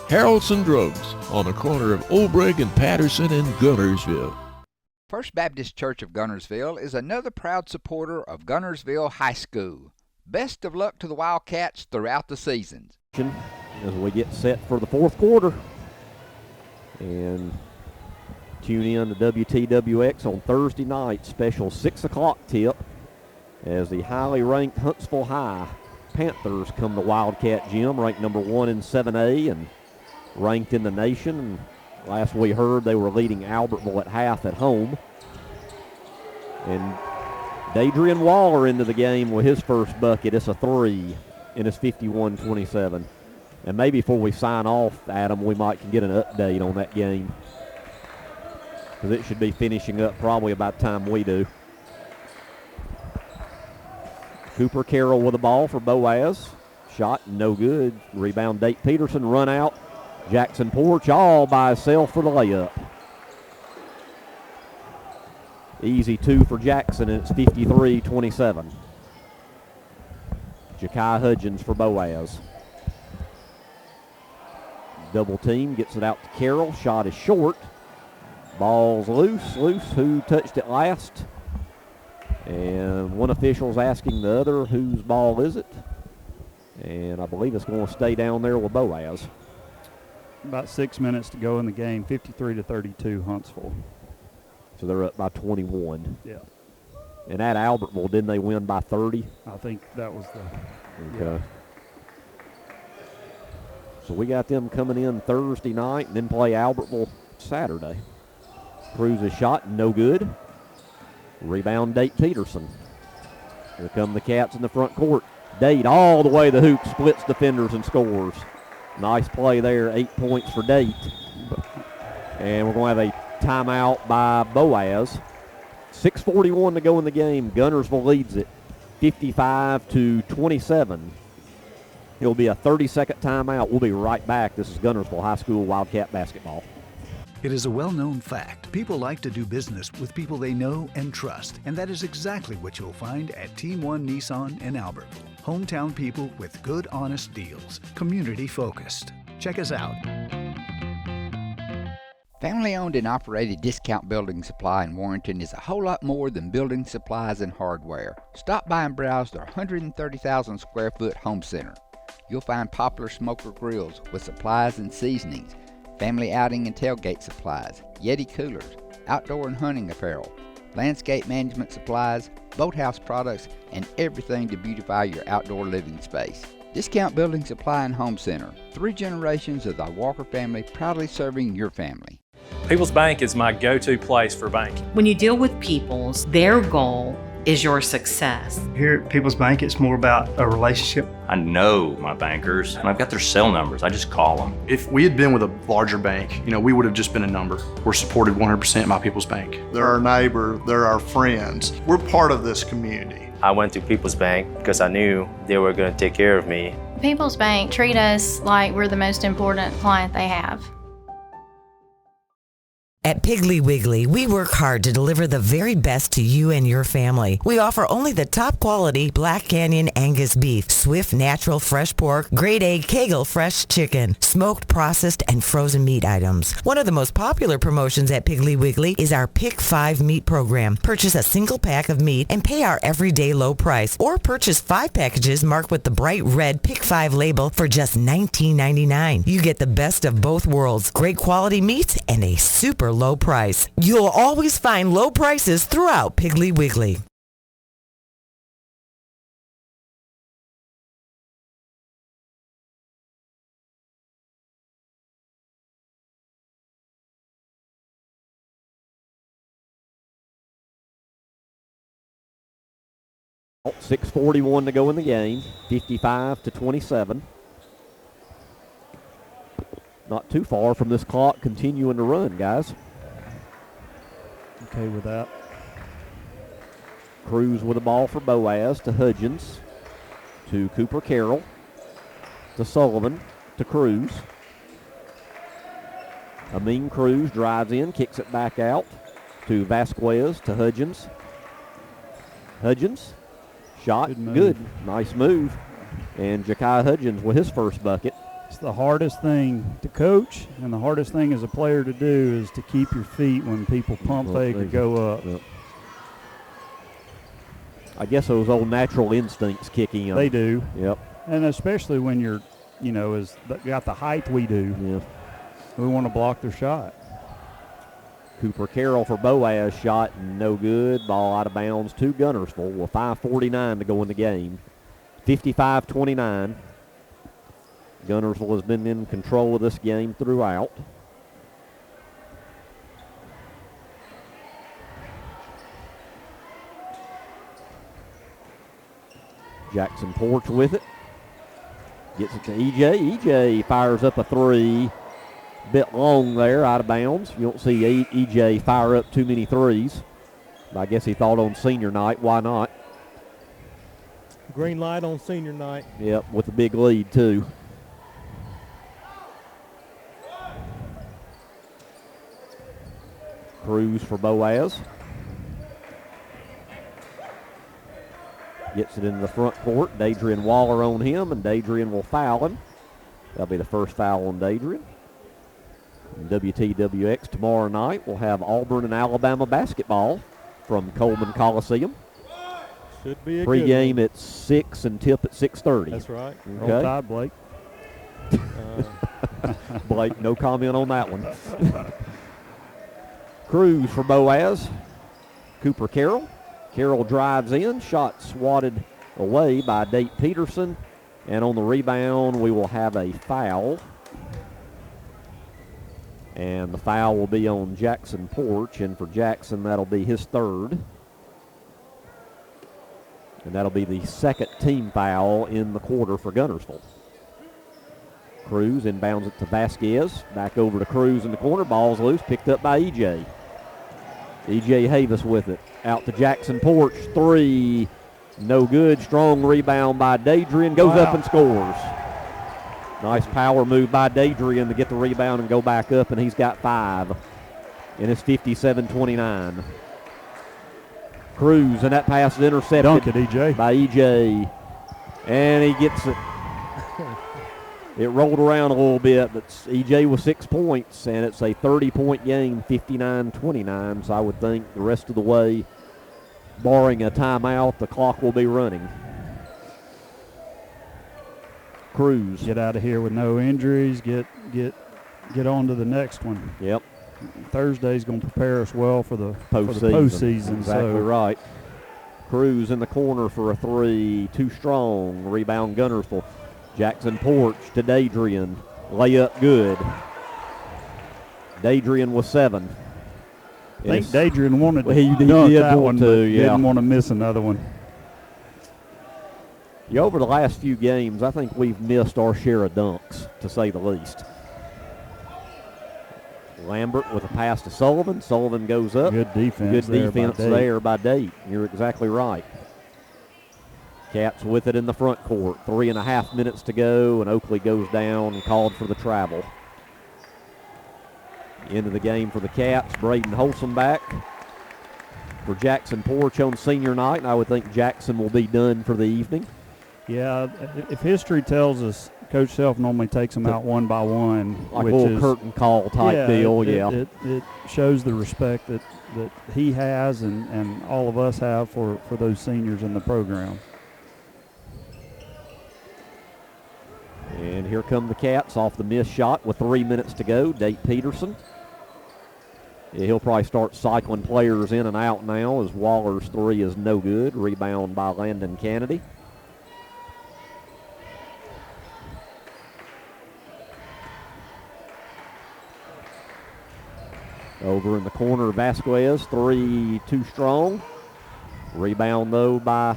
Harrelson Drugs on the corner of Olbrich and Patterson in Guntersville. First Baptist Church of Guntersville is another proud supporter of Guntersville High School. Best of luck to the Wildcats throughout the seasons. As we get set for the fourth quarter. And tune in to WTWX on Thursday night, special 6 o'clock tip, as the highly ranked Huntsville High Panthers come to Wildcat Gym, ranked number 1 in 7A and ranked in the nation. And last we heard, they were leading Albertville at half at home. And Dadrian Waller into the game with his first bucket. It's a 3, and it's 51-27. And maybe before we sign off, Adam, we might can get an update on that game, because it should be finishing up probably about the time we do. Cooper Carroll with the ball for Boaz. Shot no good. Rebound Date Peterson, run out. Jackson Porch all by himself for the layup. Easy 2 for Jackson, and it's 53-27. Ja'Kai Hudgens for Boaz. Double team, gets it out to Carroll. Shot is short. Ball's loose. Who touched it last? And one official's asking the other, whose ball is it? And I believe it's going to stay down there with Boaz. About 6 minutes to go in the game, 53-32 Huntsville. So they're up by 21. Yeah. And at Albertville, didn't they win by 30? I think that was the... Okay. Yeah. So we got them coming in Thursday night and then play Albertville Saturday. Cruz's shot, no good. Rebound, Date Peterson. Here come the Cats in the front court. Date all the way to the hoop, splits defenders and scores. Nice play there, 8 points for Date. And we're going to have a timeout by Boaz. 6:41 to go in the game. Guntersville leads it 55-27. It'll be a 30-second timeout. We'll be right back. This is Guntersville High School Wildcat basketball. It is a well-known fact. People like to do business with people they know and trust, and that is exactly what you'll find at Team One Nissan in Albertville. Hometown people with good, honest deals. Community-focused. Check us out. Family-owned and operated Discount Building Supply in Warrenton is a whole lot more than building supplies and hardware. Stop by and browse their 130,000 square foot home center. You'll find popular smoker grills with supplies and seasonings, family outing and tailgate supplies, Yeti coolers, outdoor and hunting apparel, landscape management supplies, boathouse products, and everything to beautify your outdoor living space. Discount Building Supply and Home Center. 3 generations of the Walker family proudly serving your family. People's Bank is my go-to place for banking. When you deal with People's, their goal is your success. Here at People's Bank, it's more about a relationship. I know my bankers, and I've got their cell numbers. I just call them. If we had been with a larger bank, we would have just been a number. We're supported 100% by People's Bank. They're our neighbor, they're our friends. We're part of this community. I went to People's Bank because I knew they were going to take care of me. People's Bank treat us like we're the most important client they have. At Piggly Wiggly, we work hard to deliver the very best to you and your family. We offer only the top quality Black Canyon Angus beef, Swift natural fresh pork, grade A Kegel fresh chicken, smoked, processed, and frozen meat items. One of the most popular promotions at Piggly Wiggly is our Pick 5 meat program. Purchase a single pack of meat and pay our everyday low price, or purchase 5 packages marked with the bright red Pick 5 label for just $19.99. You get the best of both worlds, great quality meats and a super low price. You'll always find low prices throughout Piggly Wiggly. Oh, 6:41 to go in the game, 55-27. Not too far from this clock continuing to run, guys. Okay with that. Cruz with the ball for Boaz to Hudgens, to Cooper Carroll, to Sullivan, to Cruz. Amin Cruz drives in, kicks it back out to Vasquez, to Hudgens. Hudgens, shot, good. Nice move. And Ja'Kai Hudgens with his first bucket. It's the hardest thing to coach, and the hardest thing as a player to do is to keep your feet when people pump fake or go up. Yep. I guess those old natural instincts kick in. They do. Yep. And especially when you're, got the height we do. Yeah. We want to block their shot. Cooper Carroll for Boaz, shot no good. Ball out of bounds to Guntersville with 5:49 to go in the game. 55-29. Guntersville has been in control of this game throughout. Jackson Porch with it. Gets it to EJ. EJ fires up a three. Bit long there, out of bounds. You don't see EJ fire up too many threes. But I guess he thought on senior night, why not? Green light on senior night. Yep, with a big lead too. Cruz for Boaz. Gets it into the front court. Dadrian Waller on him, and Dadrian will foul him. That'll be the first foul on Dadrian. And WTWX tomorrow night will have Auburn and Alabama basketball from Coleman Coliseum. Should be a Pre-game good one. at 6 and tip at 6:30. That's right. Okay. Roll Tide, Blake. Blake, no comment on that one. Cruz for Boaz. Cooper Carroll. Carroll drives in. Shot swatted away by Date Peterson. And on the rebound, we will have a foul. And the foul will be on Jackson Porch. And for Jackson, that'll be his third. And that'll be the second team foul in the quarter for Guntersville. Cruz inbounds it to Vasquez. Back over to Cruz in the corner. Ball's loose. Picked up by E.J. E.J. Havis with it. Out to Jackson Porch. 3. No good. Strong rebound by Dadrian. Goes up and scores. Nice power move by Dadrian to get the rebound and go back up, and he's got 5. And it's 57-29. Cruz, and that pass is intercepted. Dunk it, E.J. By E.J. And he gets it. It rolled around a little bit, but E.J. with 6 points, and it's a 30-point game, 59-29. So I would think the rest of the way, barring a timeout, the clock will be running. Cruz. Get out of here with no injuries. Get on to the next one. Yep. Thursday's going to prepare us well for the postseason. Postseason. Exactly right. Cruz in the corner for a 3. Too strong. Rebound Guntersville. Jackson Porch to Dadrian. Layup good. Dadrian with 7. I think Dadrian wanted to he dunk did that one, to, but yeah. didn't want to miss another one. Yeah, over the last few games, I think we've missed our share of dunks, to say the least. Lambert with a pass to Sullivan. Sullivan goes up. Good defense. Good defense there by Date. You're exactly right. Cats with it in the front court. 3.5 minutes to go, and Oakley goes down and called for the travel. Into the game for the Cats. Braden Holsom back for Jackson Porch on senior night, and I would think Jackson will be done for the evening. Yeah, if history tells us, Coach Self normally takes them out one by one. Like a little curtain call type deal, It shows the respect that he has and all of us have for those seniors in the program. And here come the Cats off the missed shot with 3 minutes to go. Date Peterson. Yeah, he'll probably start cycling players in and out now as Waller's 3 is no good. Rebound by Landon Kennedy. Over in the corner, Vasquez, 3 too strong. Rebound, though, by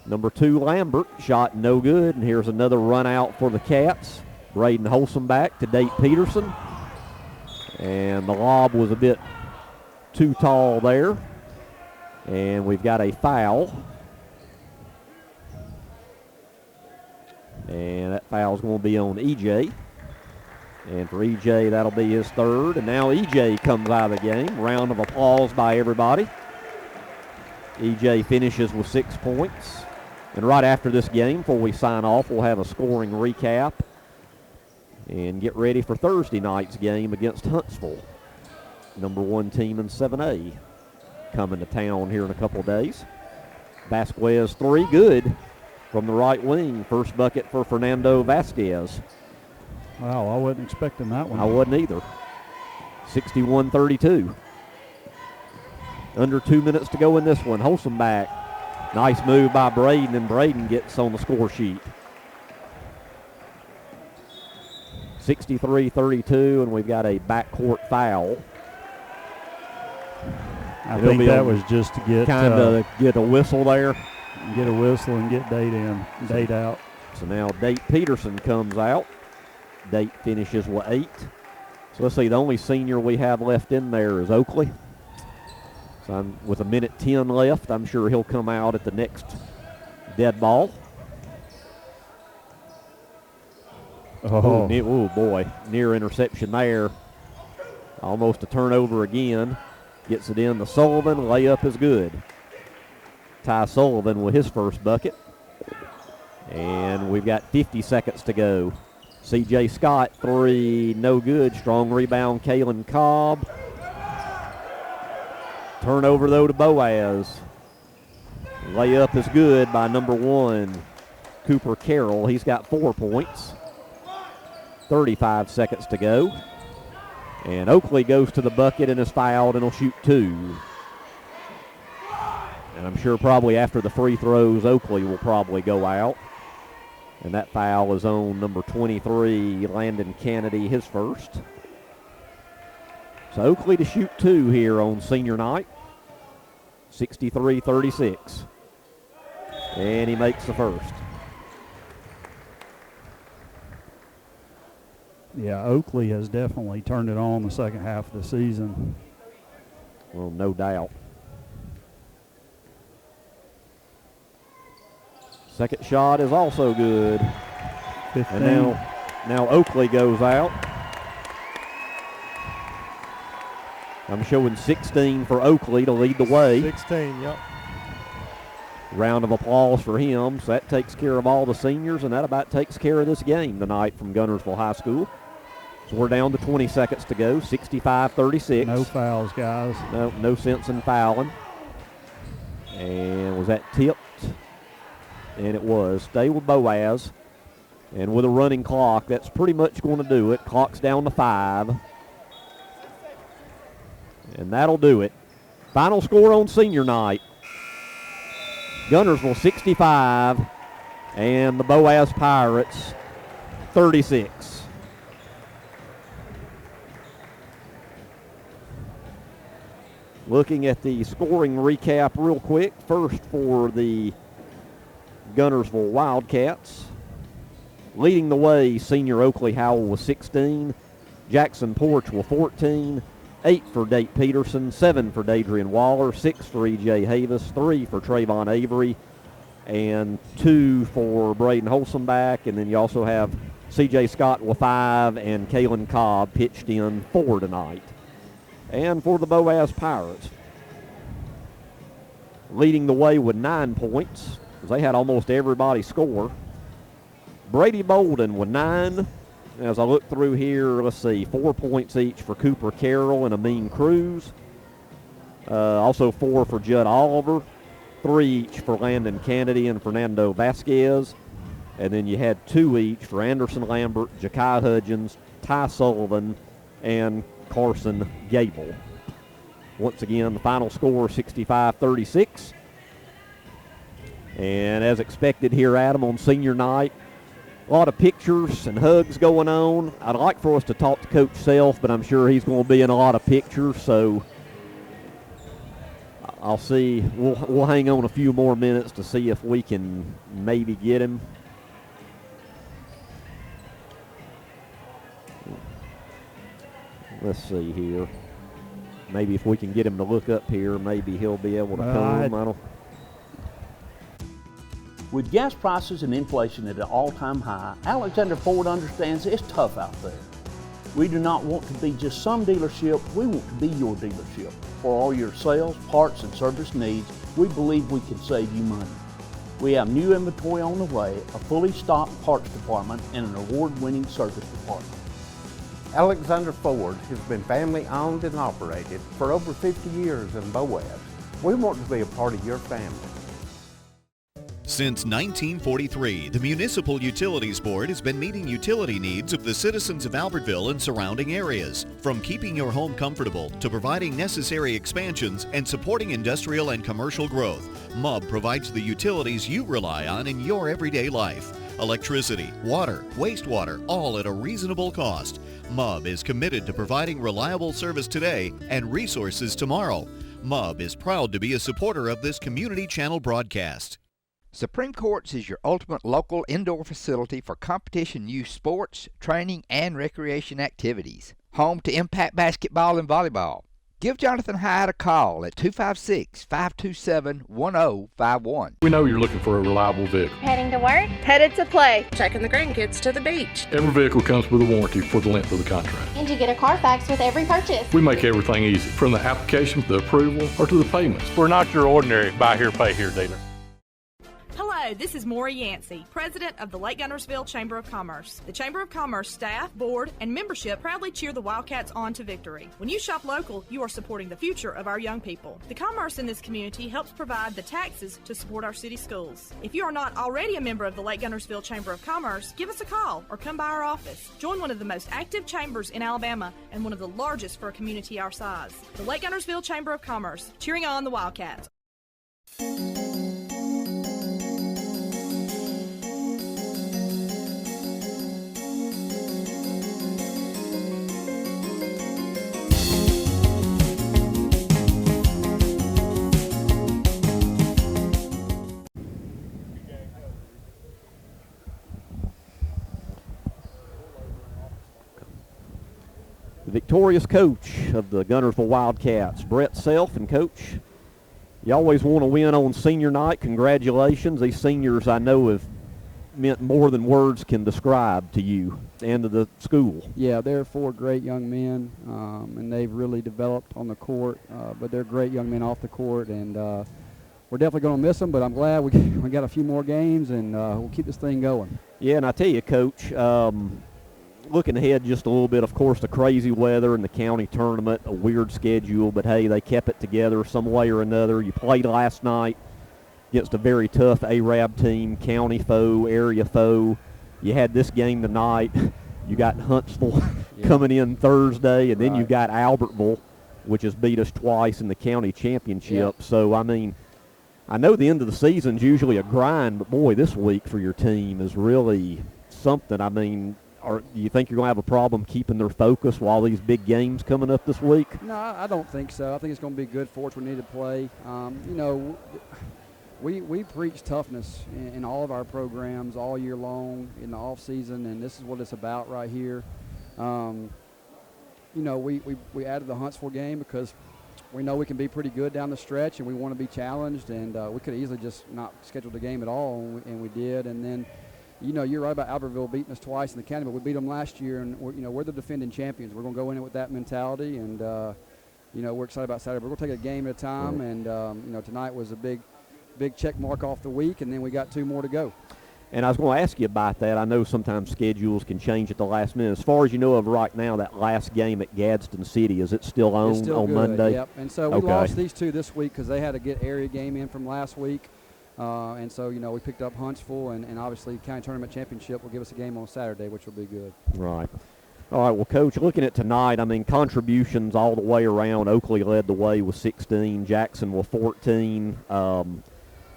number 2, Lambert. Shot no good, and here's another run out for the Cats. Braden Holsom back to Date Peterson. And the lob was a bit too tall there. And we've got a foul. And that foul's going to be on E.J. And for E.J., that'll be his 3rd. And now E.J. comes out of the game. Round of applause by everybody. E.J. finishes with 6 points. And right after this game, before we sign off, we'll have a scoring recap and get ready for Thursday night's game against Huntsville, number 1 team in 7A, coming to town here in a couple of days. Vasquez 3, good from the right wing. First bucket for Fernando Vasquez. Wow, I wasn't expecting that one. I wasn't either. 61-32. Under 2 minutes to go in this one. Holsom back. Nice move by Braden, and Braden gets on the score sheet. 63-32, and we've got a backcourt foul. I think that was just to get kind of get a whistle there. Get a whistle and get Date out. So now Date Peterson comes out. Date finishes with 8. So let's see, the only senior we have left in there is Oakley. So with 1:10 left, I'm sure he'll come out at the next dead ball. Oh boy, near interception there. Almost a turnover again. Gets it in to Sullivan. Layup is good. Ty Sullivan with his first bucket. And we've got 50 seconds to go. C.J. Scott, 3, no good. Strong rebound, Kalen Cobb. Turnover, though, to Boaz. Layup is good by number 1, Cooper Carroll. He's got 4 points. 35 seconds to go. And Oakley goes to the bucket and is fouled and will shoot 2. And I'm sure probably after the free throws, Oakley will probably go out. And that foul is on number 23, Landon Kennedy, his first. So Oakley to shoot 2 here on senior night. 63-36. And he makes the first. Yeah, Oakley has definitely turned it on the second half of the season. Well, no doubt. Second shot is also good. 15. And now Oakley goes out. I'm showing 16 for Oakley to lead the way. 16, yep. Round of applause for him. So that takes care of all the seniors, and that about takes care of this game tonight from Guntersville High School. So we're down to 20 seconds to go, 65-36. No fouls, guys. No sense in fouling. And was that tipped? And it was. Stay with Boaz. And with a running clock, that's pretty much going to do it. Clock's down to 5. And that'll do it. Final score on senior night. Guntersville 65 and the Boaz Pirates 36. Looking at the scoring recap real quick. First for the Guntersville Wildcats. Leading the way, senior Oakley Howell with 16. Jackson Porch with 14. 8 for Date Peterson, 7 for Dadrian Waller, 6 for E.J. Havis, 3 for Trayvon Avery, and 2 for Braden Holsomback. And then you also have C.J. Scott with 5 and Kalen Cobb pitched in 4 tonight. And for the Boaz Pirates, leading the way with 9 points, because they had almost everybody score. Brady Bolden with 9. As I look through here, let's see, 4 points each for Cooper Carroll and Amin Cruz. Also 4 for Judd Oliver, 3 each for Landon Kennedy and Fernando Vasquez. And then you had 2 each for Anderson Lambert, Ja'Kai Hudgens, Ty Sullivan, and Carson Gable. Once again, the final score 65-36. And as expected here, Adam, on senior night, a lot of pictures and hugs going on. I'd like for us to talk to Coach Self, but I'm sure he's going to be in a lot of pictures, so I'll see. We'll hang on a few more minutes to see if we can maybe get him. Let's see here. Maybe if we can get him to look up here, maybe he'll be able to come. I don't. With gas prices and inflation at an all-time high, Alexander Ford understands it's tough out there. We do not want to be just some dealership, we want to be your dealership. For all your sales, parts, and service needs, we believe we can save you money. We have new inventory on the way, a fully stocked parts department, and an award-winning service department. Alexander Ford has been family owned and operated for over 50 years in Boaz. We want to be a part of your family. Since 1943, the Municipal Utilities Board has been meeting utility needs of the citizens of Albertville and surrounding areas. From keeping your home comfortable to providing necessary expansions and supporting industrial and commercial growth, MUB provides the utilities you rely on in your everyday life. Electricity, water, wastewater, all at a reasonable cost. MUB is committed to providing reliable service today and resources tomorrow. MUB is proud to be a supporter of this community channel broadcast. Supreme Courts is your ultimate local indoor facility for competition youth sports, training, and recreation activities. Home to Impact Basketball and Volleyball. Give Jonathan Hyde a call at 256-527-1051. We know you're looking for a reliable vehicle. Heading to work? Headed to play. Taking the grandkids to the beach. Every vehicle comes with a warranty for the length of the contract. And you get a Carfax with every purchase. We make everything easy, from the application, the approval, or to the payments. We're not your ordinary buy here, pay here dealer. Hello, this is Maury Yancey, President of the Lake Guntersville Chamber of Commerce. The Chamber of Commerce staff, board, and membership proudly cheer the Wildcats on to victory. When you shop local, you are supporting the future of our young people. The commerce in this community helps provide the taxes to support our city schools. If you are not already a member of the Lake Guntersville Chamber of Commerce, give us a call or come by our office. Join one of the most active chambers in Alabama and one of the largest for a community our size. The Lake Guntersville Chamber of Commerce, cheering on the Wildcats. the victorious coach of the Guntersville Wildcats, Brett Self. And, Coach, you always want to win on senior night. Congratulations. These seniors, I know, have meant more than words can describe to you and to the school. Yeah, they're 4 great young men, and they've really developed on the court, but they're great young men off the court, and we're definitely going to miss them, but I'm glad we got a few more games, and we'll keep this thing going. Yeah, and I tell you, Coach, looking ahead just a little bit, of course, the crazy weather and the county tournament, a weird schedule, but, hey, they kept it together some way or another. You played last night against a very tough Arab team, county foe, area foe. You had this game tonight. You got Huntsville coming in Thursday, and then you got Albertville, which has beat us twice in the county championship. Yeah. So, I mean, I know the end of the season's usually a grind, but, boy, this week for your team is really something. I mean, do you think you're going to have a problem keeping their focus while these big games coming up this week? No, I don't think so. I think it's going to be good for us. We need to play. You know, we preach toughness in all of our programs all year long in the off season, and this is what it's about right here. You know, we added the Huntsville game because we know we can be pretty good down the stretch, and we want to be challenged, and we could have easily just not scheduled a game at all, and we did. And then, you know, you're right about Albertville beating us twice in the county, but we beat them last year, and we're the defending champions. We're going to go in it with that mentality, and you know, we're excited about Saturday. We're going to take it a game at a time, and you know, tonight was a big check mark off the week, and then we got 2 more to go. And I was going to ask you about that. I know sometimes schedules can change at the last minute. As far as you know of right now, that last game at Gadsden City, is it still on good, Monday? Yep. And so we lost these 2 this week because they had a good area game in from last week. And so, you know, we picked up Huntsville, and obviously County Tournament Championship will give us a game on Saturday, which will be good. Right. All right, well, Coach, looking at tonight, I mean, contributions all the way around. Oakley led the way with 16, Jackson with 14,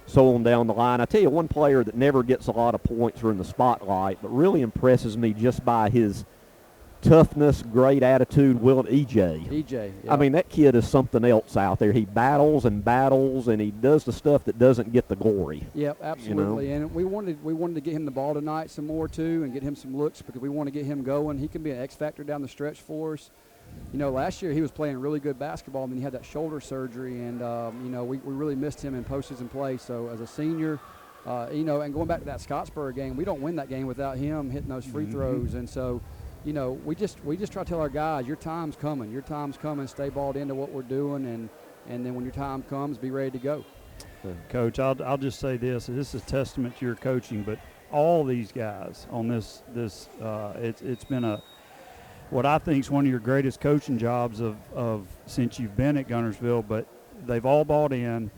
so on down the line. I tell you, one player that never gets a lot of points or in the spotlight, but really impresses me just by his toughness, great attitude, EJ. EJ, yeah. I mean, that kid is something else out there. He battles, and he does the stuff that doesn't get the glory. Yep, absolutely. You know? And we wanted to get him the ball tonight some more too, and get him some looks because we want to get him going. He can be an X factor down the stretch for us. You know, last year he was playing really good basketball, and then he had that shoulder surgery, and you know, we really missed him in postseason play. So as a senior, you know, and going back to that Scottsboro game, we don't win that game without him hitting those free throws, and so. You know, we just try to tell our guys, your time's coming. Your time's coming. Stay balled into what we're doing, and then when your time comes, be ready to go. Coach, I'll just say this. This is a testament to your coaching, but all these guys on this it's been what I think is one of your greatest coaching jobs of since you've been at Guntersville. But they've all bought in.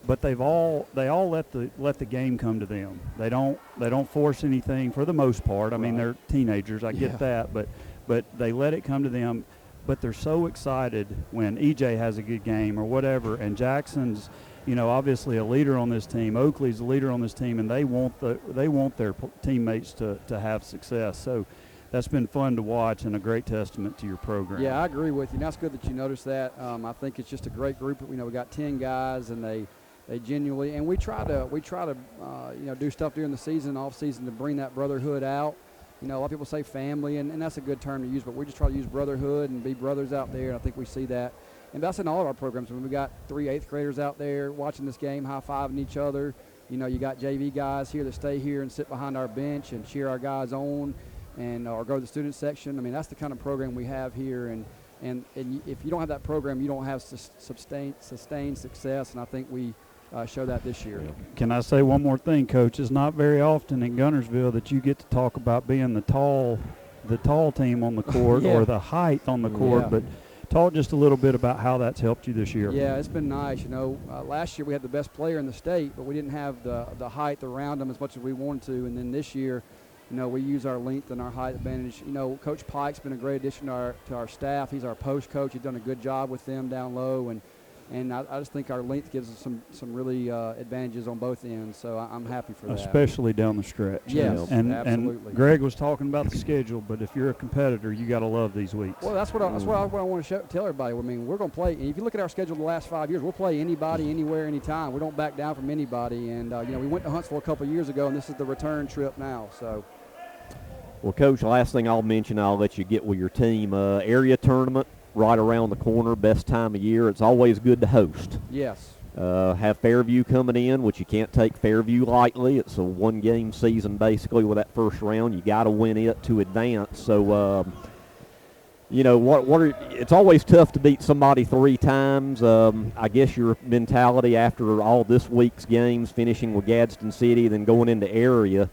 But they all let the game come to them. They don't force anything for the most part. I mean, they're teenagers. I get that, but they let it come to them. But they're so excited when EJ has a good game or whatever. And Jackson's, you know, obviously a leader on this team. Oakley's a leader on this team, and they want their teammates to have success. So that's been fun to watch and a great testament to your program. Yeah, I agree with you. And that's good that you noticed that. I think it's just a great group. You know, we got 10 guys, and they genuinely, and we try to you know, do stuff during the season, off season, to bring that brotherhood out. You know, a lot of people say family, and that's a good term to use, but we just try to use brotherhood and be brothers out there, and I think we see that. And that's in all of our programs. When we got 3 8th graders out there watching this game, high-fiving each other. You know, you got JV guys here that stay here and sit behind our bench and cheer our guys on, and or go to the student section. I mean, that's the kind of program we have here, and if you don't have that program, you don't have sustained success, and I think we show that this year. Can I say one more thing, Coach? It's not very often in Guntersville that you get to talk about being the tall team on the court or the height on the court, but talk just a little bit about how that's helped you this year. Yeah, it's been nice. You know, last year we had the best player in the state, but we didn't have the height around them as much as we wanted to, and then this year, you know, we use our length and our height advantage. You know, Coach Pike's been a great addition to our staff. He's our post coach. He's done a good job with them down low, and I just think our length gives us some really advantages on both ends, so I'm happy for that. Especially down the stretch. Yes, absolutely. And Greg was talking about the schedule, but if you're a competitor, you got to love these weeks. Well, that's what I want to tell everybody. I mean, we're going to play. If you look at our schedule the last 5 years, we'll play anybody, anywhere, anytime. We don't back down from anybody. And you know, we went to Huntsville a couple of years ago, and this is the return trip now. So. Well, Coach, last thing I'll mention, I'll let you get with your team. Area tournament right around the corner, best time of year. It's always good to host. Yes. Have Fairview coming in, which you can't take Fairview lightly. It's a one-game season basically with that first round. You got to win it to advance. So, it's always tough to beat somebody 3 times. I guess your mentality after all this week's games, finishing with Gadsden City, then going into area,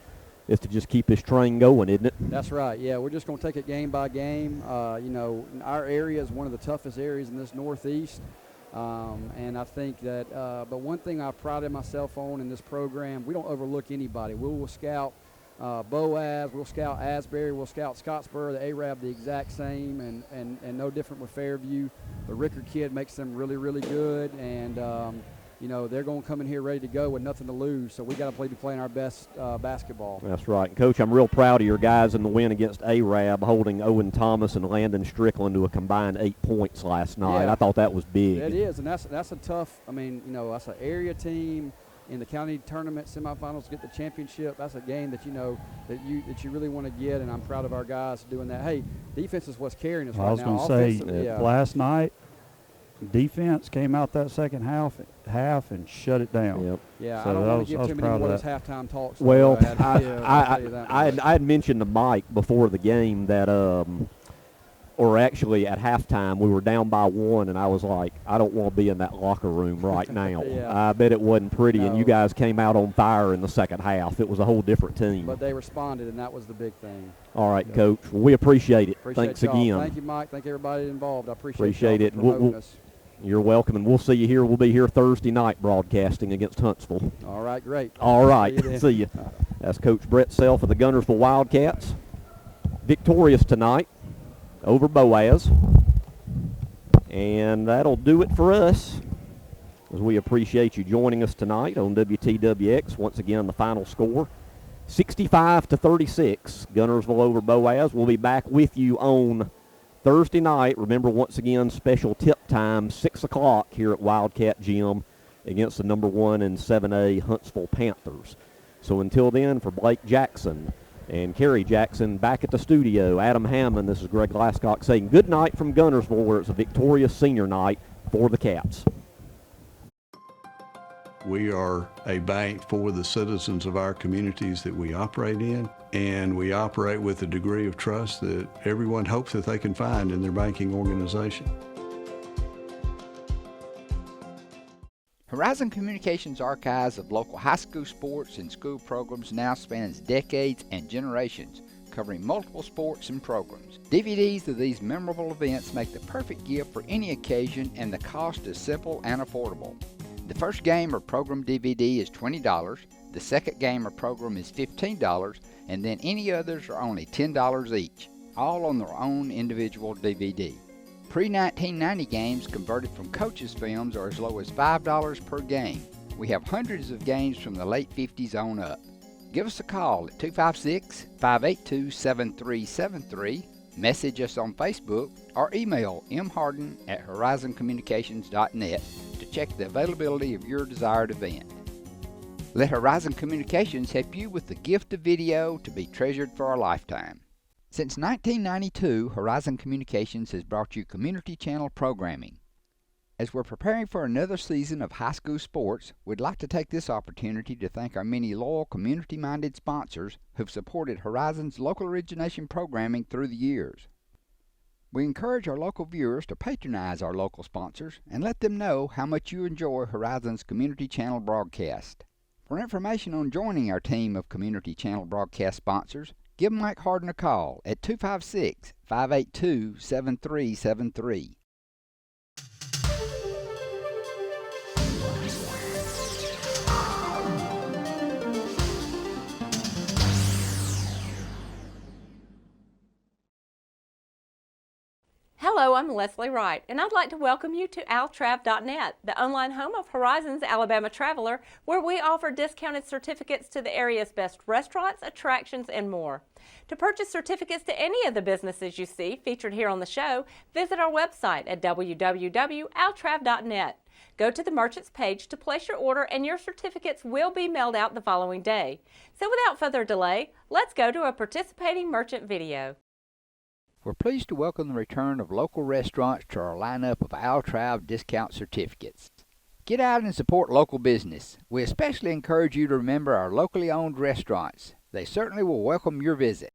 is to just keep this train going, isn't it? That's right. Yeah, we're just going to take it game by game. Our area is one of the toughest areas in this Northeast. And I think that, but one thing I prided myself on in this program, we don't overlook anybody. We will scout Boaz, we'll scout Asbury, we'll scout Scottsboro, the Arab, the exact same, and no different with Fairview. The Rickard kid makes them really, really good, and they're going to come in here ready to go with nothing to lose. So we got to be playing our best basketball. That's right. And Coach, I'm real proud of your guys in the win against Arab, holding Owen Thomas and Landon Strickland to a combined 8 points last night. Yeah. I thought that was big. It is, and that's a tough. That's an area team in the county tournament semifinals, get the championship. That's a game that that you really want to get, and I'm proud of our guys doing that. Hey, defense is what's carrying us right now. I was going to say, last night, defense came out that second half and shut it down. Yep. Yeah, so I don't want to give too many more of those halftime talks. Well, I had mentioned to Mike before the game that, or actually at halftime, we were down by 1, and I was like, I don't want to be in that locker room right now. Yeah. I bet it wasn't pretty, No. and you guys came out on fire in the second half. It was a whole different team. But they responded, and that was the big thing. All right, Coach. Well, we appreciate it. Thanks y'all. again. Thank you, Mike. Thank everybody involved. I Appreciate it. y'all for promoting us. You're welcome, and we'll see you here. We'll be here Thursday night broadcasting against Huntsville. All right, great. All right, See you. That's Coach Brett Self of the Guntersville Wildcats. Victorious tonight over Boaz. And that'll do it for us, as we appreciate you joining us tonight on WTWX. Once again, the final score, 65-36, Guntersville over Boaz. We'll be back with you on Thursday night. Remember, once again, special tip time, 6 o'clock here at Wildcat Gym against the number 1 in 7A Huntsville Panthers. So until then, for Blake Jackson and Kerry Jackson back at the studio, Adam Hammond, this is Greg Glasscock saying good night from Guntersville, where it's a victorious senior night for the Cats. We are a bank for the citizens of our communities that we operate in, and we operate with a degree of trust that everyone hopes that they can find in their banking organization. Horizon Communications' archives of local high school sports and school programs now spans decades and generations, covering multiple sports and programs. DVDs of these memorable events make the perfect gift for any occasion, and the cost is simple and affordable. The first game or program DVD is $20, the second game or program is $15, and then any others are only $10 each, all on their own individual DVD. Pre-1990 games converted from coaches' films are as low as $5 per game. We have hundreds of games from the late 50s on up. Give us a call at 256-582-7373, message us on Facebook, or email mharden@horizoncommunications.net to check the availability of your desired event. Let Horizon Communications help you with the gift of video to be treasured for a lifetime. Since 1992, Horizon Communications has brought you community channel programming. As we're preparing for another season of high school sports, we'd like to take this opportunity to thank our many loyal community-minded sponsors who've supported Horizon's local origination programming through the years. We encourage our local viewers to patronize our local sponsors and let them know how much you enjoy Horizon's community channel broadcast. For information on joining our team of community channel broadcast sponsors, give Mike Harden a call at 256-582-7373. Hello, I'm Leslie Wright, and I'd like to welcome you to altrav.net, the online home of Horizon's Alabama Traveler, where we offer discounted certificates to the area's best restaurants, attractions, and more. To purchase certificates to any of the businesses you see featured here on the show, visit our website at www.altrav.net. Go to the merchant's page to place your order and your certificates will be mailed out the following day. So without further delay, let's go to a participating merchant video. We're pleased to welcome the return of local restaurants to our lineup of Altrav discount certificates. Get out and support local business. We especially encourage you to remember our locally owned restaurants. They certainly will welcome your visit.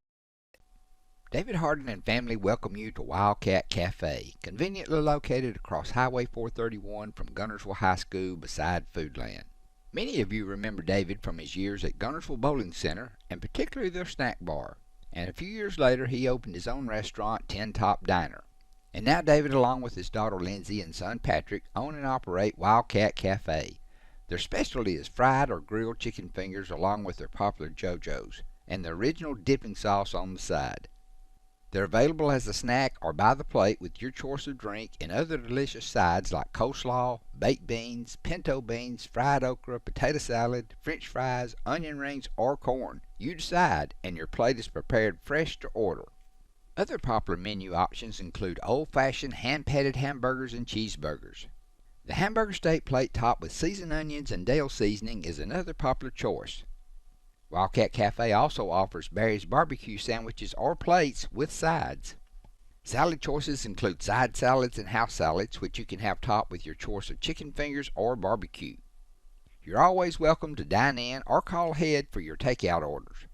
David Hardin and family welcome you to Wildcat Cafe, conveniently located across Highway 431 from Guntersville High School beside Foodland. Many of you remember David from his years at Guntersville Bowling Center, and particularly their snack bar. And a few years later, he opened his own restaurant, Tin Top Diner. And now David, along with his daughter Lindsay and son Patrick, own and operate Wildcat Cafe. Their specialty is fried or grilled chicken fingers along with their popular JoJo's, and the original dipping sauce on the side. They're available as a snack or by the plate with your choice of drink and other delicious sides like coleslaw, baked beans, pinto beans, fried okra, potato salad, french fries, onion rings, or corn. You decide, and your plate is prepared fresh to order. Other popular menu options include old-fashioned hand-patted hamburgers and cheeseburgers. The hamburger steak plate topped with seasoned onions and Dale seasoning is another popular choice. Wildcat Cafe also offers Barry's barbecue sandwiches or plates with sides. Salad choices include side salads and house salads, which you can have topped with your choice of chicken fingers or barbecue. You're always welcome to dine in or call ahead for your takeout orders.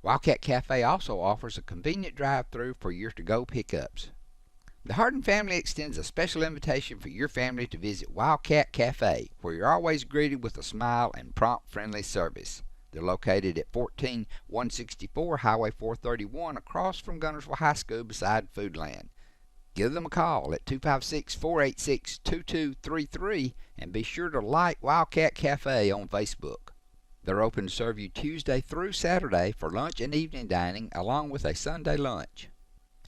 Wildcat Cafe also offers a convenient drive-thru for your to-go pickups. The Hardin family extends a special invitation for your family to visit Wildcat Cafe, where you're always greeted with a smile and prompt, friendly service. They're located at 14164 Highway 431 across from Guntersville High School beside Foodland. Give them a call at 256-486-2233 and be sure to like Wildcat Cafe on Facebook. They're open to serve you Tuesday through Saturday for lunch and evening dining along with a Sunday lunch.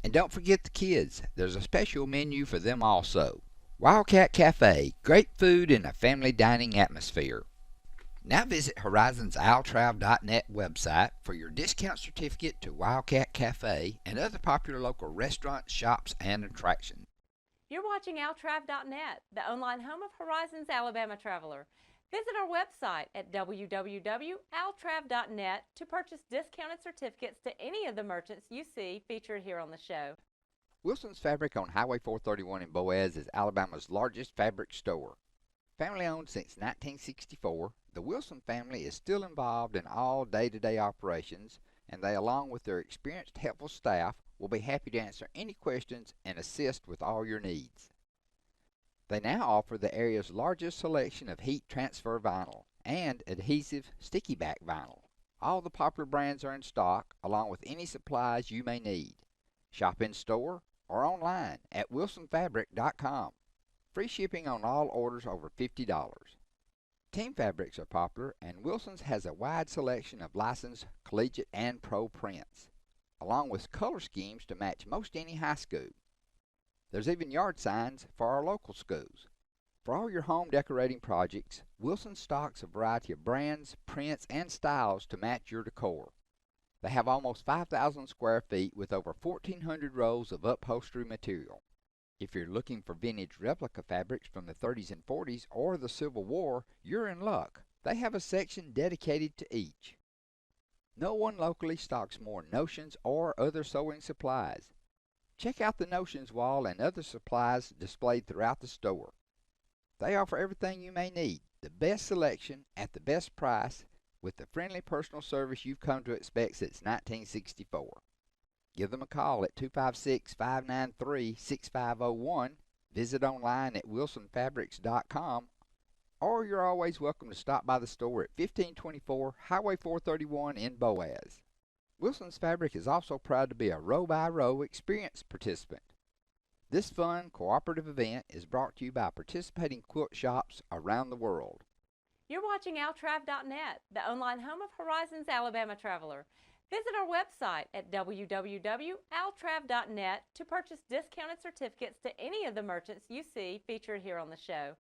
And don't forget the kids. There's a special menu for them also. Wildcat Cafe, great food in a family dining atmosphere. Now visit HorizonsAltrav.net website for your discount certificate to Wildcat Cafe and other popular local restaurants, shops, and attractions. You're watching Altrav.net, the online home of Horizons Alabama Traveler. Visit our website at www.altrav.net to purchase discounted certificates to any of the merchants you see featured here on the show. Wilson's Fabric on Highway 431 in Boaz is Alabama's largest fabric store. Family owned since 1964, the Wilson family is still involved in all day-to-day operations, and they, along with their experienced, helpful staff, will be happy to answer any questions and assist with all your needs. They now offer the area's largest selection of heat transfer vinyl and adhesive sticky back vinyl. All the popular brands are in stock, along with any supplies you may need. Shop in store or online at wilsonfabric.com. Free shipping on all orders over $50. Team fabrics are popular, and Wilson's has a wide selection of licensed collegiate and pro prints, along with color schemes to match most any high school. There's even yard signs for our local schools. For all your home decorating projects, Wilson stocks a variety of brands, prints, and styles to match your decor. They have almost 5,000 square feet with over 1,400 rolls of upholstery material. If you're looking for vintage replica fabrics from the 30s and 40s or the Civil War, you're in luck. They have a section dedicated to each. No one locally stocks more notions or other sewing supplies. Check out the notions wall and other supplies displayed throughout the store. They offer everything you may need, the best selection at the best price, with the friendly personal service you've come to expect since 1964. Give them a call at 256-593-6501, visit online at wilsonfabrics.com, or you're always welcome to stop by the store at 1524 Highway 431 in Boaz. Wilson's Fabric is also proud to be a row-by-row experience participant. This fun, cooperative event is brought to you by participating quilt shops around the world. You're watching Altrav.net, the online home of Horizons Alabama Traveler. Visit our website at www.altrav.net to purchase discounted certificates to any of the merchants you see featured here on the show.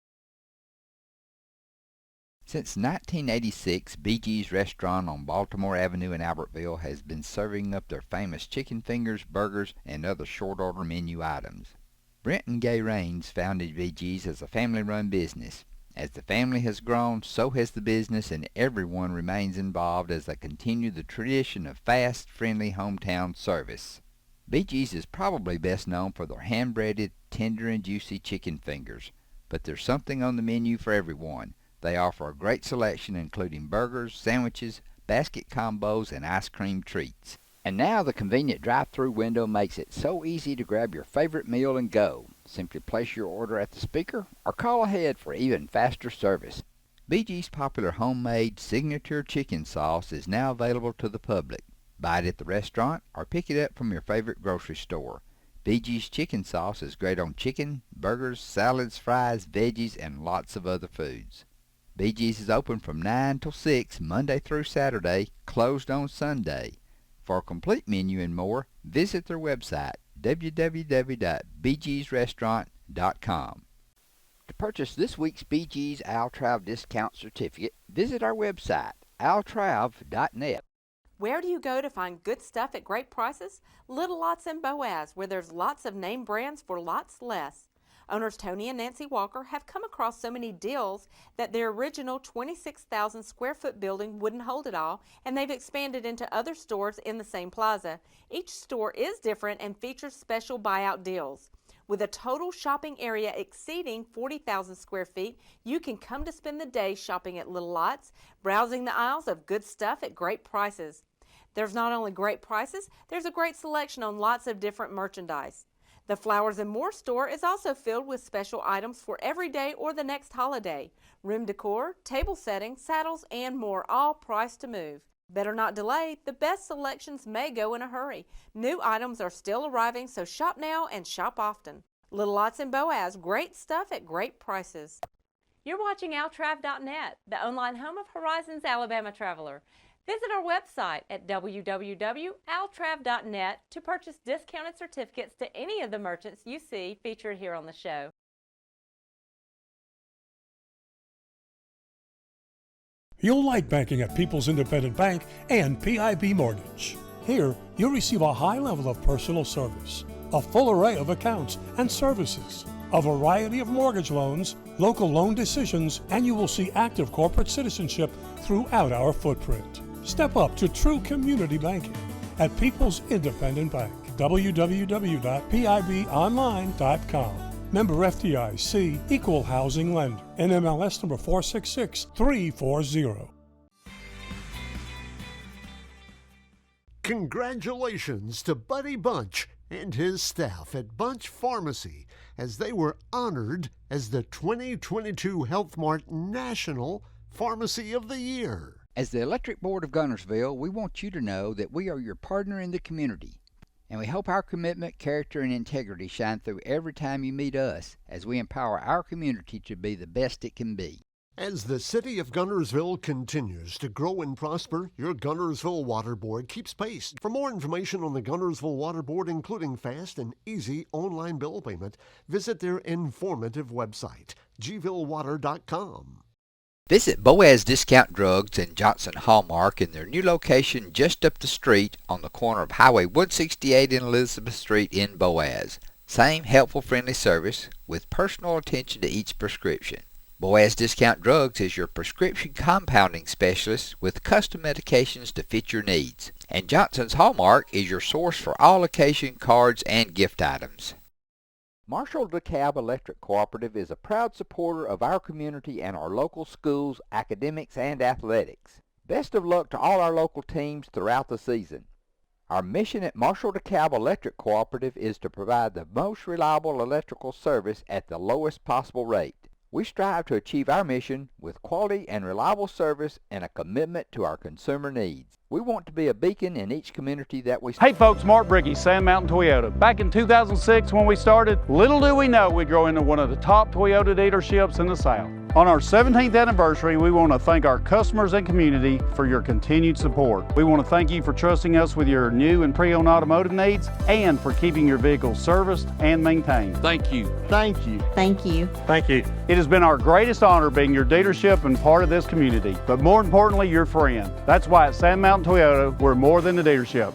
Since 1986, BG's restaurant on Baltimore Avenue in Albertville has been serving up their famous chicken fingers, burgers, and other short-order menu items. Brent and Gay Raines founded BG's as a family-run business. As the family has grown, so has the business, and everyone remains involved as they continue the tradition of fast, friendly hometown service. BG's is probably best known for their hand-breaded, tender and juicy chicken fingers, but there's something on the menu for everyone. They offer a great selection including burgers, sandwiches, basket combos, and ice cream treats. And now the convenient drive-through window makes it so easy to grab your favorite meal and go. Simply place your order at the speaker or call ahead for even faster service. BG's popular homemade signature chicken sauce is now available to the public. Buy it at the restaurant or pick it up from your favorite grocery store. BG's chicken sauce is great on chicken, burgers, salads, fries, veggies, and lots of other foods. BG's is open from 9 till 6 Monday through Saturday, closed on Sunday. For a complete menu and more, visit their website, www.bgsrestaurant.com. To purchase this week's BG's AlTrav discount certificate, visit our website, altrav.net. Where do you go to find good stuff at great prices? Little Lots in Boaz, where there's lots of name brands for lots less. Owners Tony and Nancy Walker have come across so many deals that their original 26,000 square foot building wouldn't hold it all, and they've expanded into other stores in the same plaza. Each store is different and features special buyout deals. With a total shopping area exceeding 40,000 square feet, you can come to spend the day shopping at Little Lots, browsing the aisles of good stuff at great prices. There's not only great prices, there's a great selection on lots of different merchandise. The Flowers and More store is also filled with special items for every day or the next holiday. Room decor, table settings, saddles, and more, all priced to move. Better not delay, the best selections may go in a hurry. New items are still arriving, so shop now and shop often. Little Lots in Boaz, great stuff at great prices. You're watching altrav.net, the online home of Horizons Alabama Traveler. Visit our website at www.altrav.net to purchase discounted certificates to any of the merchants you see featured here on the show. You'll like banking at People's Independent Bank and PIB Mortgage. Here, you'll receive a high level of personal service, a full array of accounts and services, a variety of mortgage loans, local loan decisions, and you will see active corporate citizenship throughout our footprint. Step up to true community banking at People's Independent Bank. www.pibonline.com. Member FDIC, Equal Housing Lender. NMLS number 466340. Congratulations to Buddy Bunch and his staff at Bunch Pharmacy as they were honored as the 2022 Health Mart National Pharmacy of the Year. As the Electric Board of Guntersville, we want you to know that we are your partner in the community, and we hope our commitment, character, and integrity shine through every time you meet us as we empower our community to be the best it can be. As the city of Guntersville continues to grow and prosper, your Guntersville Water Board keeps pace. For more information on the Guntersville Water Board, including fast and easy online bill payment, visit their informative website, gvillewater.com. Visit Boaz Discount Drugs and Johnson Hallmark in their new location just up the street on the corner of Highway 168 and Elizabeth Street in Boaz. Same helpful, friendly service with personal attention to each prescription. Boaz Discount Drugs is your prescription compounding specialist with custom medications to fit your needs. And Johnson's Hallmark is your source for all occasion cards and gift items. Marshall DeKalb Electric Cooperative is a proud supporter of our community and our local schools, academics, and athletics. Best of luck to all our local teams throughout the season. Our mission at Marshall DeKalb Electric Cooperative is to provide the most reliable electrical service at the lowest possible rate. We strive to achieve our mission with quality and reliable service and a commitment to our consumer needs. We want to be a beacon in each community that we serve. Hey folks, Mark Bricky, Sand Mountain Toyota. Back in 2006 when we started, little do we know we'd grow into one of the top Toyota dealerships in the South. On our 17th anniversary, we want to thank our customers and community for your continued support. We want to thank you for trusting us with your new and pre-owned automotive needs and for keeping your vehicles serviced and maintained. Thank you. Thank you. Thank you. Thank you. It has been our greatest honor being your dealership and part of this community, but more importantly, your friend. That's why at Sand Mountain Toyota, we're more than a dealership.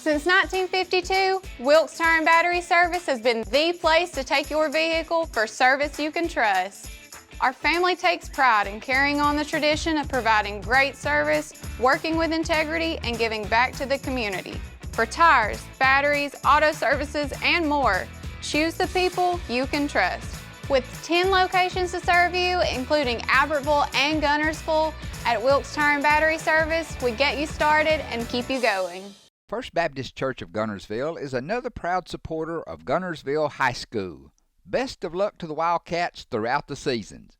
Since 1952, Wilkes Tire and Battery Service has been the place to take your vehicle for service you can trust. Our family takes pride in carrying on the tradition of providing great service, working with integrity, and giving back to the community. For tires, batteries, auto services, and more, choose the people you can trust. With 10 locations to serve you, including Albertville and Guntersville, at Wilkes Tire and Battery Service, we get you started and keep you going. First Baptist Church of Guntersville is another proud supporter of Guntersville High School. Best of luck to the Wildcats throughout the seasons.